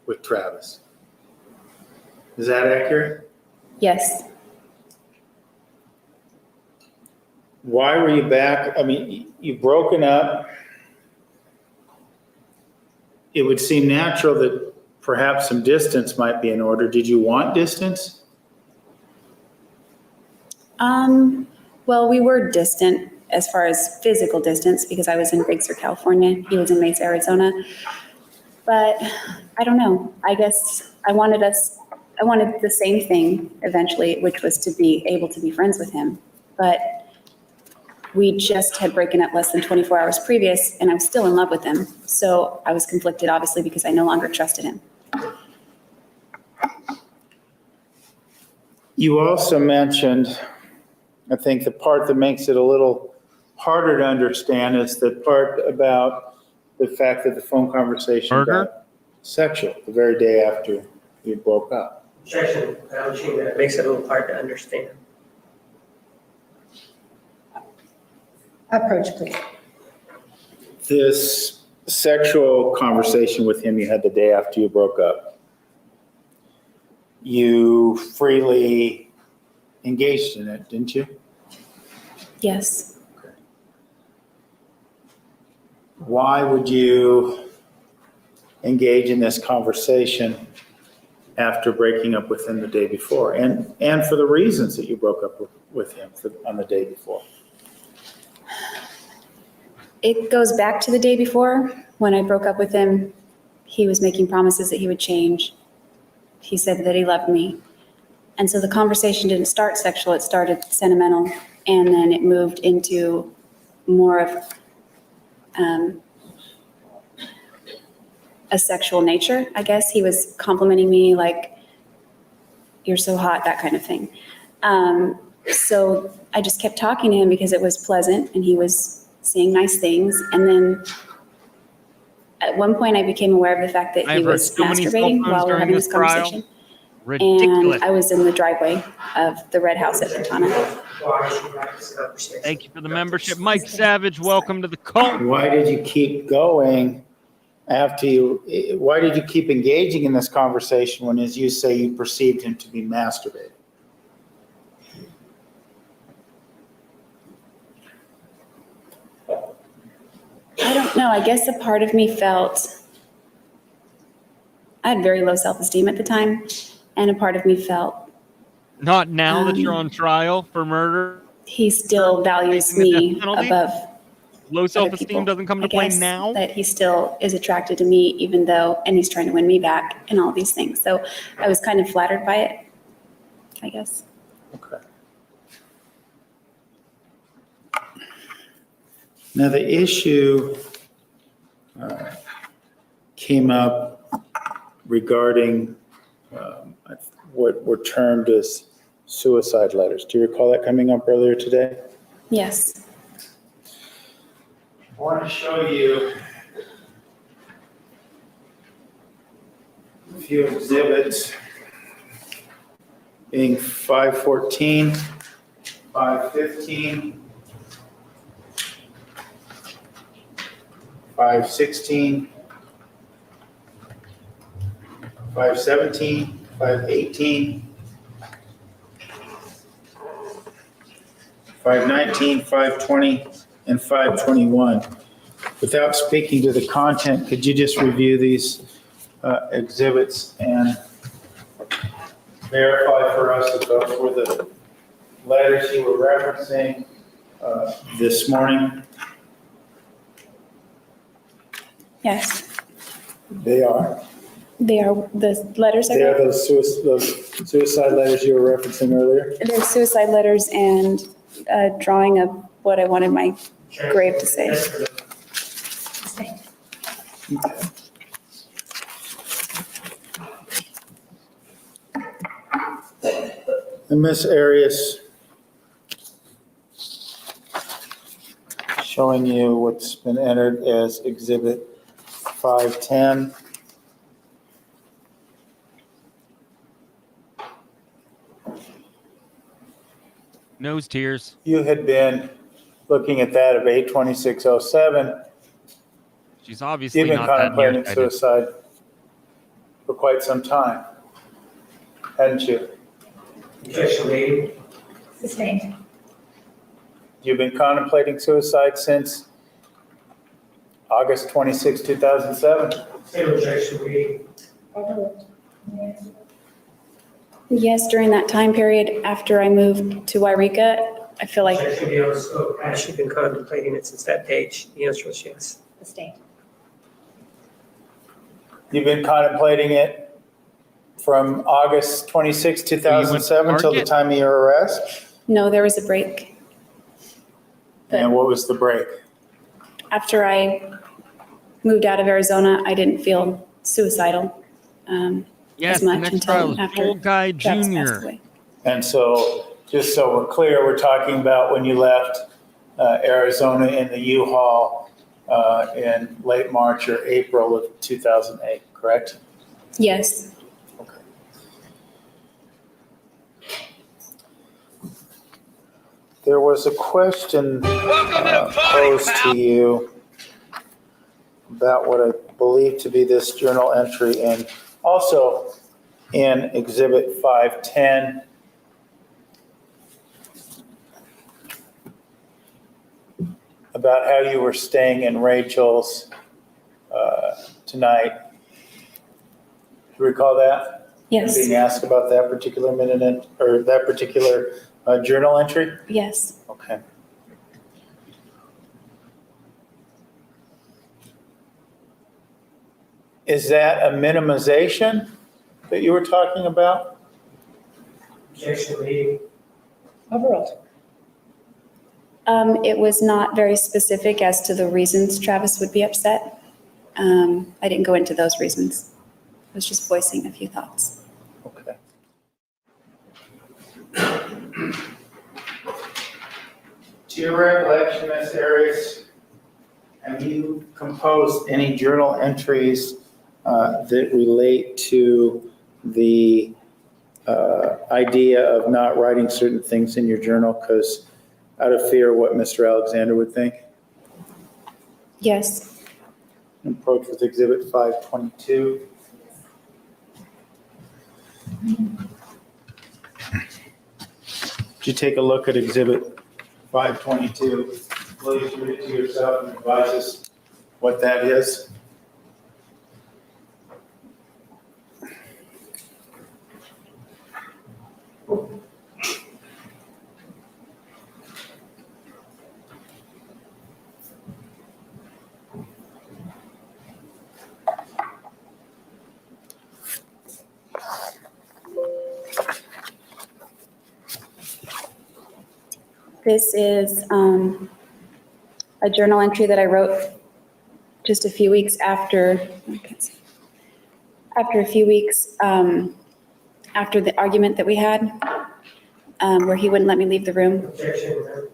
with Travis. Is that accurate? Yes. Why were you back? I mean, you've broken up. It would seem natural that perhaps some distance might be in order. Did you want distance? Well, we were distant as far as physical distance because I was in Big Sur, California. He was in Mesa, Arizona. But I don't know. I guess I wanted the same thing eventually, which was to be able to be friends with him. But we just had broken up less than 24 hours previous, and I was still in love with him. So I was conflicted, obviously, because I no longer trusted him. You also mentioned, I think the part that makes it a little harder to understand is the part about the fact that the phone conversation got sexual the very day after you broke up. Objection, that makes it a little hard to understand. Approach, please. This sexual conversation with him you had the day after you broke up, you freely engaged in it, didn't you? Yes. Okay. why would you engage in this conversation after breaking up with him the day before? And for the reasons that you broke up with him on the day before. It goes back to the day before. When I broke up with him, he was making promises that he would change. He said that he loved me. And so the conversation didn't start sexual, it started sentimental, and then it moved into more of a sexual nature, I guess. He was complimenting me like, "You're so hot," that kind of thing. So I just kept talking to him because it was pleasant and he was saying nice things. And then at one point I became aware of the fact that he I've heard was so many cell masturbating phones while we were during having this this trial. conversation. Ridiculous. And I was in the driveway of the red house at Panama. Why she practiced upper stage. Thank you for the membership. Mike Savage, welcome to the cult. Why did you keep going why did you keep engaging in this conversation when, as you say, you perceived him to be masturbating? I don't know. I guess a part of me felt, I had very low self-esteem at the time, and a part of me felt Not now that you're on trial for murder. he still values Facing the death me penalty? above Low other self-esteem people. doesn't come I to play guess now. that he still is attracted to me, even though, and he's trying to win me back and all these things. So I was kind of flattered by it, I guess. Okay. Now, the issue came up regarding what were termed as suicide letters. Do you recall that coming up earlier today? Yes. I want to show you a few exhibits, being 514, 515, 516, 517, 518, 519, 520, and 521. Without speaking to the content, could you just review these exhibits and verify for us that those were the letters you were referencing this morning? Yes. They are. They are the letters I They are wrote. those suicide letters you were referencing earlier? They're suicide letters and a drawing of what I wanted my grave to say. And Ms. Arias, showing you what's been entered as Exhibit 510. Nose tears. You had been looking at that of 82607. She's obviously You've been not that contemplating nearsighted. suicide for quite some time, hadn't you? Objection made. Sustained. You've been contemplating suicide since August 26, 2007? Same objection made. Yes, during that time period after I moved to Wairika, I feel like Objection beyond scope. Has she been contemplating it since that date? The answer was yes. Sustained. You've been contemplating it from August 26, 2007 till the Target? time of your arrest? no, there was a break. And what was the break? After I moved out of Arizona, I didn't feel suicidal Yes, as the much next until trial is after Old Guy Travis passed Jr. away. And so, just so we're clear, we're talking about when you left Arizona in the U-Haul in late March or April of 2008, correct? Yes. Okay. There was a question posed to you about what I believe to be this journal entry and also in Exhibit 510. about how you were staying in Rachel's tonight. Do you recall that? Yes, Being asked about that particular or that particular journal entry? yes. Okay. Is that a minimization that you were talking about? Objection made. Overruled. It was not very specific as to the reasons Travis would be upset. I didn't go into those reasons. I was just voicing a few thoughts. Okay. To your recollection, Ms. Arias, have you composed any journal entries that relate to the idea of not writing certain things in your journal because out of fear of what Mr. Alexander would think? Yes, Approach with Exhibit 522. Did you take a look at Exhibit 522? Please read it to yourself and advise us what that is. this is a journal entry that I wrote just a few weeks after a few weeks after the argument that we had, where he wouldn't let me leave the room. Objection.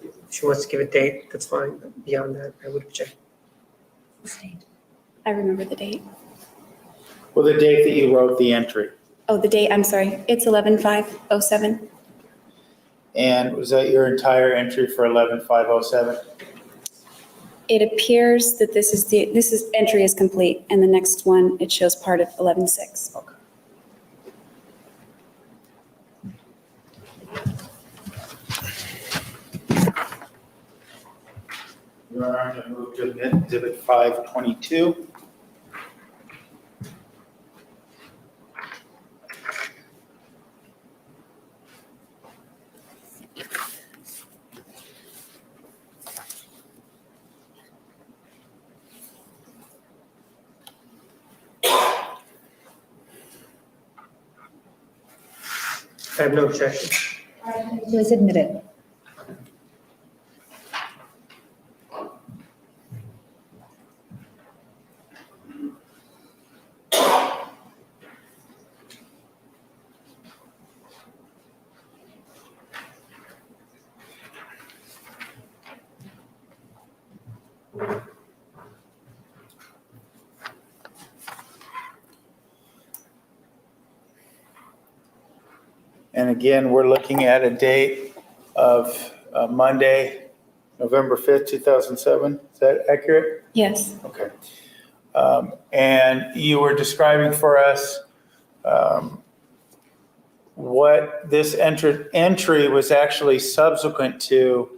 If she wants to give a date, that's fine. But beyond that, I would object. I remember the date. Well, the date that you wrote the entry. Oh, the date, I'm sorry. It's 11/5/07. And was that your entire entry for 11/5/07? It appears that this entry is complete, and the next one, it shows part of 11/6. Okay. Your Honor, I'm going to move to Exhibit 522. I have no objection. It was admitted. And again, we're looking at a date of Monday, November 5th, 2007. Is that accurate? Yes, Okay. And you were describing for us what this entry was actually subsequent to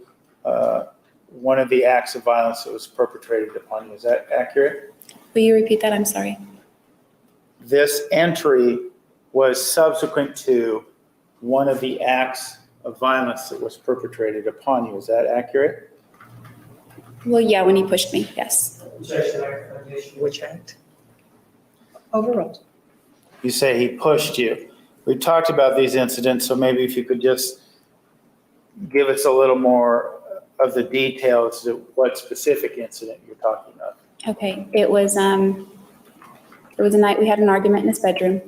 one of the acts of violence that was perpetrated upon you. Is that accurate? will you repeat that? I'm sorry. This entry was subsequent to one of the acts of violence that was perpetrated upon you. Is that accurate? Well, yeah, when he pushed me, yes. Objection, recommendation, which act? Overruled. You say he pushed you. We talked about these incidents, so maybe if you could just give us a little more of the details of what specific incident you're talking of. Okay, it was a night we had an argument in his bedroom.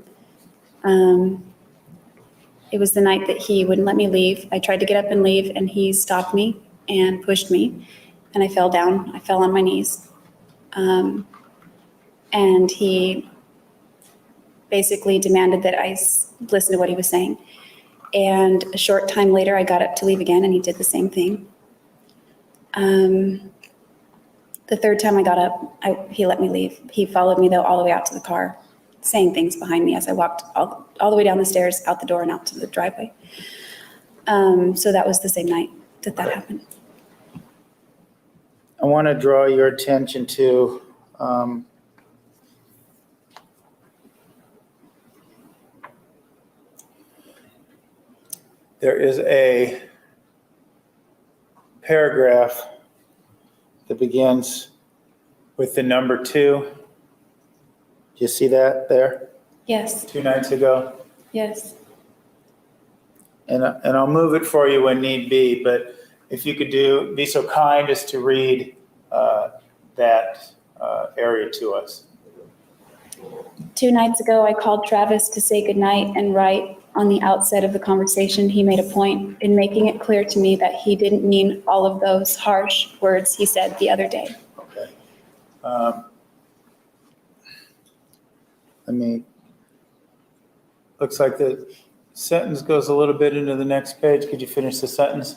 It was the night that he wouldn't let me leave. I tried to get up and leave, and he stopped me and pushed me, and I fell down. I fell on my knees. And he basically demanded that I listen to what he was saying. And a short time later, I got up to leave again, and he did the same thing. The third time I got up, he let me leave. He followed me, though, all the way out to the car, saying things behind me as I walked all the way down the stairs, out the door, and out to the driveway. So that was the same night that happened. I want to draw your attention to there is a paragraph that begins with the number 2. Do you see that there? Yes, 2 nights ago? yes. And I'll move it for you when need be, but if you could be so kind as to read that area to us. 2 nights ago, I called Travis to say goodnight and right on the outset of the conversation, he made a point in making it clear to me that he didn't mean all of those harsh words he said the other day. Okay. Looks like the sentence goes a little bit into the next page. Could you finish the sentence?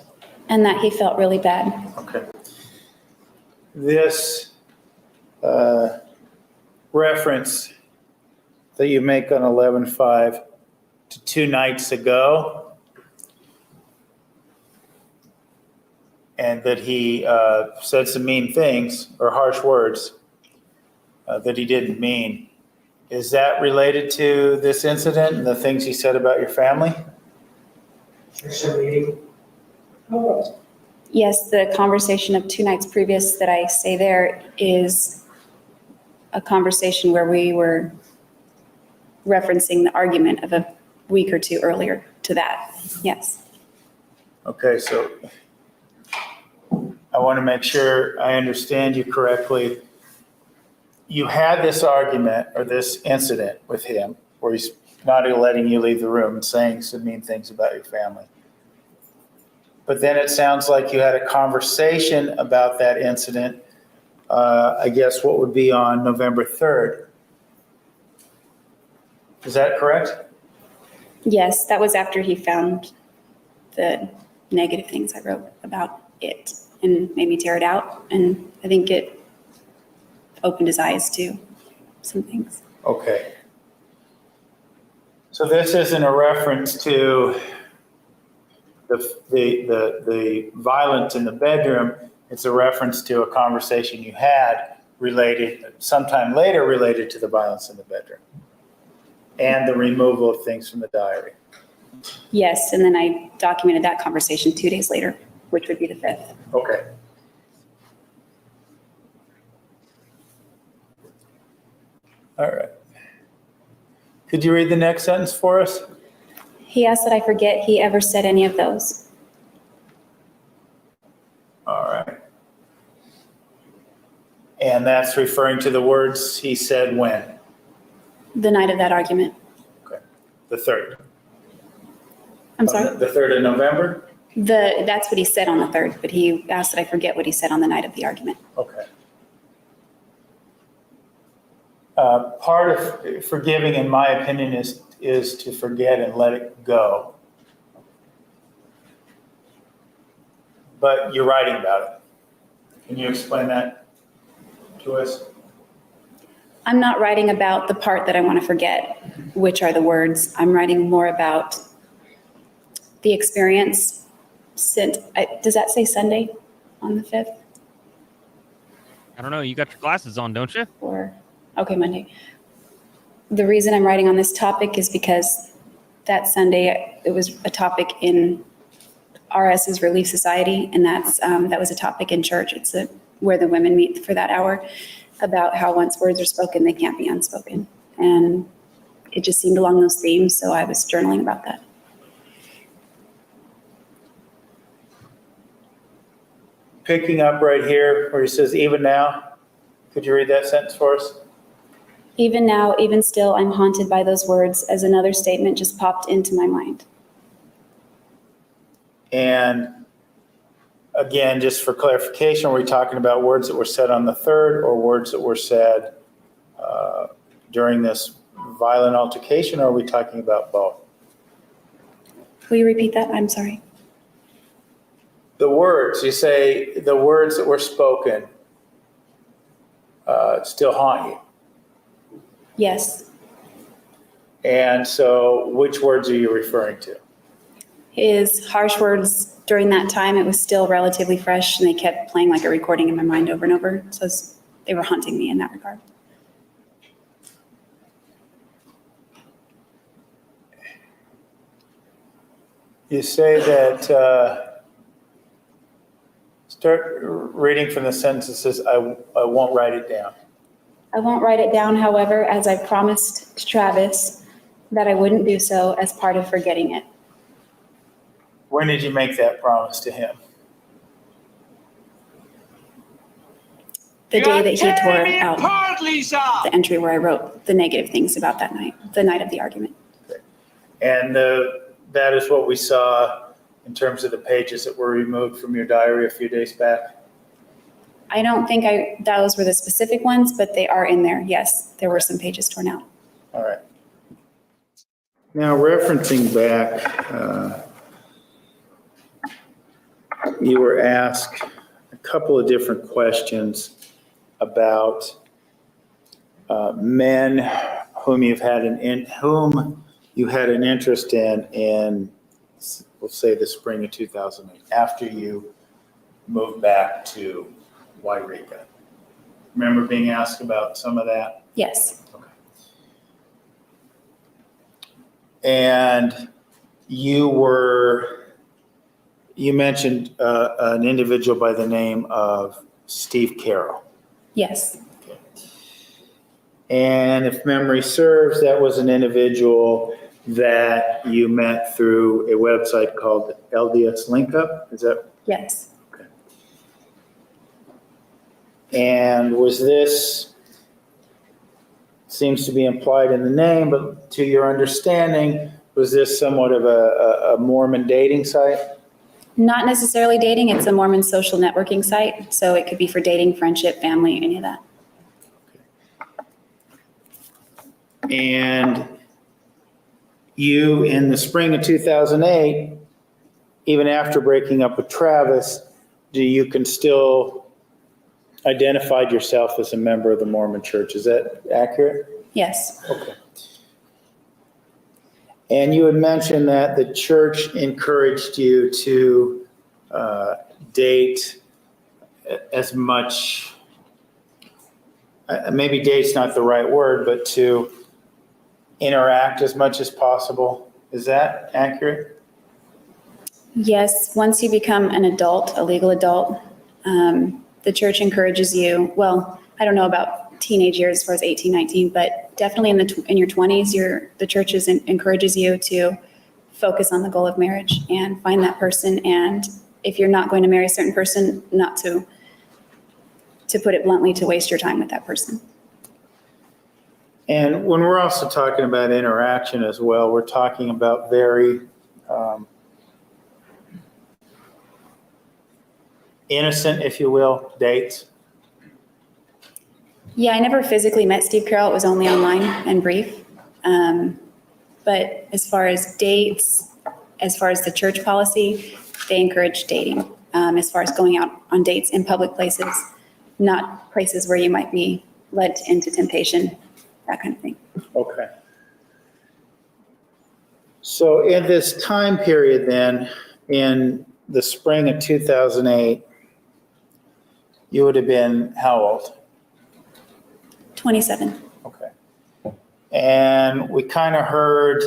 And that he felt really bad. Okay. This reference that you make on 11:5 to 2 nights ago, and that he said some mean things or harsh words that he didn't mean. Is that related to this incident and the things he said about your family? Yes, the conversation of 2 nights previous that I say there is a conversation where we were referencing the argument of a week or 2 earlier to that. Yes. Okay, so I want to make sure I understand you correctly. You had this argument or this incident with him where he's not letting you leave the room and saying some mean things about your family. But then it sounds like you had a conversation about that incident, I guess what would be on November 3rd. Is that correct? Yes, that was after he found the negative things I wrote about it and made me tear it out. And I think it opened his eyes to some things. Okay. So this isn't a reference to the violence in the bedroom. It's a reference to a conversation you had sometime later related to the violence in the bedroom and the removal of things from the diary. Yes, and then I documented that conversation 2 days later, which would be the 5th. Okay. All right. Could you read the next sentence for us? He asked that I forget he ever said any of those. All right. And that's referring to the words he said when? The night of that argument. Okay. The 3rd. I'm sorry? The 3rd of November? That's what he said on the 3rd, but he asked that I forget what he said on the night of the argument. Okay. Part of forgiving, in my opinion, is to forget and let it go. But you're writing about it. Can you explain that to us? I'm not writing about the part that I want to forget, which are the words. I'm writing more about the experience. Does that say Sunday on the 5th? I don't know. You got your glasses on, don't you? Okay, Monday. The reason I'm writing on this topic is because that Sunday, it was a topic in RS's Relief Society, and that was a topic in church. It's where the women meet for that hour, about how once words are spoken, they can't be unspoken. And it just seemed along those themes, so I was journaling about that. Picking up right here where he says, even now, could you read that sentence for us? Even now, even still, I'm haunted by those words as another statement just popped into my mind. And again, just for clarification, are we talking about words that were said on the 3rd or words that were said during this violent altercation, or are we talking about both? Will you repeat that? I'm sorry. The words, you say the words that were spoken still haunt you. Yes. And so which words are you referring to? His harsh words during that time, it was still relatively fresh, and they kept playing like a recording in my mind over and over. So they were haunting me in that regard. You say that, start reading from the sentences, I won't write it down. I won't write it down, however, as I promised Travis that I wouldn't do so as part of forgetting it. When did you make that promise to him? The day that he tore out the entry where I wrote the negative things about that night, the night of the argument. And that is what we saw in terms of the pages that were removed from your diary a few days back? I don't think those were the specific ones, but they are in there. Yes, there were some pages torn out. All right. Now, referencing back, you were asked a couple of different questions about men whom you had an interest in, we'll say, the spring of 2008, after you moved back to Wairika. Remember being asked about some of that? Yes. Okay. And you mentioned an individual by the name of Steve Carroll. Yes. Okay. And if memory serves, that was an individual that you met through a website called LDS Linkup. Is that? Yes. Okay. And was this, seems to be implied in the name, but to your understanding, was this somewhat of a Mormon dating site? Not necessarily dating. It's a Mormon social networking site. So it could be for dating, friendship, family, any of that. And you, in the spring of 2008, even after breaking up with Travis, you can still identified yourself as a member of the Mormon Church. Is that accurate? Yes. Okay. And you had mentioned that the church encouraged you to date as much, maybe date's not the right word, but to interact as much as possible. Is that accurate? Yes. Once you become an adult, a legal adult, the church encourages you, well, I don't know about teenage years as far as 18, 19, but definitely in your 20s, the church encourages you to focus on the goal of marriage and find that person. And if you're not going to marry a certain person, not to put it bluntly, to waste your time with that person. And when we're also talking about interaction as well, we're talking about very innocent, if you will, dates. Yeah, I never physically met Steve Carroll. It was only online and brief. But as far as dates, as far as the church policy, they encourage dating. As far as going out on dates in public places, not places where you might be led into temptation, that kind of thing. Okay. So in this time period then, in the spring of 2008, you would have been how old? 27. Okay. And we kind of heard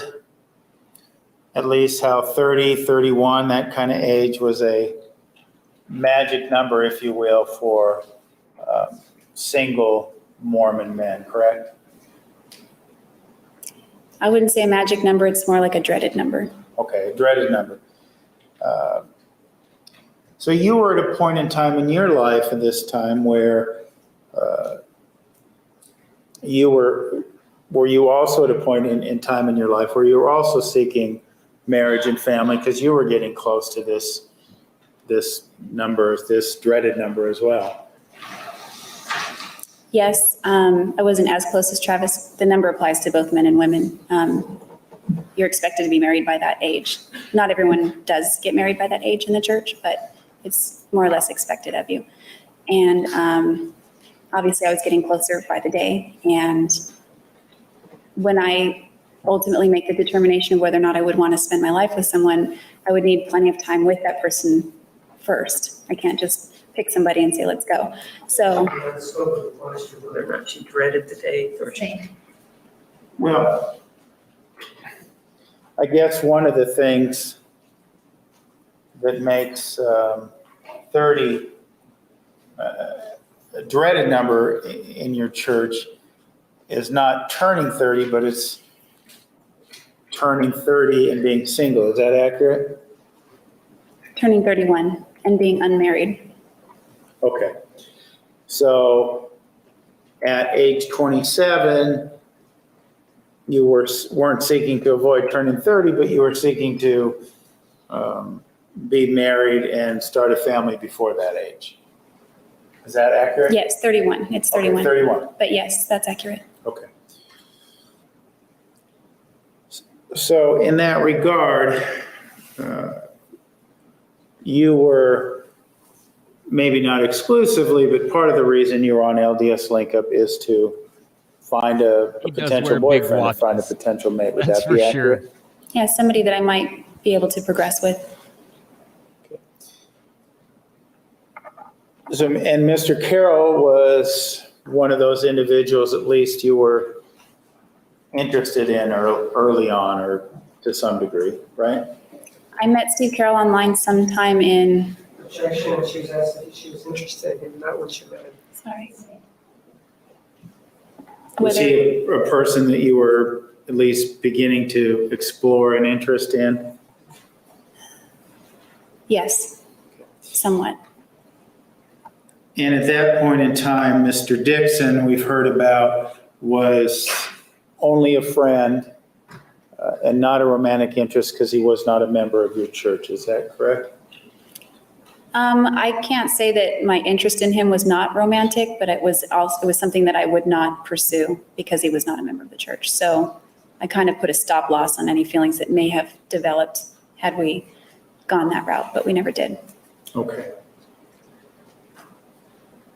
at least how 30, 31, that kind of age was a magic number, if you will, for single Mormon men, correct? I wouldn't say a magic number. It's more like a dreaded number. Okay, a dreaded number. So you were at a point in time in your life at this time where were you also at a point in time in your life where you were also seeking marriage and family because you were getting close to this number, this dreaded number as well? Yes, I wasn't as close as Travis. The number applies to both men and women. You're expected to be married by that age. Not everyone does get married by that age in the church, but it's more or less expected of you. And obviously I was getting closer by the day. And when I ultimately make the determination of whether or not I would want to spend my life with someone, I would need plenty of time with that person first. I can't just pick somebody and say, let's go. So, She had the scope of the question, whether or not she dreaded the date or she. Well, I guess one of the things that makes 30 a dreaded number in your church is not turning 30, but it's turning 30 and being single. Is that accurate? turning 31 and being unmarried. Okay. So at age 27, you weren't seeking to avoid turning 30, but you were seeking to be married and start a family before that age. Is that accurate? Yes, 31. It's 31. Okay, 31. But yes, that's accurate. Okay. So in that regard, you were maybe not exclusively, but part of the reason you were on LDS Link-Up is to find a He does potential wear big boyfriend, to find a watches. potential mate. Would That's that for be sure. accurate? Yeah, somebody that I might be able to progress with. So, and Mr. Carroll was one of those individuals, at least you were interested in early on or to some degree, right? I met Steve Carroll online sometime in, Objection, she was asked if she was interested in not what she read. sorry. Was Whether, he a person that you were at least beginning to explore an interest in? yes, somewhat. And at that point in time, Mr. Dixon, we've heard about, was only a friend and not a romantic interest because he was not a member of your church. Is that correct? I can't say that my interest in him was not romantic, but it was something that I would not pursue because he was not a member of the church. So I kind of put a stop loss on any feelings that may have developed had we gone that route, but we never did. Okay.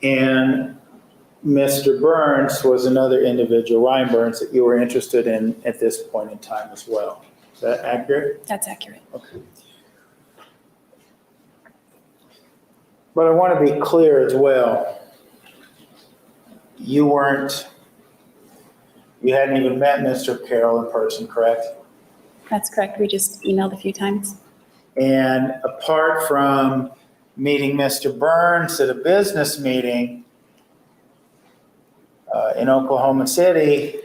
And Mr. Burns was another individual, Ryan Burns, that you were interested in at this point in time as well. Is that accurate? That's accurate. Okay. But I want to be clear as well. You hadn't even met Mr. Carroll in person, correct? That's correct. We just emailed a few times. And apart from meeting Mr. Burns at a business meeting in Oklahoma City,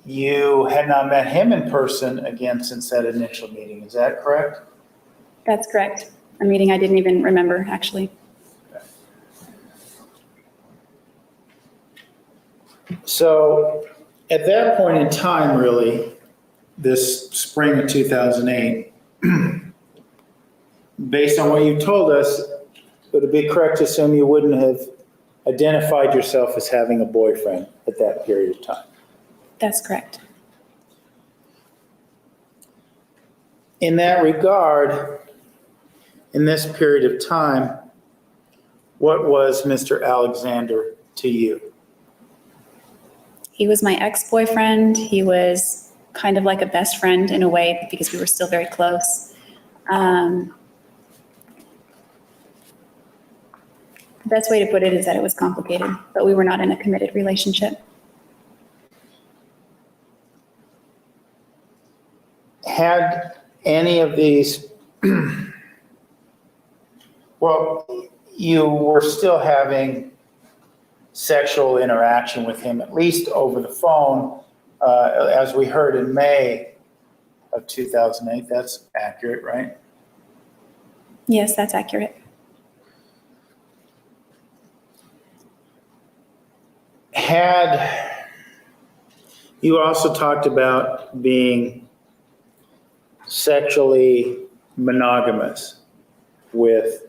you had not met him in person again since that initial meeting. Is that correct? That's correct. A meeting I didn't even remember, actually. So at that point in time, really, this spring of 2008, based on what you told us, would it be correct to assume you wouldn't have identified yourself as having a boyfriend at that period of time? That's correct. In that regard, in this period of time, what was Mr. Alexander to you? He was my ex-boyfriend. He was kind of like a best friend in a way because we were still very close. The best way to put it is that it was complicated, but we were not in a committed relationship. Had any of these, well, you were still having sexual interaction with him, at least over the phone, as we heard in May of 2008. That's accurate, right? Yes, that's accurate. You also talked about being sexually monogamous with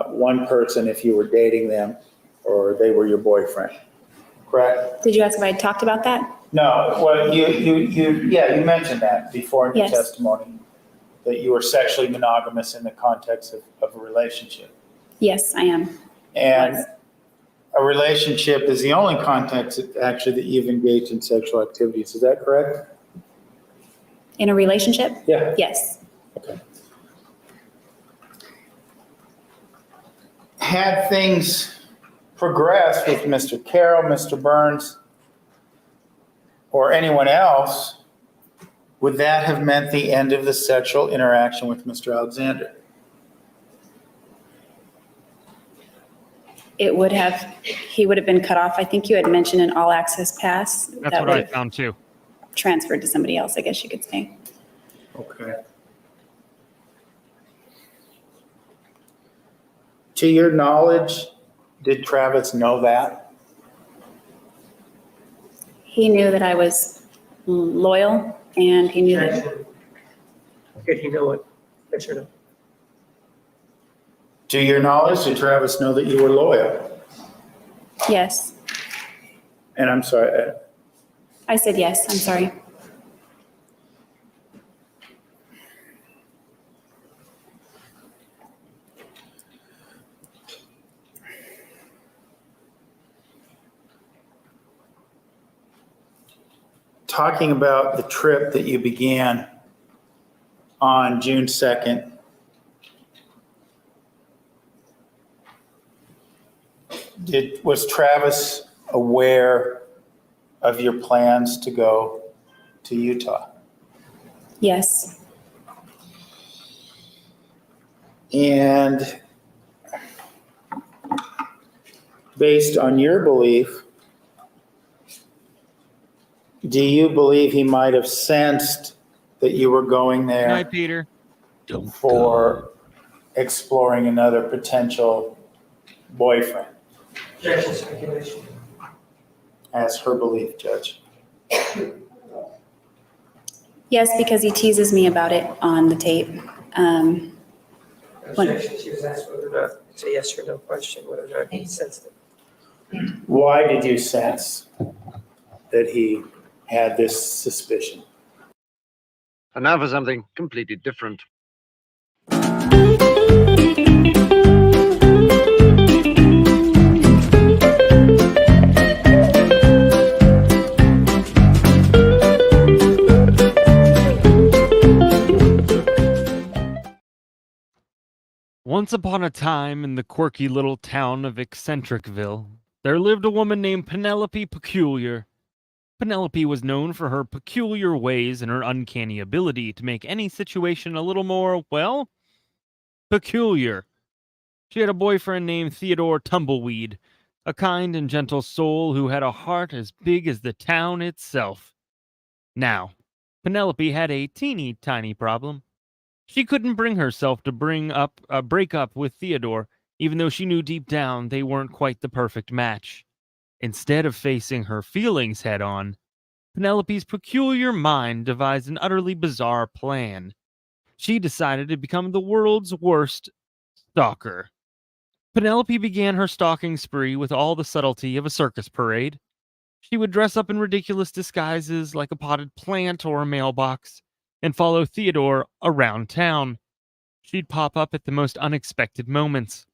one person if you were dating them or they were your boyfriend, correct? Did you ask if I had talked about that? No, well, you mentioned that before in your Yes. testimony, that you were sexually monogamous in the context of a relationship. Yes, I am. And Was. a relationship is the only context actually that you've engaged in sexual activities. Is that correct? In a relationship? Yeah. Yes. Okay. Had things progressed with Mr. Carroll, Mr. Burns, or anyone else, would that have meant the end of the sexual interaction with Mr. Alexander? It would have, he would have been cut off. I think you had mentioned an all access pass. That's that what would I have found too. transferred to somebody else, I guess you could say. Okay. To your knowledge, did Travis know that? He knew that I was loyal, and he knew that, Objection. Did he know it? Yes or no? To your knowledge, did Travis know that you were loyal? yes. And I'm sorry, I said yes, I'm sorry. talking about the trip that you began on June 2nd, was Travis aware of your plans to go to Utah? Yes, And based on your belief, do you believe he might have sensed that you were going Good there night, Peter. for exploring another potential boyfriend? Objection, speculation. As her belief, Judge. yes, because he teases me about it on the tape. Objection, she was asked whether or not, it's a yes or no question, whether or not he sensed it. Why did you sense that he had this suspicion? And now for something completely different. Once upon a time in the quirky little town of Eccentricville, there lived a woman named Penelope Peculiar. Penelope was known for her peculiar ways and her uncanny ability to make any situation a little more, well, peculiar. She had a boyfriend named Theodore Tumbleweed, a kind and gentle soul who had a heart as big as the town itself. Now, Penelope had a teeny tiny problem. She couldn't bring herself to break up with Theodore, even though she knew deep down they weren't quite the perfect match. Instead of facing her feelings head on, Penelope's peculiar mind devised an utterly bizarre plan. She decided to become the world's worst stalker. Penelope began her stalking spree with all the subtlety of a circus parade. She would dress up in ridiculous disguises like a potted plant or a mailbox and follow Theodore around town. She'd pop up at the most unexpected moments,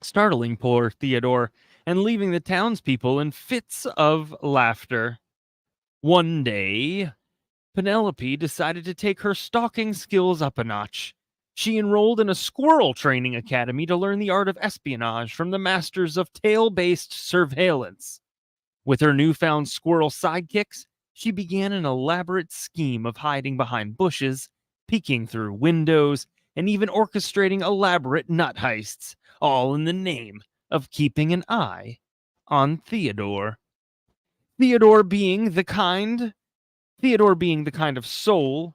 startling poor Theodore and leaving the townspeople in fits of laughter. One day, Penelope decided to take her stalking skills up a notch. She enrolled in a squirrel training academy to learn the art of espionage from the masters of tail-based surveillance. With her newfound squirrel sidekicks, she began an elaborate scheme of hiding behind bushes, peeking through windows, and even orchestrating elaborate nut heists, all in the name of keeping an eye on Theodore. Theodore being the kind soul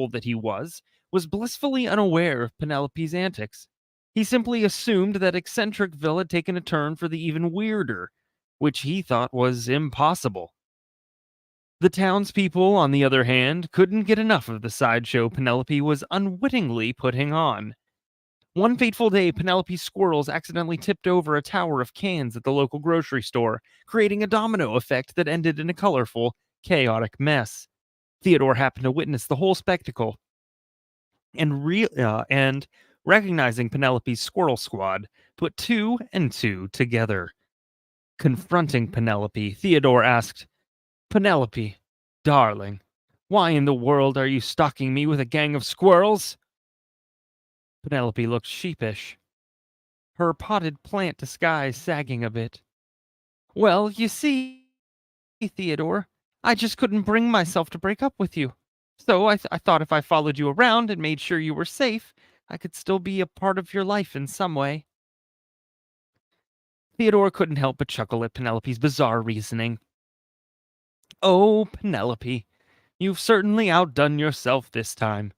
that he was blissfully unaware of Penelope's antics. He simply assumed that Eccentricville had taken a turn for the even weirder, which he thought was impossible. The townspeople, on the other hand, couldn't get enough of the sideshow Penelope was unwittingly putting on. One fateful day, Penelope's squirrels accidentally tipped over a tower of cans at the local grocery store, creating a domino effect that ended in a colorful, chaotic mess. Theodore happened to witness the whole spectacle, and recognizing Penelope's squirrel squad, put two and two together. Confronting Penelope, Theodore asked, "Penelope, darling, Why in the world are you stalking me with a gang of squirrels? Penelope looked sheepish, her potted plant disguise sagging a bit. Well, you see, Theodore, I just couldn't bring myself to break up with you. So I thought if I followed you around and made sure you were safe, I could still be a part of your life in some way. Theodore couldn't help but chuckle at Penelope's bizarre reasoning. Oh, Penelope, you've certainly outdone yourself this time.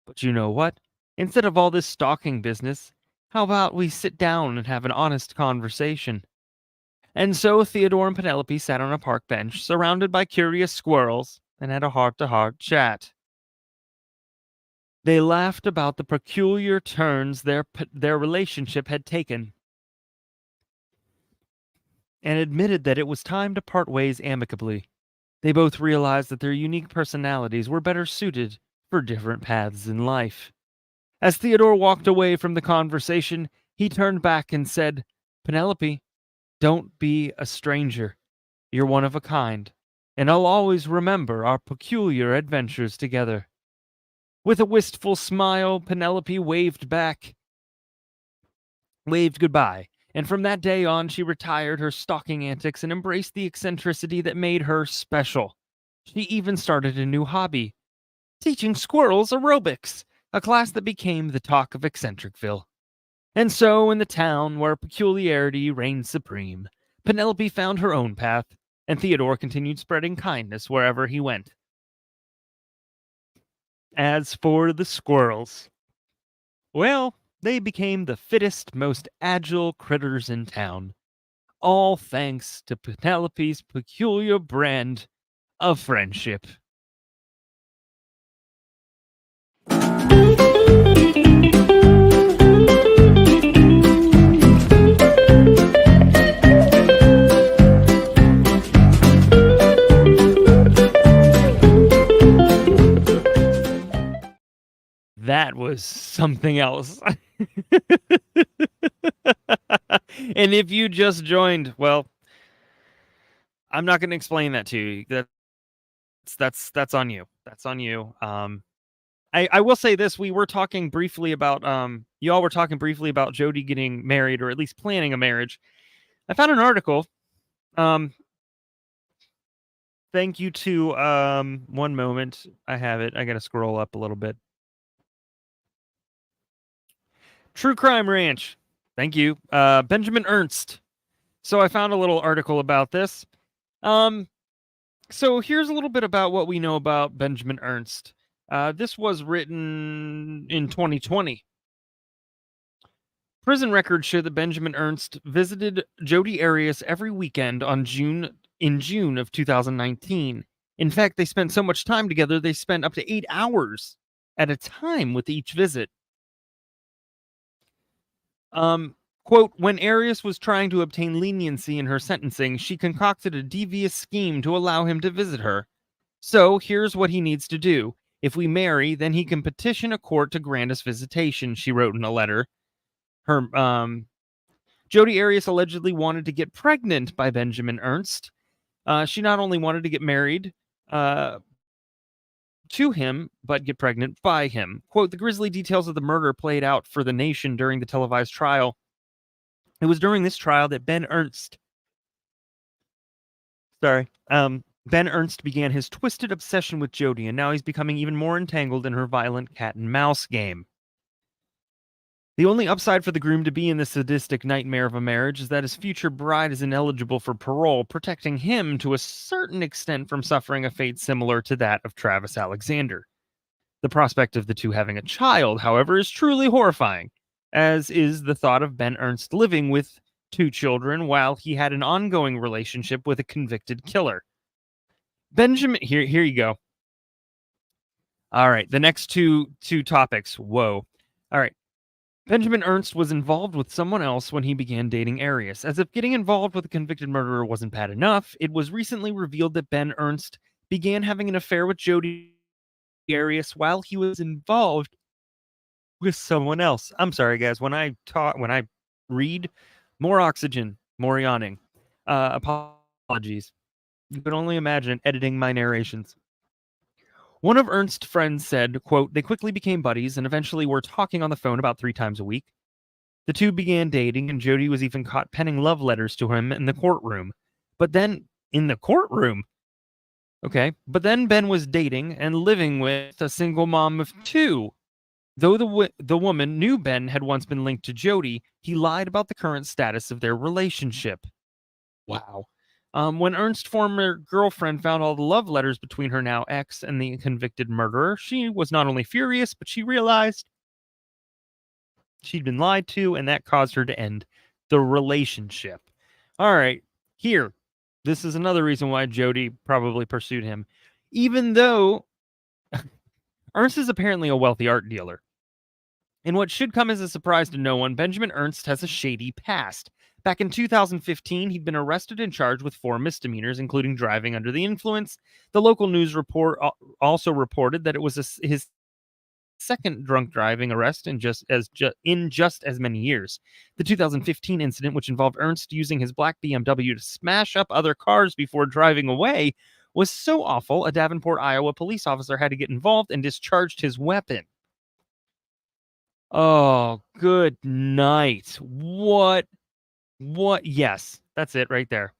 But you know what? Instead of all this stalking business, how about we sit down and have an honest conversation? And so Theodore and Penelope sat on a park bench, surrounded by curious squirrels, and had a heart-to-heart chat. They laughed about the peculiar turns their relationship had taken, and admitted that it was time to part ways amicably. They both realized that their unique personalities were better suited for different paths in life. As Theodore walked away from the conversation, he turned back and said, Penelope, don't be a stranger. You're one of a kind, and I'll always remember our peculiar adventures together. With a wistful smile, Penelope waved goodbye, and from that day on she retired her stalking antics and embraced the eccentricity that made her special. She even started a new hobby, teaching squirrels aerobics, a class that became the talk of Eccentricville. And so, in the town where peculiarity reigned supreme, Penelope found her own path, and Theodore continued spreading kindness wherever he went. As for the squirrels, well, they became the fittest, most agile critters in town, all thanks to Penelope's peculiar brand of friendship. That was something else. And if you just joined, well, I'm not going to explain that to you. That's on you. That's on you. I will say this: we were talking briefly about y'all were talking briefly about Jodi getting married, or at least planning a marriage. I found an article. Thank you to one moment. I have it. I got to scroll up a little bit. True Crime Ranch. Thank you. Benjamin Ernst. So I found a little article about this. So here's a little bit about what we know about Benjamin Ernst. This was written in 2020. Prison records show that Benjamin Ernst visited Jodi Arias every weekend in June of 2019. In fact, they spent so much time together, they spent up to 8 hours at a time with each visit. Quote, when Arias was trying to obtain leniency in her sentencing, she concocted a devious scheme to allow him to visit her. So here's what he needs to do. If we marry, then he can petition a court to grant us visitation, she wrote in a letter. Jodi Arias allegedly wanted to get pregnant by Benjamin Ernst. She not only wanted to get married to him, but get pregnant by him. Quote, the grisly details of the murder played out for the nation during the televised trial. It was during this trial that Ben Ernst began his twisted obsession with Jodi, and now he's becoming even more entangled in her violent cat and mouse game. The only upside for the groom to be in this sadistic nightmare of a marriage is that his future bride is ineligible for parole, protecting him to a certain extent from suffering a fate similar to that of Travis Alexander. The prospect of the two having a child, however, is truly horrifying, as is the thought of Ben Ernst living with 2 children while he had an ongoing relationship with a convicted killer. Benjamin, here you go. All right, the next two topics. Whoa. All right. Benjamin Ernst was involved with someone else when he began dating Arias. As if getting involved with a convicted murderer wasn't bad enough, it was recently revealed that Ben Ernst began having an affair with Jodi Arias while he was involved with someone else. I'm sorry, guys. When I read, more oxygen, more yawning. Apologies. You can only imagine editing my narrations. One of Ernst's friends said, quote, they quickly became buddies and eventually were talking on the phone about 3 times a week. The two began dating, and Jodi was even caught penning love letters to him in the courtroom. But then, in the courtroom? Okay. But then Ben was dating and living with a single mom of 2. Though the woman knew Ben had once been linked to Jodi, he lied about the current status of their relationship. Wow. When Ernst's former girlfriend found all the love letters between her now ex and the convicted murderer, she was not only furious, but she realized she'd been lied to, and that caused her to end the relationship. All right, here. This is another reason why Jodi probably pursued him. Even though Ernst is apparently a wealthy art dealer. In what should come as a surprise to no one, Benjamin Ernst has a shady past. Back in 2015, he'd been arrested and charged with 4 misdemeanors, including driving under the influence. The local news report also reported that it was his second drunk driving arrest in just as many years. The 2015 incident, which involved Ernst using his black BMW to smash up other cars before driving away, was so awful a Davenport, Iowa police officer had to get involved and discharged his weapon. Oh, good night. What? Yes, that's it right there.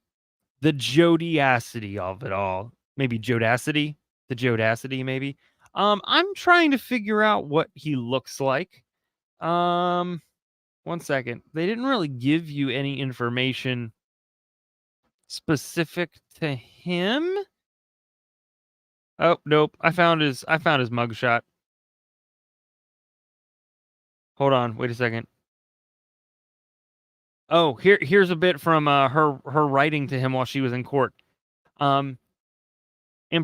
The Jodiacity of it all. Maybe Jodacity? The Jodacity, maybe. I'm trying to figure out what he looks like. 1 second. They didn't really give you any information specific to him. Oh, nope. I found his mugshot. Hold on, wait a second. Oh, here's a bit from her writing to him while she was in court. In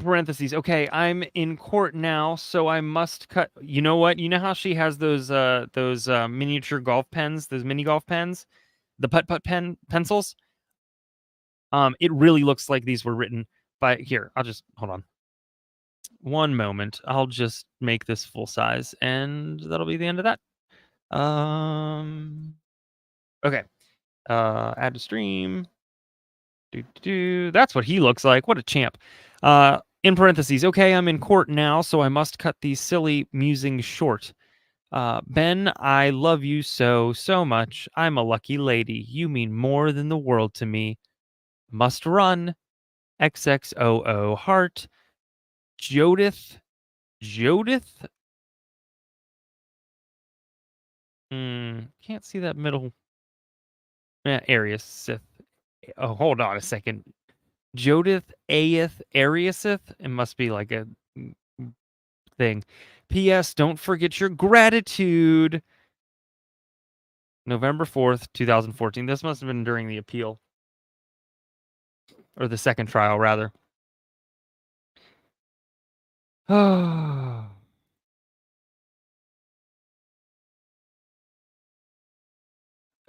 parentheses, okay, I'm in court now, so I must cut. You know what? You know how she has those miniature golf pens, those mini golf pens, the putt pencils. It really looks like these were written by. Here, I'll just hold on. 1 moment. I'll just make this full size, and that'll be the end of that. Okay. Add to stream. That's what he looks like. What a champ. In parentheses, okay, I'm in court now, so I must cut these silly musings short. Ben, I love you so much. I'm a lucky lady. You mean more than the world to me. Must run. XXOO heart. Jodith. Can't see that middle. Arias Sith. Oh, hold on a second. Jodith Ariasith. It must be like a thing. P.S. Don't forget your gratitude. November 4th, 2014. This must have been during the appeal. Or the second trial, rather.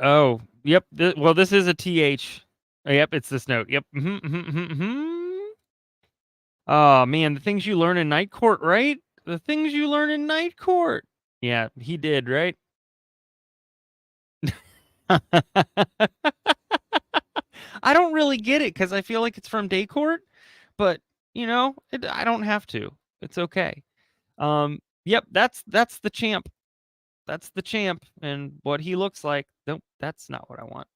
Oh, yep. Well, this is a TH. Oh, yep, it's this note. Yep. Oh, man, the things you learn in night court, right? The things you learn in night court. Yeah, he did, right? I don't really get it because I feel like it's from day court, but I don't have to. It's okay. Yep, that's the champ. That's the champ, and what he looks like. Nope, that's not what I want.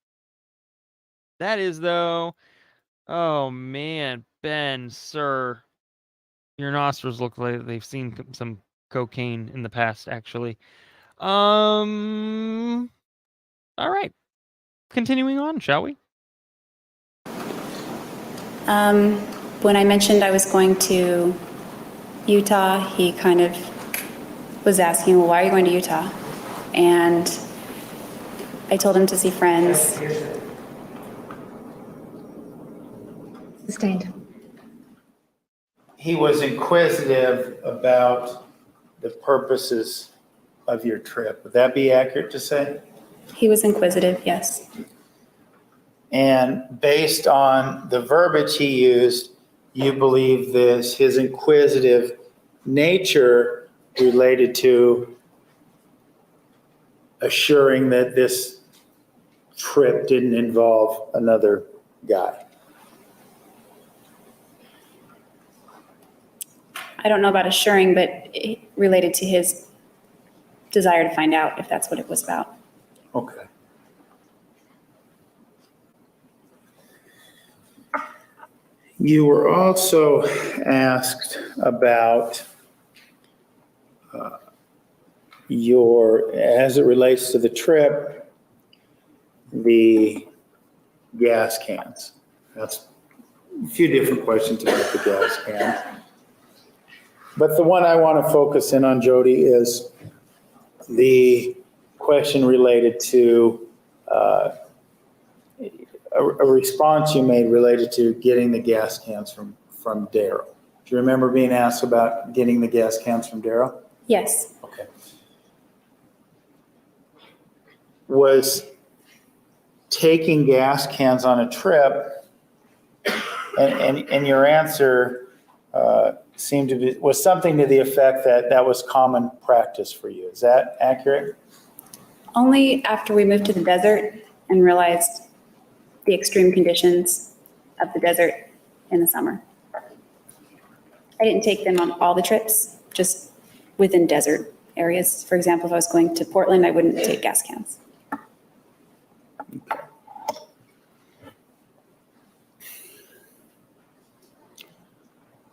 That is though. Oh man, Ben, sir, your nostrils look like they've seen some cocaine in the past, actually. All right, continuing on, shall we? When I mentioned I was going to Utah, he kind of was asking, well, why are you going to Utah? And I told him to see friends. Sustained. He was inquisitive about the purposes of your trip. Would that be accurate to say? He was inquisitive, yes. And based on the verbiage he used, you believe his inquisitive nature related to assuring that this trip didn't involve another guy. I don't know about assuring, but related to his desire to find out if that's what it was about. Okay. You were also asked about as it relates to the trip, the gas cans. That's a few different questions about the gas cans. But the one I want to focus in on, Jodi, is the question related to a response you made related to getting the gas cans from Daryl. Do you remember being asked about getting the gas cans from Daryl? Yes. Okay. Was taking gas cans on a trip, and your answer seemed to be, was something to the effect that that was common practice for you. Is that accurate? Only after we moved to the desert and realized the extreme conditions of the desert in the summer. I didn't take them on all the trips, just within desert areas. For example, if I was going to Portland, I wouldn't take gas cans.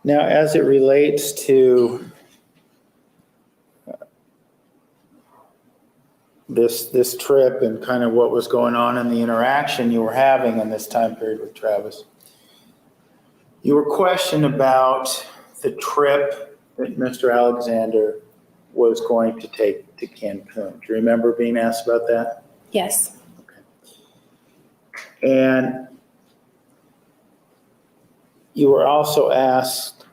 Now, as it relates to this trip and kind of what was going on in the interaction you were having in this time period with Travis, you were questioned about the trip that Mr. Alexander was going to take to Cancun. Do you remember being asked about that? Yes. And you were also asked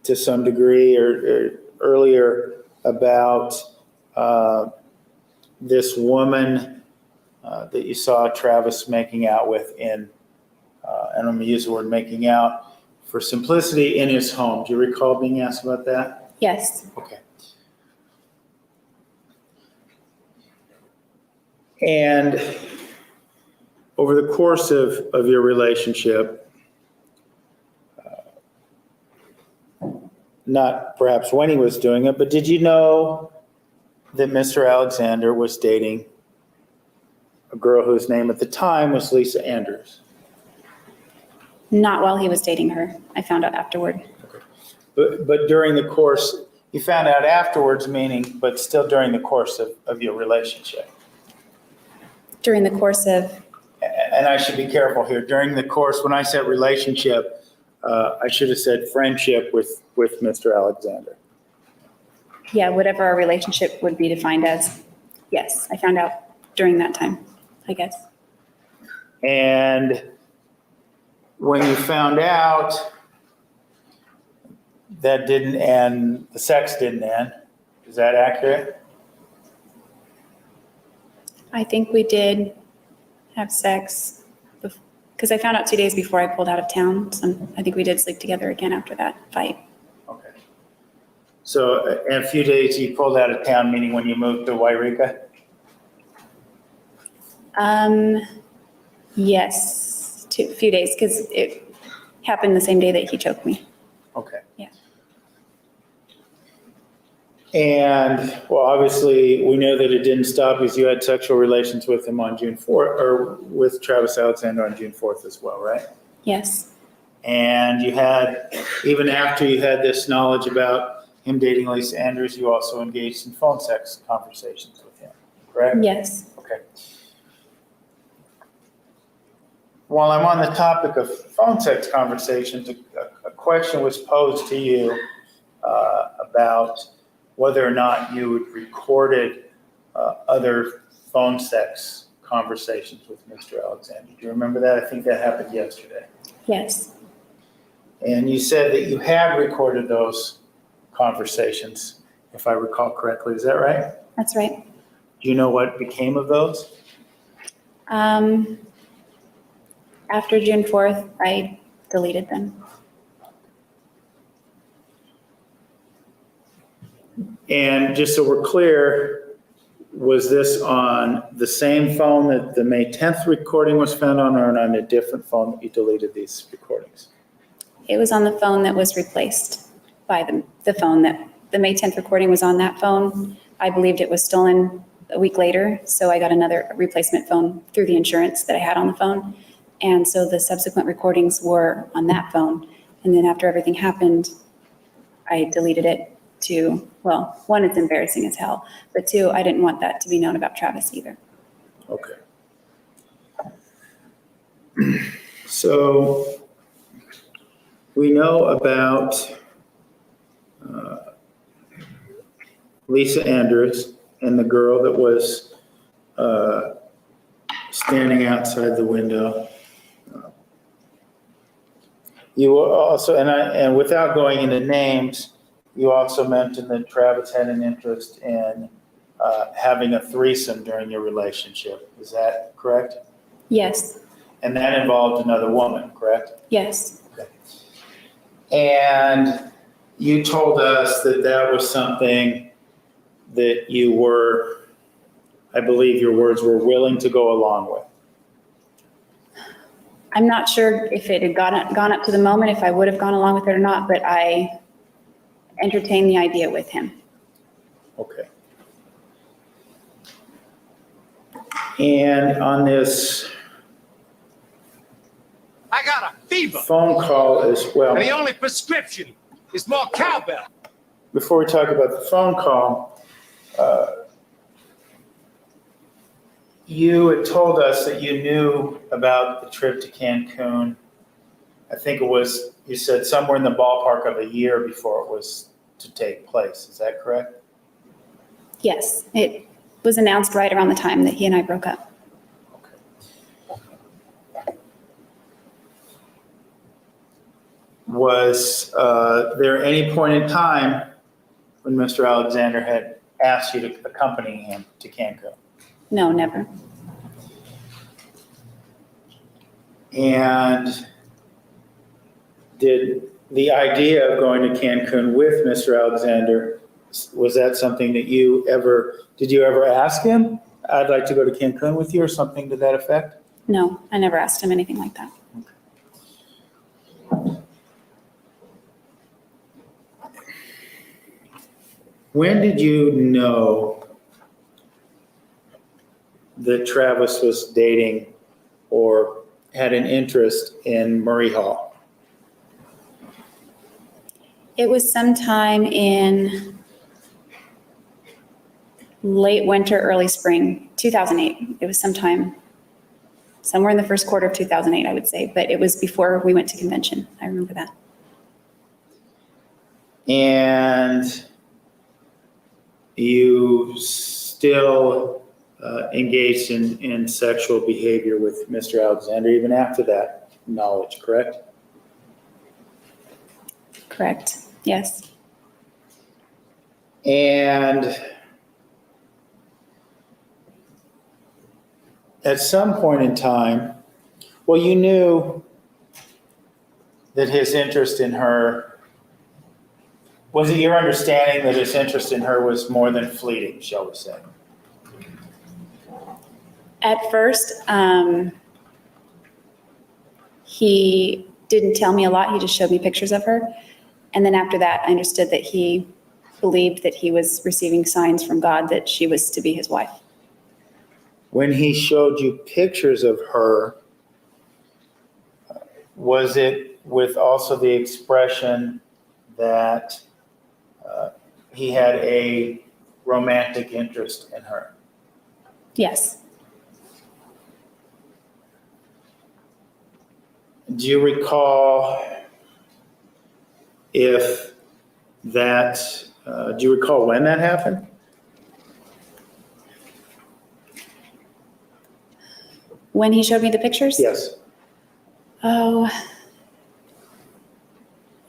to some degree or earlier about this woman that you saw Travis making out with and I'm going to use the word making out for simplicity in his home. Do you recall being asked about that? Yes. Okay. And over the course of your relationship, not perhaps when he was doing it, but did you know that Mr. Alexander was dating a girl whose name at the time was Lisa Andrews? Not while he was dating her. I found out afterward. But during the course, you found out afterwards, meaning, but still during the course of your relationship. During the course of, And I should be careful here. During the course, when I said relationship, I should have said friendship with Mr. Alexander. yeah, whatever our relationship would be defined as. Yes, I found out during that time, I guess. And when you found out, that didn't end, the sex didn't end. Is that accurate? I think we did have sex because I found out 2 days before I pulled out of town. So I think we did sleep together again after that fight. Okay. So in a few days you pulled out of town, meaning when you moved to Wairika? Yes, a few days because it happened the same day that he choked me. Okay. Yeah. And, well, obviously, we know that it didn't stop because you had sexual relations with him on June 4th, or with Travis Alexander on June 4th as well, right? Yes. And you had, even after you had this knowledge about him dating Lisa Andrews, you also engaged in phone sex conversations with him, correct? Yes. Okay. While I'm on the topic of phone sex conversations, a question was posed to you about whether or not you had recorded other phone sex conversations with Mr. Alexander. Do you remember that? I think that happened yesterday. Yes. And you said that you had recorded those conversations, if I recall correctly. Is that right? That's right. Do you know what became of those? After June 4th, I deleted them. And just so we're clear, was this on the same phone that the May 10th recording was found on, or on a different phone that you deleted these recordings? It was on the phone that was replaced by the phone that, the May 10th recording was on that phone. I believed it was stolen a week later, so I got another replacement phone through the insurance that I had on the phone. And so the subsequent recordings were on that phone. And then after everything happened, I deleted it to, well, one, it's embarrassing as hell, but two, I didn't want that to be known about Travis either. Okay. So we know about Lisa Andrews and the girl that was standing outside the window. You also, and without going into names, you also mentioned that Travis had an interest in having a threesome during your relationship. Is that correct? Yes, And that involved another woman, correct? yes, Okay. And you told us that that was something that you were, I believe your words were, willing to go along with. I'm not sure if it had gone up to the moment, if I would have gone along with it or not, but I entertained the idea with him. Okay. And on this I got a fever, phone call as well, and the only prescription is more cowbell. before we talk about the phone call, you had told us that you knew about the trip to Cancun. I think it was, you said somewhere in the ballpark of a year before it was to take place. Is that correct? Yes, it was announced right around the time that he and I broke up. Was there any point in time when Mr. Alexander had asked you to accompany him to Cancun? No, never. And did the idea of going to Cancun with Mr. Alexander, was that something that did you ever ask him, I'd like to go to Cancun with you, or something to that effect? No, I never asked him anything like that. When did you know that Travis was dating or had an interest in Murray Hall? It was sometime in late winter, early spring, 2008. It was sometime, somewhere in the first quarter of 2008, I would say, but it was before we went to convention. I remember that. And you still engaged in sexual behavior with Mr. Alexander even after that knowledge, correct? Correct, yes. And at some point in time, well, you knew that his interest in her, was it your understanding that his interest in her was more than fleeting, shall we say? At first, he didn't tell me a lot. He just showed me pictures of her. And then after that, I understood that he believed that he was receiving signs from God that she was to be his wife. When he showed you pictures of her, was it with also the expression that he had a romantic interest in her? Yes. Do you recall if that, do you recall when that happened? When he showed me the pictures? Yes. Oh,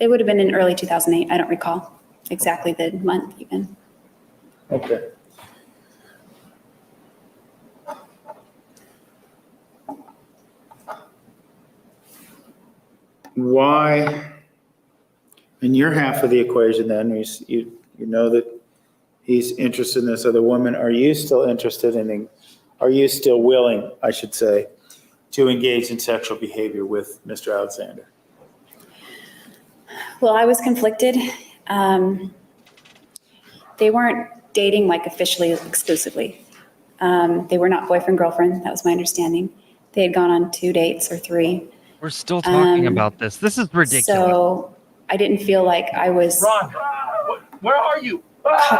it would have been in early 2008. I don't recall exactly the month even. Okay. Why, in your half of the equation then, you know that he's interested in this other woman, are you still interested in, are you still willing, I should say, to engage in sexual behavior with Mr. Alexander? Well, I was conflicted. They weren't dating like officially exclusively. They were not boyfriend, girlfriend. That was my understanding. They had gone on 2 dates or 3. We're still talking about this. This is ridiculous. So I didn't feel like I was Ron, where are you?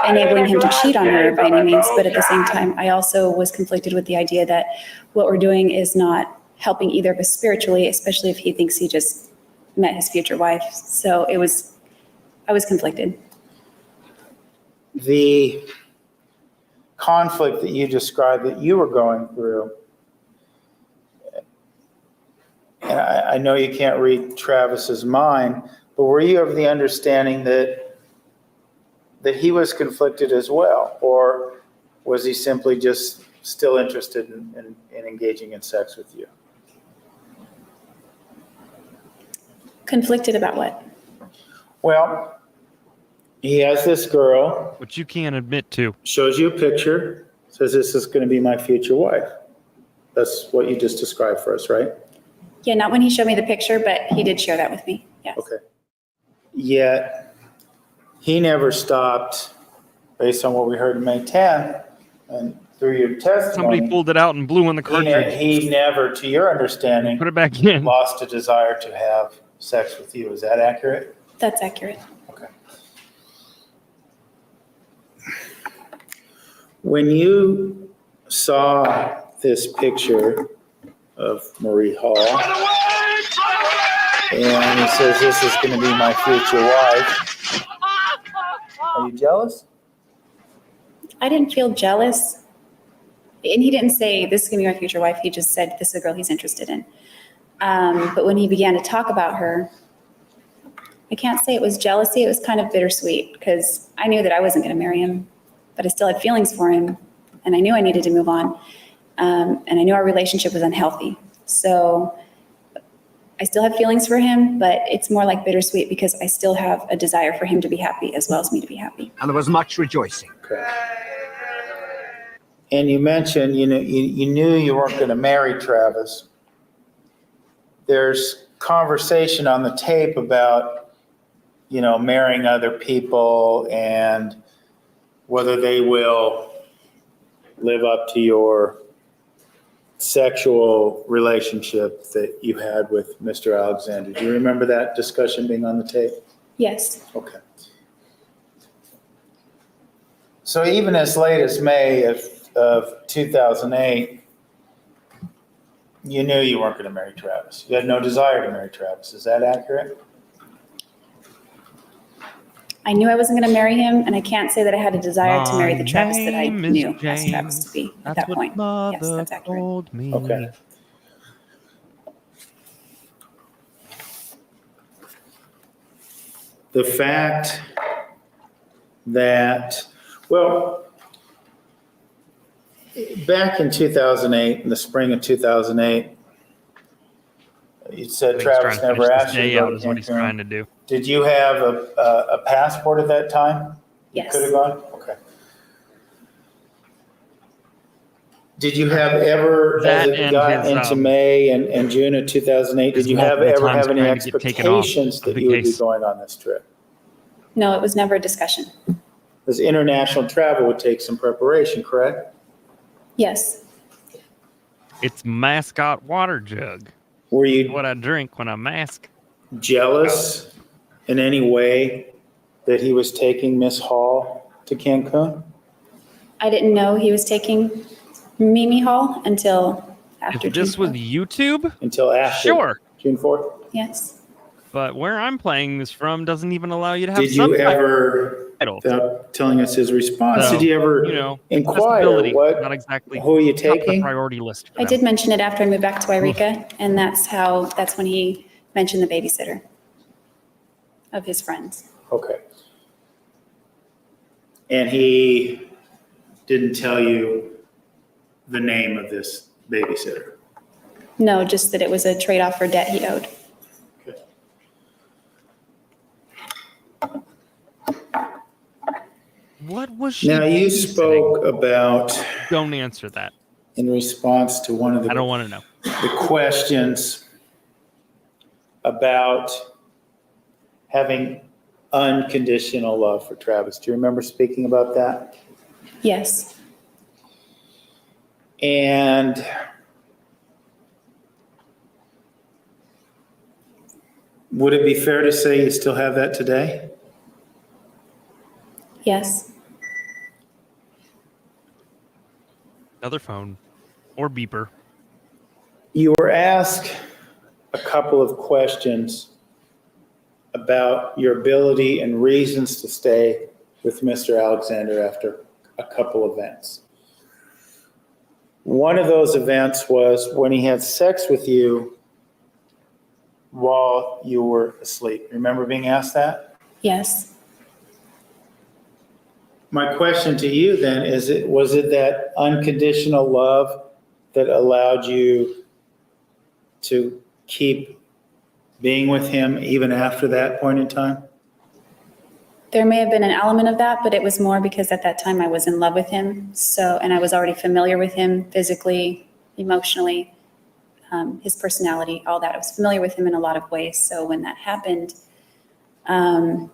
enabling him to cheat on her by any means. But at the same time, I also was conflicted with the idea that what we're doing is not helping either of us spiritually, especially if he thinks he just met his future wife. So I was conflicted. The conflict that you described that you were going through, and I know you can't read Travis's mind, but were you of the understanding that he was conflicted as well? Or was he simply just still interested in engaging in sex with you? Conflicted about what? Well, he has this girl, Which you can't admit to. shows you a picture, says this is going to be my future wife. That's what you just described for us, right? Yeah, not when he showed me the picture, but he did share that with me. Yes. Okay. Yet, he never stopped, based on what we heard in May 10th, and through your testimony. Somebody pulled it out and blew in the cartridge. He never, to your understanding, Put it back in. lost a desire to have sex with you. Is that accurate? That's accurate. Okay. When you saw this picture of Marie Hall, and he says, this is going to be my future wife, are you jealous? I didn't feel jealous. And he didn't say, this is going to be my future wife. He just said, this is a girl he's interested in. But when he began to talk about her, I can't say it was jealousy. It was kind of bittersweet because I knew that I wasn't going to marry him, but I still had feelings for him. And I knew I needed to move on. And I knew our relationship was unhealthy. So I still have feelings for him, but it's more like bittersweet because I still have a desire for him to be happy as well as me to be happy. And there was much rejoicing. Okay. And you mentioned, you knew you weren't going to marry Travis. There's conversation on the tape about, marrying other people and whether they will live up to your sexual relationship that you had with Mr. Alexander. Do you remember that discussion being on the tape? Yes. Okay. So even as late as May of 2008, you knew you weren't going to marry Travis. You had no desire to marry Travis. Is that accurate? I knew I wasn't going to marry him, and I can't say that I had a desire to marry the Travis that I knew as Travis to be at that point. Yes, that's accurate. Okay. The fact that, back in 2008, in the spring of 2008, you said Travis never asked you to go is what he's trying to do. Did you have a passport at that time? Yes. You could have gone? Okay. Did you have ever, as it got into May and June of 2008, did you ever have any expectations that you would be going on this trip? No, it was never a discussion. Because international travel would take some preparation, correct? Yes. It's mascot water jug. Were you What I drink when I mask. jealous in any way that he was taking Miss Hall to Cancun? I didn't know he was taking Mimi Hall until after If this June was 4th. YouTube, Until after sure. June 4th? Yes. But where I'm playing this from doesn't even allow you to have Did you subtitles. ever, without telling us his response, So, did you ever inquire accessibility, what, not exactly who are you top of the taking? priority list for I them. did mention it after I moved back to Wairika, and that's when he mentioned the babysitter of his friends. Okay. And he didn't tell you the name of this babysitter? No, just that it was a trade-off for debt he owed. Okay. What was she? Now, you babysitting? spoke about, Don't answer that. in response to one of I don't want to know. the questions about having unconditional love for Travis. Do you remember speaking about that? Yes. And would it be fair to say you still have that today? Yes. Another phone or beeper. You were asked a couple of questions about your ability and reasons to stay with Mr. Alexander after a couple events. One of those events was when he had sex with you while you were asleep. Remember being asked that? Yes. My question to you then is, was it that unconditional love that allowed you to keep being with him even after that point in time? There may have been an element of that, but it was more because at that time I was in love with him. So, and I was already familiar with him physically, emotionally, his personality, all that. I was familiar with him in a lot of ways. So when that happened, and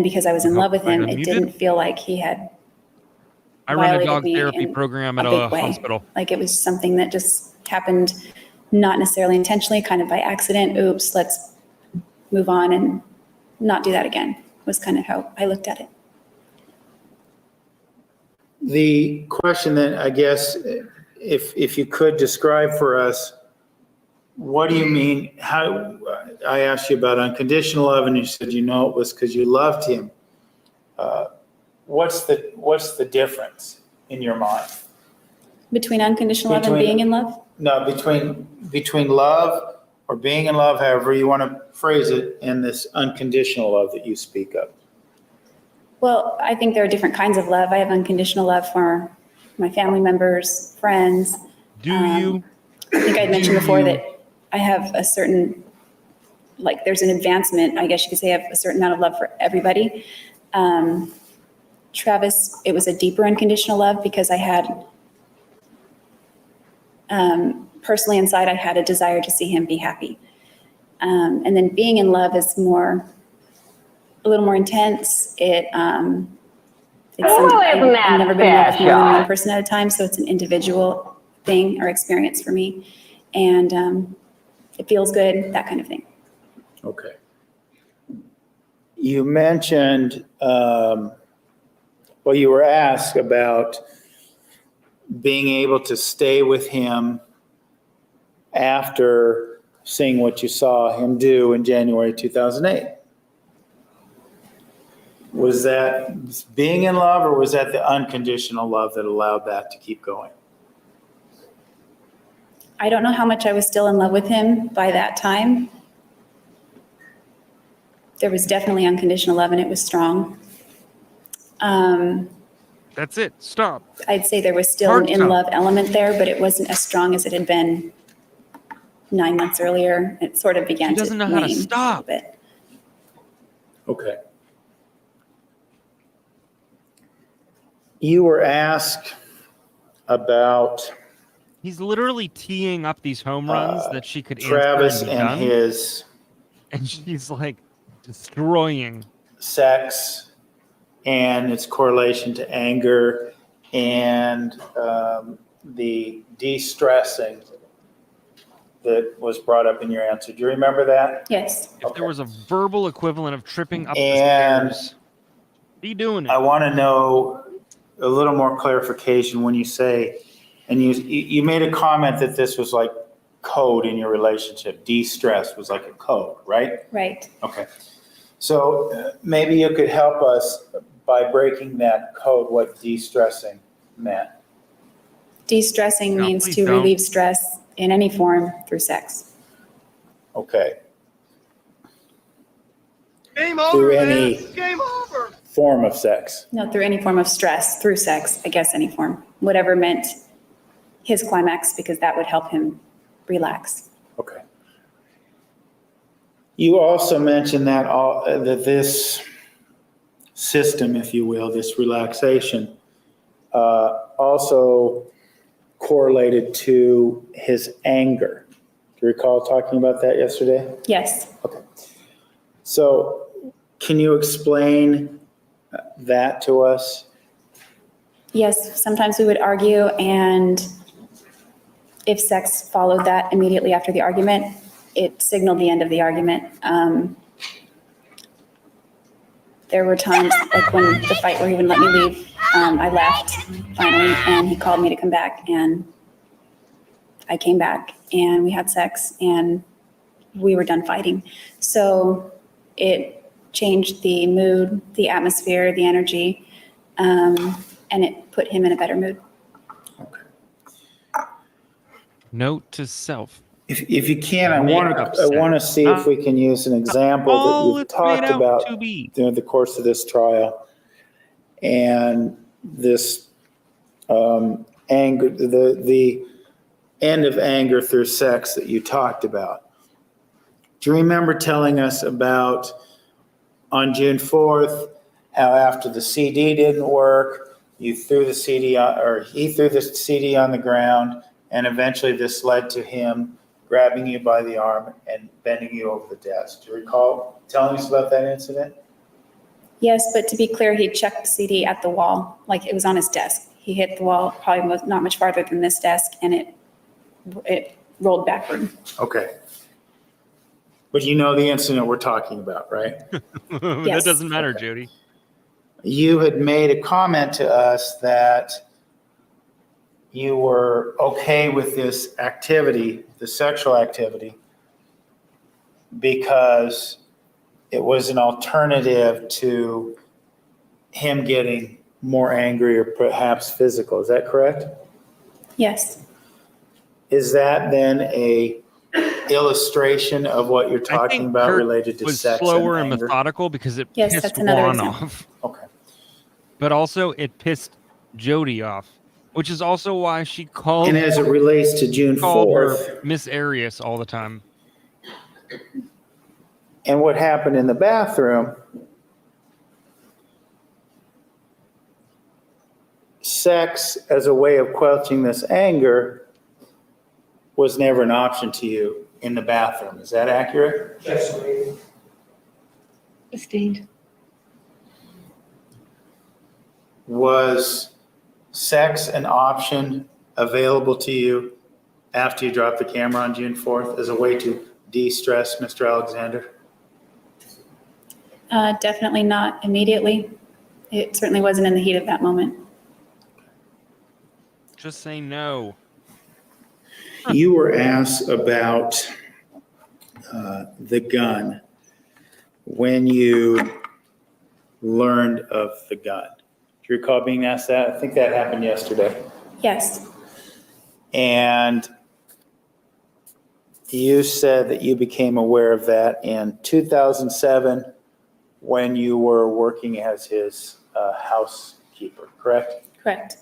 because I was in love with him, it didn't feel like he had I run a violated dog me therapy in program at a a big way. hospital. Like it was something that just happened, not necessarily intentionally, kind of by accident. Oops, let's move on and not do that again, was kind of how I looked at it. The question then, I guess, if you could describe for us, what do you mean? How I asked you about unconditional love, and you said it was because you loved him. What's the difference in your mind? Between unconditional love and being in love? No, between love or being in love, however you want to phrase it, and this unconditional love that you speak of. Well, I think there are different kinds of love. I have unconditional love for my family members, friends. Do you? I think I'd mentioned before that I have a certain, like there's an advancement, I guess you could say I have a certain amount of love for everybody. Travis, it was a deeper unconditional love because I had, personally inside, I had a desire to see him be happy. And then being in love is a little more intense. I've never been in love with more than one person at a time, so it's an individual thing or experience for me. And it feels good, that kind of thing. Okay. You mentioned, you were asked about being able to stay with him after seeing what you saw him do in January 2008. Was that being in love, or was that the unconditional love that allowed that to keep going? I don't know how much I was still in love with him by that time. There was definitely unconditional love, and it was strong. That's it. Stop. I'd say there was still an in-love element there, but it wasn't as strong as it had been 9 months earlier. It sort of began to wane. She doesn't know how to stop. A bit. Okay. You were asked about He's literally teeing up these home runs that she could Travis answer and his, and she's like destroying sex and its correlation to anger and the de-stressing that was brought up in your answer. Do you remember that? Yes. If there was a verbal equivalent of tripping up the And stairs, be doing it. I want to know a little more clarification when you say, and you made a comment that this was like code in your relationship. De-stress was like a code, right? Right. Okay. So maybe you could help us by breaking that code, what de-stressing meant. De-stressing No, means please to don't. relieve stress in any form through sex. Okay. Game Through over, any man. Game over. form of sex. No, through any form of stress, through sex, I guess any form. Whatever meant his climax, because that would help him relax. Okay. You also mentioned that that this system, if you will, this relaxation, also correlated to his anger. Do you recall talking about that yesterday? Yes. Okay. So can you explain that to us? Yes, sometimes we would argue, and if sex followed that immediately after the argument, it signaled the end of the argument. There were times, like when the fight where he wouldn't let me leave, I left finally, and he called me to come back, and I came back, and we had sex, and we were done fighting. So it changed the mood, the atmosphere, the energy, and it put him in a better mood. Note to self. If you can, I want to see if we can use an example that All you've it's made talked out about to be. during the course of this trial. And this anger, the end of anger through sex that you talked about. Do you remember telling us about on June 4th, how after the CD didn't work, you threw the CD on, or he threw the CD on the ground, and eventually this led to him grabbing you by the arm and bending you over the desk. Do you recall telling us about that incident? Yes, but to be clear, he checked the CD at the wall, like it was on his desk. He hit the wall, probably not much farther than this desk, and it rolled backward. Okay. But you know the incident we're talking about, right? That Yes. doesn't matter, Okay. Jodi. You had made a comment to us that you were okay with this activity, the sexual activity, because it was an alternative to him getting more angry or perhaps physical. Is that correct? Yes, Is that then a illustration of what you're I talking think about Kurt related to was sex slower and and anger? methodical because it Yes, pissed that's another Juan example. off. Okay. But also it pissed Jodi off, which is also why she called And as it relates to June her 4th, Miss Arias all the time. and what happened in the bathroom, sex as a way of quelching this anger was never an option to you in the bathroom. Is that accurate? Yes, sir. Sustained. Was sex an option available to you after you dropped the camera on June 4th as a way to de-stress Mr. Alexander? definitely not immediately. It certainly wasn't in the heat of that moment. Just say no. You were asked about the gun when you learned of the gun. Do you recall being asked that? I think that happened yesterday. Yes, And you said that you became aware of that in 2007 when you were working as his housekeeper, correct? correct.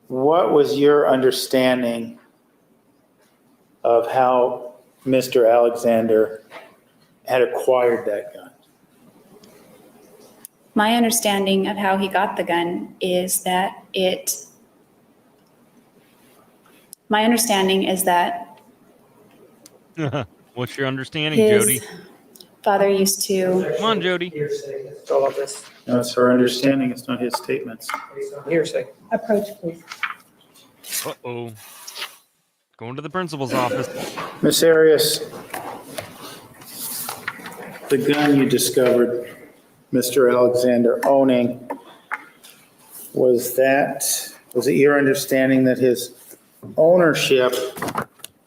What was your understanding of how Mr. Alexander had acquired that gun? My understanding of how he got the gun is that What's your understanding, his Jodi? father used to, Come on, Jodi. Hearsay, that's all of this, No, it's her understanding, it's not his statements. based on hearsay. Approach, please. Uh-oh. Going to the principal's office. Miss Arias, the gun you discovered Mr. Alexander owning, was it your understanding that his ownership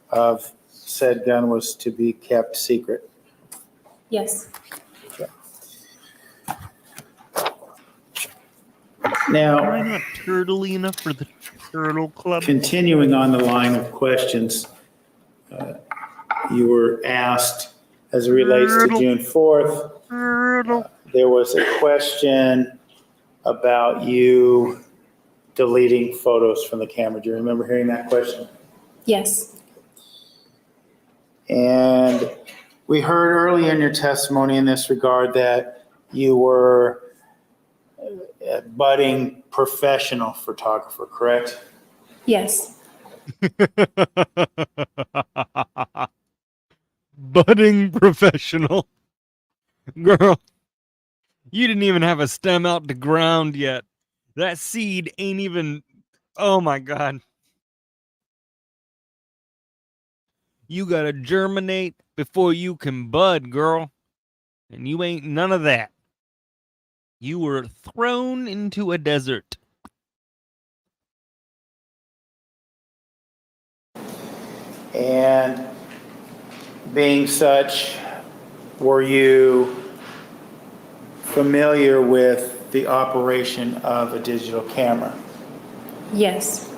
of said gun was to be kept secret? yes, Am Now, I not turtly enough for the Turtle Club? continuing on the line of questions, you were asked as it relates to June 4th, Turtle. there was a question about you deleting photos from the camera. Do you remember hearing that question? yes, And we heard earlier in your testimony in this regard that you were a budding professional photographer, correct? yes, budding professional. Girl, you didn't even have a stem out to ground yet. That seed ain't even. Oh my God. You gotta germinate before you can bud, girl. And you ain't none of that. You were thrown into a desert. And being such, were you familiar with the operation of a digital camera? Yes.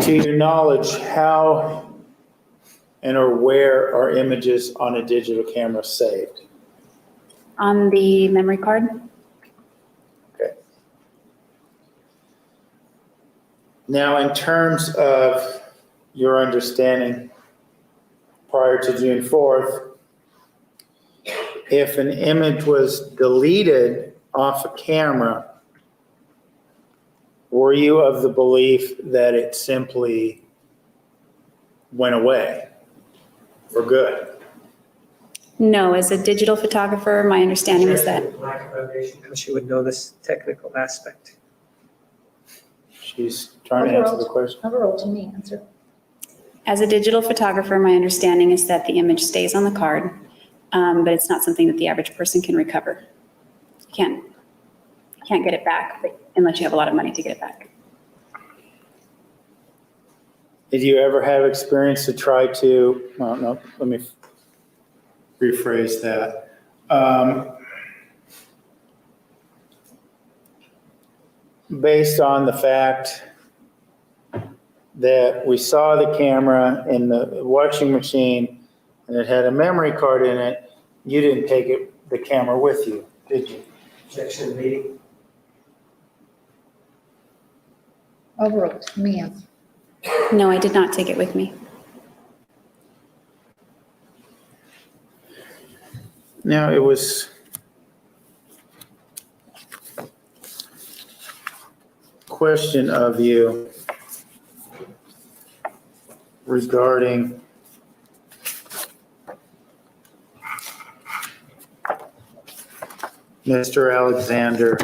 To your knowledge, how and or where are images on a digital camera saved? On the memory card? Okay. Now, in terms of your understanding prior to June 4th, if an image was deleted off a camera, were you of the belief that it simply went away for good? No, as a digital photographer, my understanding is that, Lack of foundation, how she would know this technical aspect. She's trying to answer the question. Overall, to me, answer. as a digital photographer, my understanding is that the image stays on the card, but it's not something that the average person can recover. You can't get it back unless you have a lot of money to get it back. Did you ever have experience to try to, well, no, let me rephrase that. Based on the fact that we saw the camera in the washing machine and it had a memory card in it, you didn't take the camera with you, did you? Objection to the meeting. Overall, to me, answer. No, I did not take it with me. Now, it was question of you regarding Mr. Alexander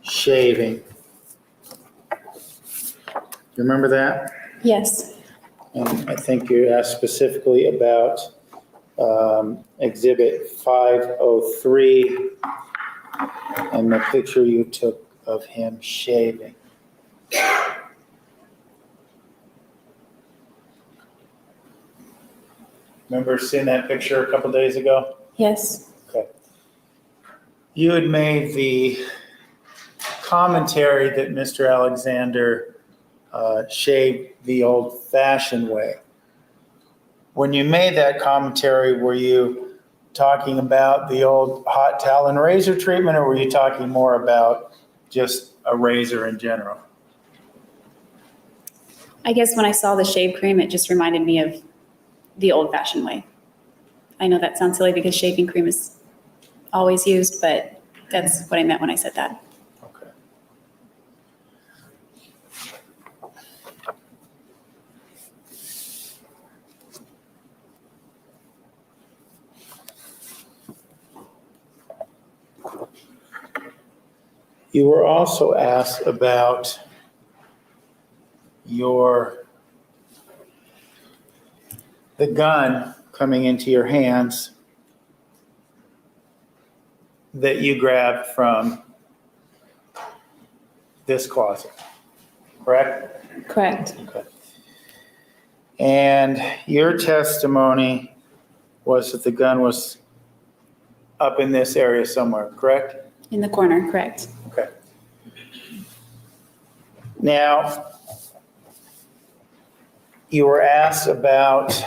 shaving. You remember that? Yes, And I think you asked specifically about Exhibit 503 and the picture you took of him shaving. Remember seeing that picture a couple days ago? yes, Okay. You had made the commentary that Mr. Alexander shaved the old-fashioned way. When you made that commentary, were you talking about the old hot towel and razor treatment, or were you talking more about just a razor in general? I guess when I saw the shave cream, it just reminded me of the old-fashioned way. I know that sounds silly because shaving cream is always used, but that's what I meant when I said that. Okay. You were also asked about the gun coming into your hands that you grabbed from this closet, correct? Correct. Okay. And your testimony was that the gun was up in this area somewhere, correct? In the corner, correct. Okay. Now, you were asked about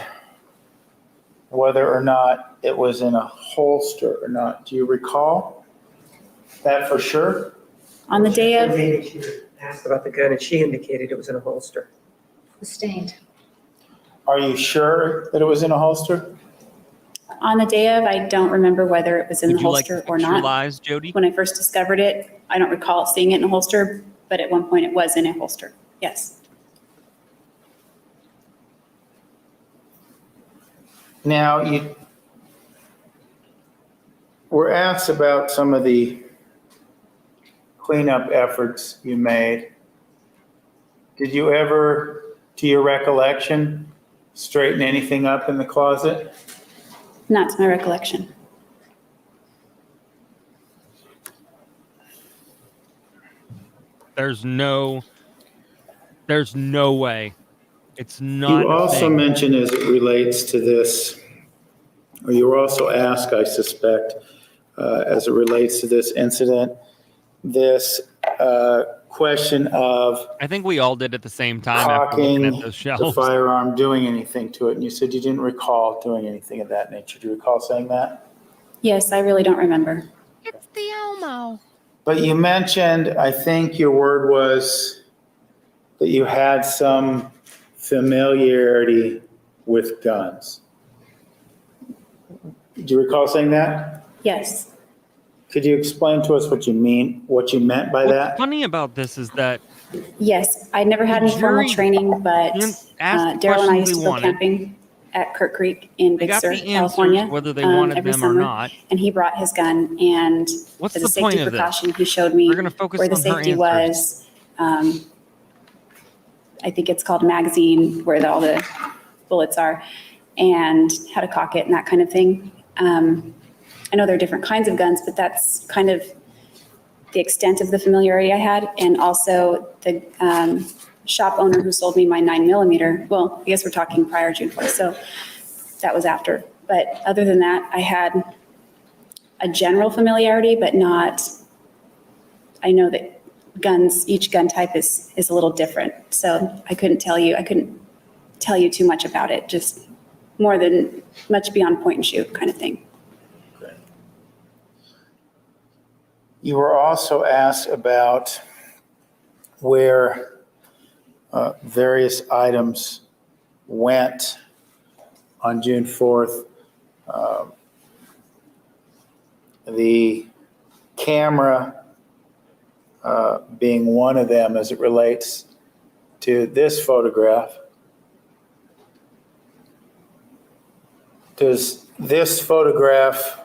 whether or not it was in a holster or not. Do you recall that for sure? On the day of, Maybe she was asked about the gun and she indicated it was in a holster. Sustained. Are you sure that it was in a holster? on the day of, I don't remember whether it was in the Would you like holster to or fix your not. lies, Jodi? When I first discovered it, I don't recall seeing it in a holster, but at one point it was in a holster. Yes. Now, you were asked about some of the cleanup efforts you made. Did you ever, to your recollection, straighten anything up in the closet? Not to my recollection. There's no way. It's not You a also thing. mentioned as it relates to this, or you were also asked, I suspect, as it relates to this incident, this question of I think we all did at the same time after looking at cocking those the shelves. firearm, doing anything to it, and you said you didn't recall doing anything of that nature. Do you recall saying that? Yes, I really don't remember. It's the Elmo. But you mentioned, I think your word was that you had some familiarity with guns. Do you recall saying that? Yes. Could you explain to us what you meant by What's that? funny about this is that Yes, I never had any formal jury training, but didn't ask the Daryl and I questions used they to go wanted. camping at Kirk Creek in They Big got Sur, the answers, California, whether they wanted every them or summer. not. And he brought his gun, and What's as the a point safety of this? precaution, he showed me We're gonna focus where the on her safety answers. was. I think it's called a magazine, where all the bullets are, and how to cock it and that kind of thing. I know there are different kinds of guns, but that's kind of the extent of the familiarity I had. And also the shop owner who sold me my 9mm, well, I guess we're talking prior June 4th, so that was after. But other than that, I had a general familiarity, but not, I know that guns, each gun type is a little different. So I couldn't tell you too much about it, just more than much beyond point and shoot kind of thing. You were also asked about where various items went on June 4th. The camera being one of them as it relates to this photograph. Does this photograph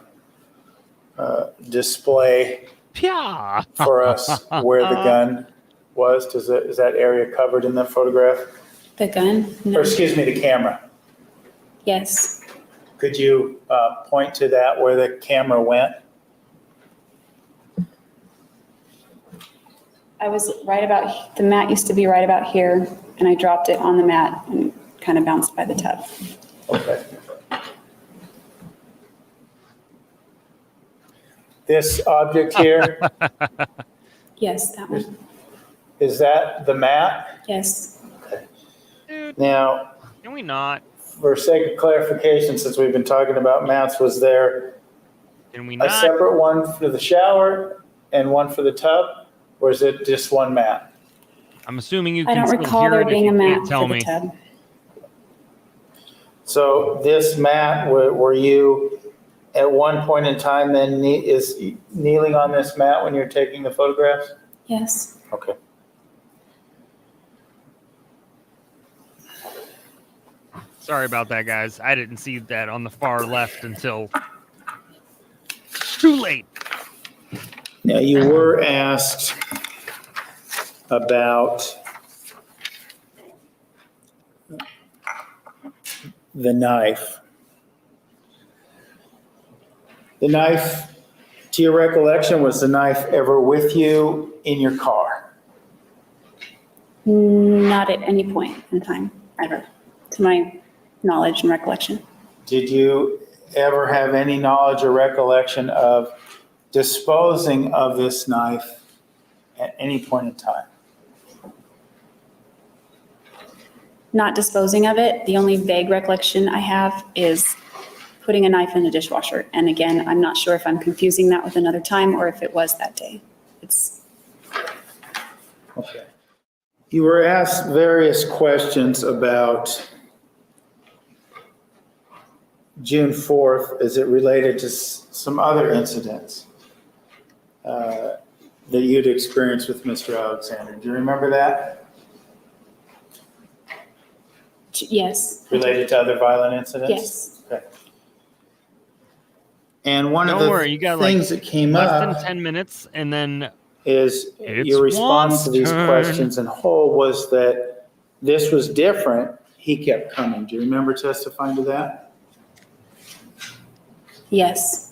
display Yeah. for us where the gun was? Is that area covered in the photograph? The gun? Or No. excuse me, the camera. Yes. Could you point to that where the camera went? I was right about, the mat used to be right about here, and I dropped it on the mat and kind of bounced by the tub. Okay. This object here, Yes, that one. is that the mat? Yes. Dude, Now, can we not? for sake of clarification, since we've been talking about mats, was there Can we a not? separate one for the shower and one for the tub? Or is it just one mat? I'm assuming you I can don't still recall hear there it if being you a mat can't tell for the me. tub. So this mat, were you at one point in time then is kneeling on this mat when you're taking the photographs? Yes. Okay. Sorry about that, guys. I didn't see that on the far left until too late. Now, you were asked about the knife. The knife, to your recollection, was the knife ever with you in your car? Not at any point in time, ever, to my knowledge and recollection. Did you ever have any knowledge or recollection of disposing of this knife at any point in time? Not disposing of it. The only vague recollection I have is putting a knife in the dishwasher. And again, I'm not sure if I'm confusing that with another time or if it was that day. It's Okay. You were asked various questions about June 4th as it related to some other incidents that you'd experienced with Mr. Alexander. Do you remember that? yes. Related to other violent incidents? Yes. Okay. And one of Don't the worry, you got things that came less up than 10 minutes, and then is it's your response Juan's to these turn. questions in whole was that this was different. He kept coming. Do you remember testifying to that? Yes.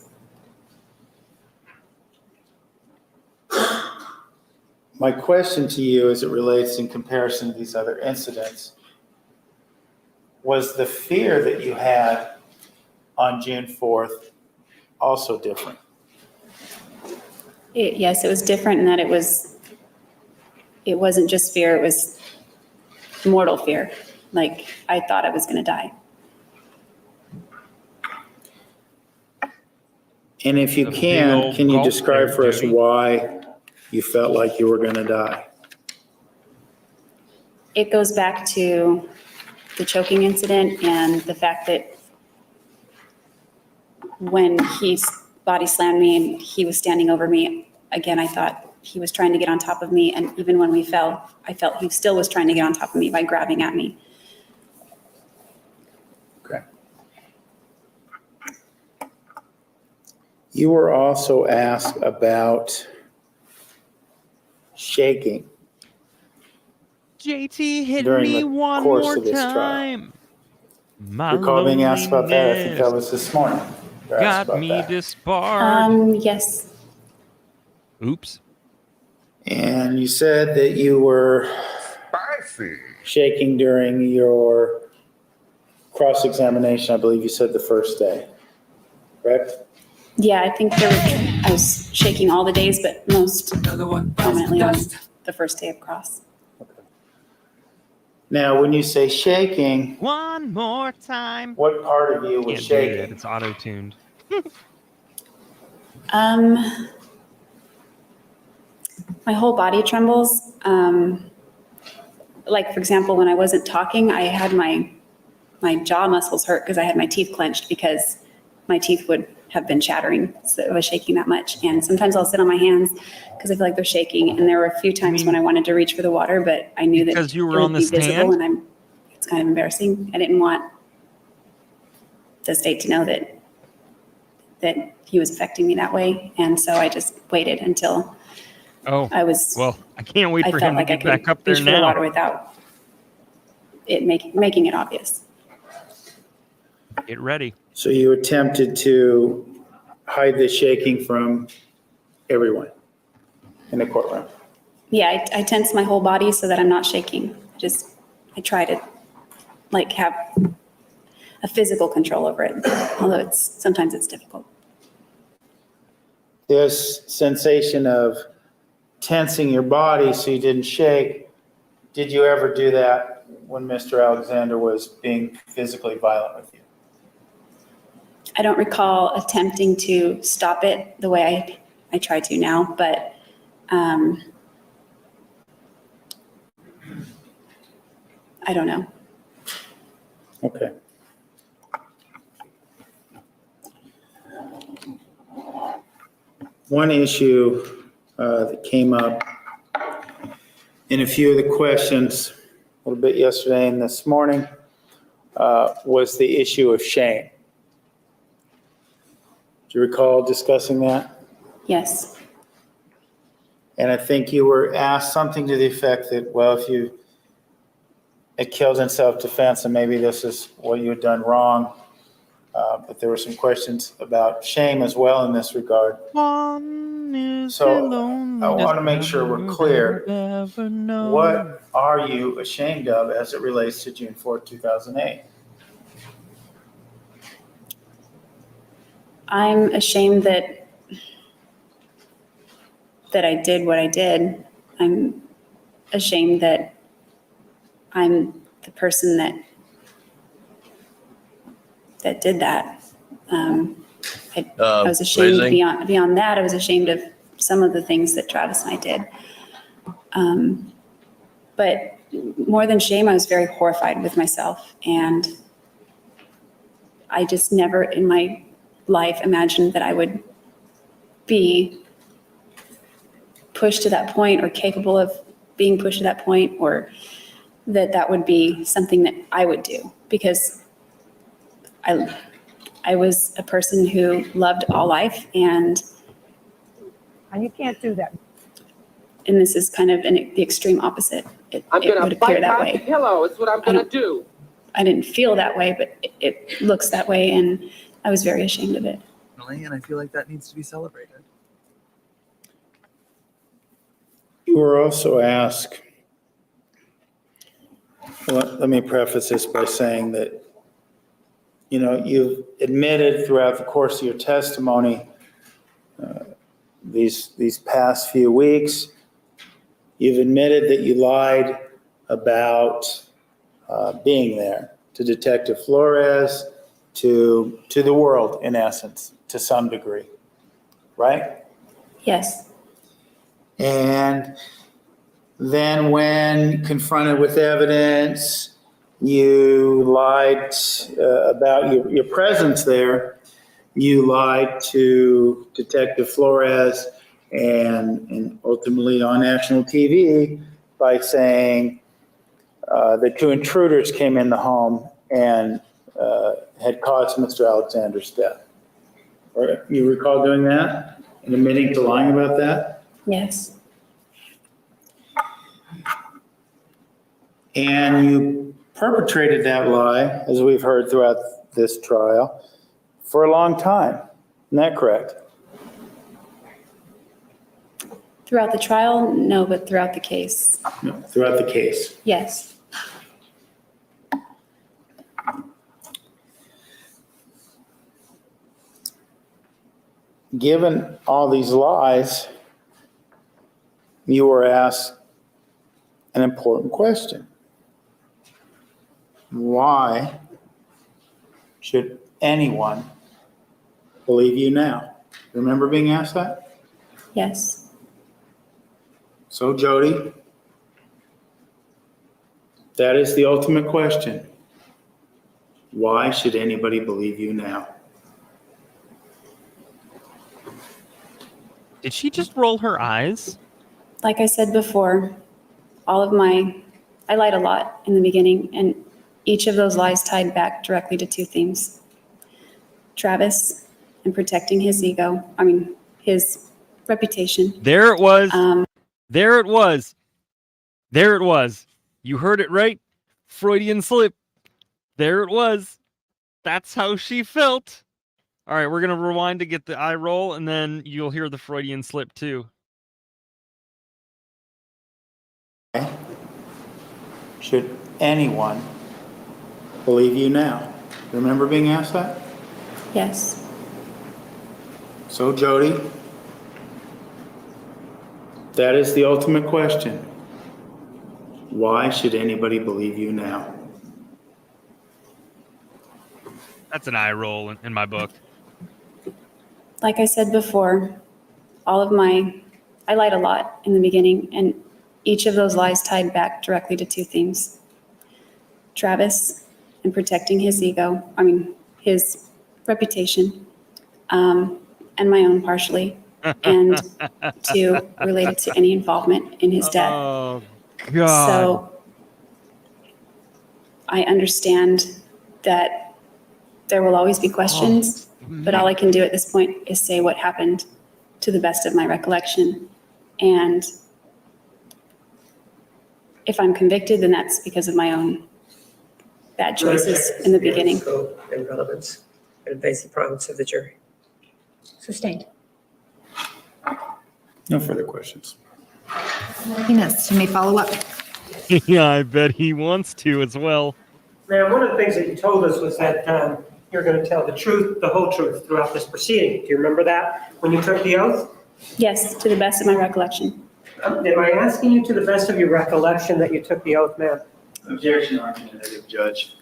My question to you as it relates in comparison to these other incidents was the fear that you had on June 4th also different? Yes, it was different in that it wasn't just fear, it was mortal fear. Like, I thought I was going to die. And if you A big can old you gulp describe there, for us Jodi. why you felt like you were going to die? It goes back to the choking incident and the fact that when he body slammed me and he was standing over me, again, I thought he was trying to get on top of me. And even when we fell, I felt he still was trying to get on top of me by grabbing at me. Okay. You were also asked about shaking JT hit during me the one course more of this trial. time. My Recall being asked about that? I think that loneliness was this morning. You were asked got about me that. disbarred. Yes. Oops. And you said that you were shaking during your cross-examination. I believe you said the first day, correct? Yeah, I think I was shaking all the days, but most prominently on the first day of cross. Now, when you say shaking, One more time. what part of you was Can't do that. shaking? It's auto-tuned. My whole body trembles. Like, for example, when I wasn't talking, I had my jaw muscles hurt because I had my teeth clenched because my teeth would have been chattering. So I was shaking that much. And sometimes I'll sit on my hands because I feel like they're shaking. And there were a few times when I wanted to reach for the water, but I knew that Because you it were would on the be visible, stand? and it's kind of embarrassing. I didn't want the state to know that he was affecting me that way. And so I just waited until Oh, I was, well, I can't wait I for felt him to like I get back could up there reach for the now. water without it making it obvious. Get ready. So you attempted to hide the shaking from everyone in the courtroom. Yeah, I tense my whole body so that I'm not shaking. I try to like have a physical control over it, although sometimes it's difficult. This sensation of tensing your body so you didn't shake, did you ever do that when Mr. Alexander was being physically violent with you? I don't recall attempting to stop it the way I try to now, but I don't know. Okay. One issue that came up in a few of the questions a little bit yesterday and this morning was the issue of shame. Do you recall discussing that? Yes. And I think you were asked something to the effect that, well, if you had killed in self-defense, and maybe this is what you had done wrong. But there were some questions about shame as well in this regard. So I want to make sure we're clear. What are you ashamed of as it relates to June 4th, 2008? I'm ashamed that I did what I did. I'm ashamed that I'm the person that did that. I was ashamed beyond that. I was ashamed of some of the things that Travis and I did. But more than shame, I was very horrified with myself. And I just never in my life imagined that I would be pushed to that point or capable of being pushed to that point, or that would be something that I would do, because I was a person who loved all life, and You can't do that. this is kind of the extreme opposite. It I'm would gonna appear bite that my way. pillow. It's what I'm gonna do. I didn't feel that way, but it looks that way, and I was very ashamed of it. And I feel like that needs to be celebrated. You were also asked, let me preface this by saying that, you've admitted throughout the course of your testimony, these past few weeks, you've admitted that you lied about being there to Detective Flores, to the world, in essence, to some degree, right? Yes, And then when confronted with evidence, you lied about your presence there. You lied to Detective Flores and ultimately on national TV by saying that two intruders came in the home and had caused Mr. Alexander's death. Or you recall doing that and admitting to lying about that? yes, And you perpetrated that lie, as we've heard throughout this trial, for a long time. Isn't that correct? throughout the trial, no, but throughout the case, No, throughout the case. yes. Given all these lies, you were asked an important question. Why should anyone believe you now? Remember being asked that? Yes. So, Jodi, that is the ultimate question. Why should anybody believe you now? Did she just roll her eyes? Like I said before, I lied a lot in the beginning, and each of those lies tied back directly to two themes. Travis and protecting his his reputation. There it was. Um, There it was. There it was. You heard it right. Freudian slip. There it was. That's how she felt. All right, we're going to rewind to get the eye roll, and then you'll hear the Freudian slip too. Should anyone believe you now? Remember being asked that? yes. So, Jodi, that is the ultimate question. Why should anybody believe you now? That's an eye roll in my book. Like I said before, I lied a lot in the beginning, and each of those lies tied back directly to two themes. Travis and protecting his his reputation, and my own partially, and to relate it to any involvement in his death. Oh, God. So I understand that there will always be questions, but all I can do at this point is say what happened to the best of my recollection. And if I'm convicted, then that's because of my own bad choices in the beginning. Scope and relevance and basic province of the jury. Sustained. No further questions. Yes, you may follow up. Yeah, I bet he wants to as well. Now, one of the things that you told us was that you're going to tell the truth, the whole truth throughout this proceeding. Do you remember that when you took the oath? Yes, to the best of my recollection. Am I asking you to the best of your recollection that you took the oath, ma'am? Objection, argumentative, Judge.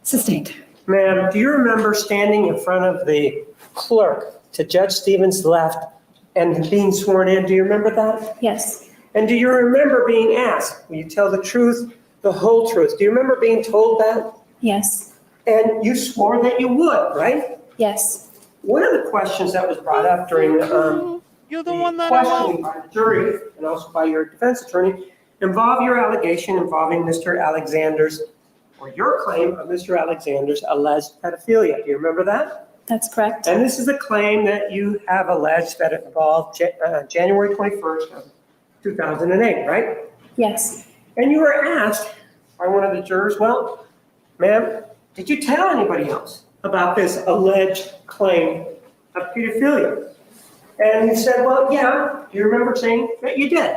Sustained. Ma'am, do you remember standing in front of the clerk to Judge Stevens' left and being sworn in? Do you remember that? Yes, And do you remember being asked, will you tell the truth, the whole truth? Do you remember being told that? yes, And you swore that you would, right? yes, One of the questions that was brought up during You're the the one that I questioning by the jury and also by your defense attorney involved your allegation involving Mr. Alexander's, or your claim of Mr. Alexander's alleged pedophilia. Do you remember that? That's correct. And this is a claim that you have alleged that it involved January 21st of 2008, right? Yes. And you were asked by one of the jurors, well, ma'am, did you tell anybody else about this alleged claim of pedophilia? And you said, well, yeah. Do you remember saying that you did?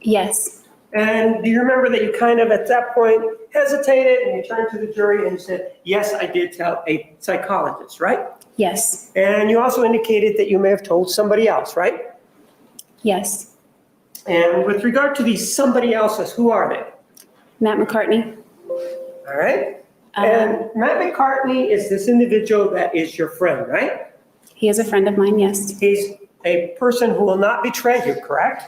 Yes. And do you remember that you kind of at that point hesitated and you turned to the jury and said, yes, I did tell a psychologist, right? Yes. And you also indicated that you may have told somebody else, right? Yes. And with regard to these somebody else's, who are they? Matt McCartney. All right. And Matt McCartney is this individual that is your friend, right? He is a friend of mine, yes. He's a person who will not betray you, correct?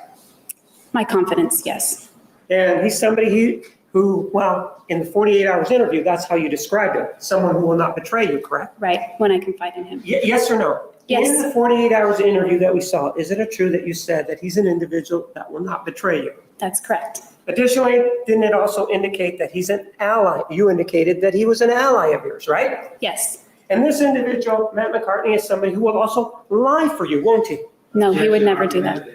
My confidence, yes. And he's somebody who, well, in the 48 hours interview, that's how you described him. Someone who will not betray you, correct? Right, when I confide in him. Yes or no? Yes. In the 48 hours interview that we saw, isn't it true that you said that he's an individual that will not betray you? That's correct. Additionally, didn't it also indicate that he's an ally? You indicated that he was an ally of yours, right? Yes. And this individual, Matt McCartney, is somebody who will also lie for you, won't he? No, he would never do that.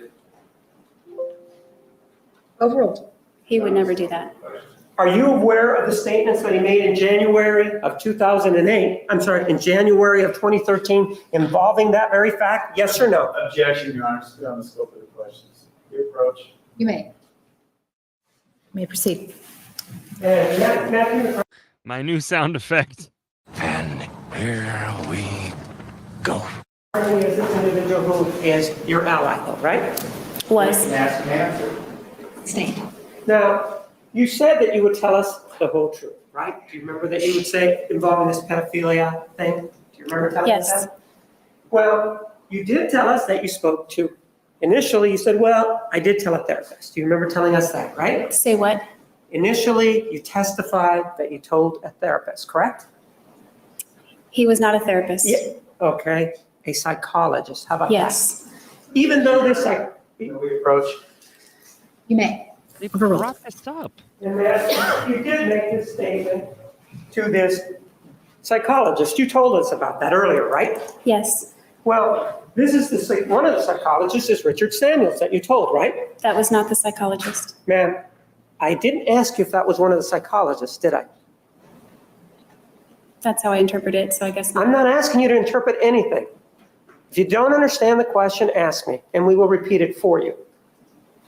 Overruled. He would never do that. Are you aware of the statements that he made in January of 2008, I'm sorry, in January of 2013 involving that very fact? Yes or no? Objection, Your Honor, still on the scope of the questions. Your approach. You may proceed. And Matthew, My new sound effect. And here we go. McCartney is this individual who is your ally, though, right? Was. Ask and answer. Stay. Now, you said that you would tell us the whole truth, right? Do you remember that you would say involving this pedophilia thing? Do you remember telling us Yes. that? Well, you did tell us that you spoke to, initially you said, well, I did tell a therapist. Do you remember telling us that, right? Say what? Initially, you testified that you told a therapist, correct? He was not a therapist. Yeah. Okay, a psychologist. How about that? Yes. Even though this, We approach. You may. They brought this up. and that you did make this statement to this psychologist. You told us about that earlier, right? Yes. Well, this is one of the psychologists is Richard Samuels that you told, right? That was not the psychologist. Ma'am, I didn't ask you if that was one of the psychologists, did I? That's how I interpret it, so I guess not. I'm not asking you to interpret anything. If you don't understand the question, ask me, and we will repeat it for you.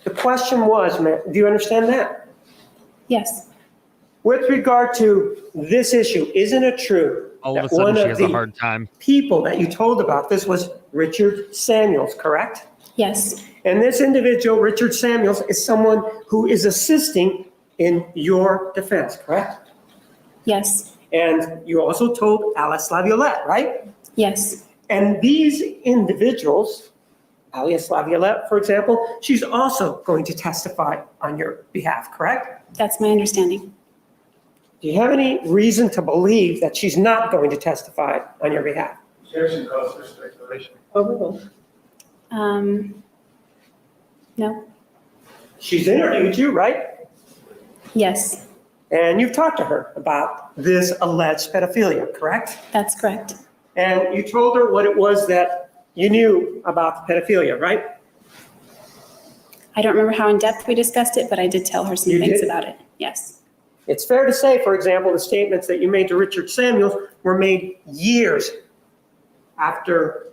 The question was, ma'am, do you understand that? Yes. With regard to this issue, isn't it true All of a that one sudden, she of has a the hard time. people that you told about this was Richard Samuels, correct? Yes. And this individual, Richard Samuels, is someone who is assisting in your defense, correct? Yes. And you also told Alice Laviolette, right? Yes. And these individuals, Alice Laviolette, for example, she's also going to testify on your behalf, correct? That's my understanding. Do you have any reason to believe that she's not going to testify on your behalf? Objection calls for speculation. No. She's interviewed you, right? Yes. And you've talked to her about this alleged pedophilia, correct? That's correct. And you told her what it was that you knew about the pedophilia, right? I don't remember how in depth we discussed it, but I did tell her some You things did? about it. Yes. It's fair to say, for example, the statements that you made to Richard Samuels were made years after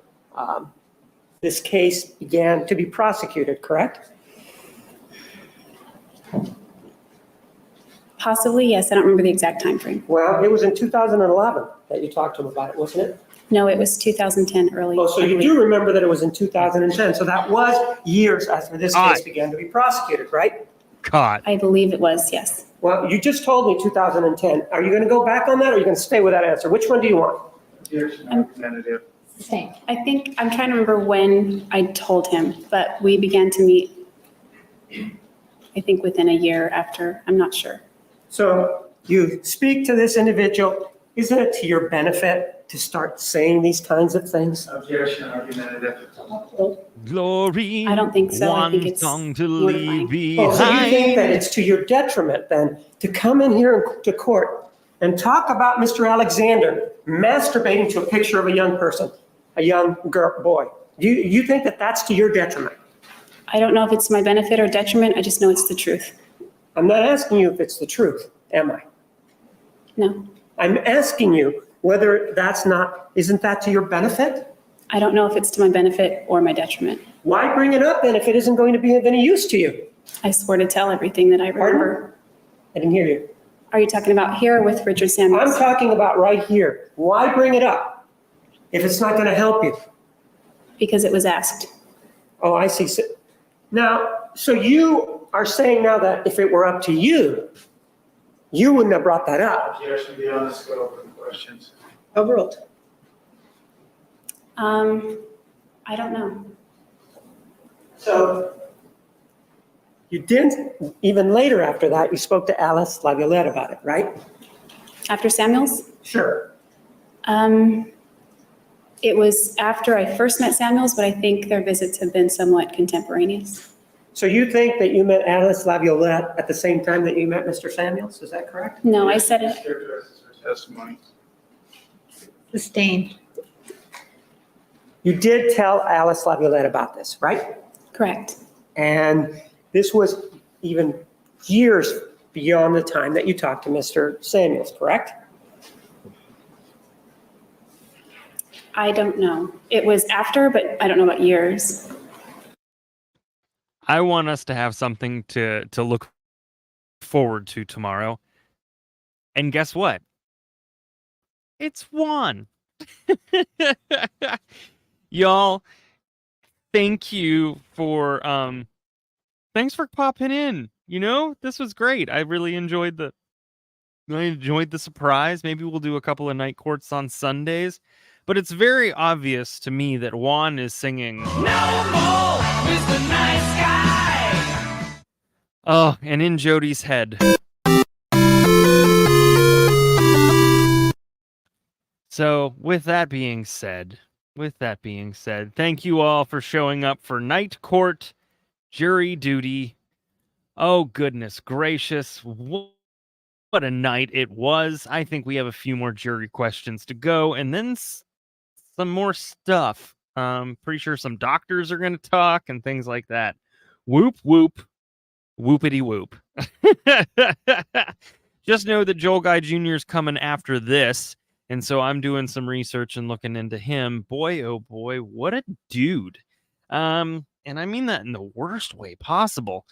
this case began to be prosecuted, correct? Possibly, yes. I don't remember the exact time frame. Well, it was in 2011 that you talked to him about it, wasn't it? No, it was 2010 early. Oh, so I you believe. do remember that it was in 2010. So that was years after this Aye. case began to be prosecuted, right? Caught. I believe it was, yes. Well, you just told me 2010. Are you going to go back on that or are you going to stay with that answer? Which one do you want? Objection, Representative. Stay. I think, I'm trying to remember when I told him, but we began to meet, I think within a year after, I'm not sure. So you speak to this individual. Isn't it to your benefit to start saying these kinds of things? Objection, argumentative. Glory. I don't think so. I One think it's song to mortifying. leave Oh, so you think that behind. it's to your detriment then to come in here to court and talk about Mr. Alexander masturbating to a picture of a young person, a young girl, boy. You think that that's to your detriment? I don't know if it's my benefit or detriment. I just know it's the truth. I'm not asking you if it's the truth, am I? No, I'm asking you whether isn't that to your benefit? I don't know if it's to my benefit or my detriment. Why bring it up then if it isn't going to be of any use to you? I swore to tell everything that I remember. Pardon? I didn't hear you. Are you talking about here or with Richard Samuels? I'm talking about right here. Why bring it up if it's not going to help you? Because it was asked. Oh, I see. Now, so you are saying now that if it were up to you, you wouldn't have brought that up. Objection beyond the scope of the questions. Overruled. I don't know. So you didn't, even later after that, you spoke to Alice Laviolette about it, right? After Samuels? Sure. It was after I first met Samuels, but I think their visits have been somewhat contemporaneous. So you think that you met Alice Laviolette at the same time that you met Mr. Samuels, is that correct? No, I said it. Characterizes her testimony. Sustained. You did tell Alice Laviolette about this, right? Correct. And this was even years beyond the time that you talked to Mr. Samuels, correct? I don't know. It was after, but I don't know about years. I want us to have something to look forward to tomorrow. And guess what? It's Juan. Y'all, thank you for thanks for popping in. You know, this was great. I really enjoyed the surprise. Maybe we'll do a couple of night courts on Sundays. But it's very obvious to me that Juan is singing "No More Mr. Nice Guy." Oh, and in Jodi's head. So, with that being said, thank you all for showing up for night court, jury duty. Oh, goodness gracious. What a night it was. I think we have a few more jury questions to go, and then some more stuff. Pretty sure some doctors are going to talk and things like that. Whoop, whoop. Whoopity whoop. Just know that Joel Guy Jr. is coming after this. And so I'm doing some research and looking into him. Boy, oh boy, what a dude. And I mean that in the worst way possible.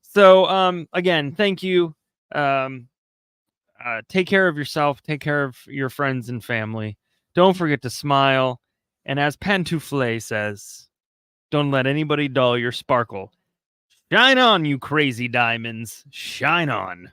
So, again, thank you. Take care of yourself. Take care of your friends and family. Don't forget to smile. And as Pantoufle says, don't let anybody dull your sparkle. Shine on, you crazy diamonds. Shine on.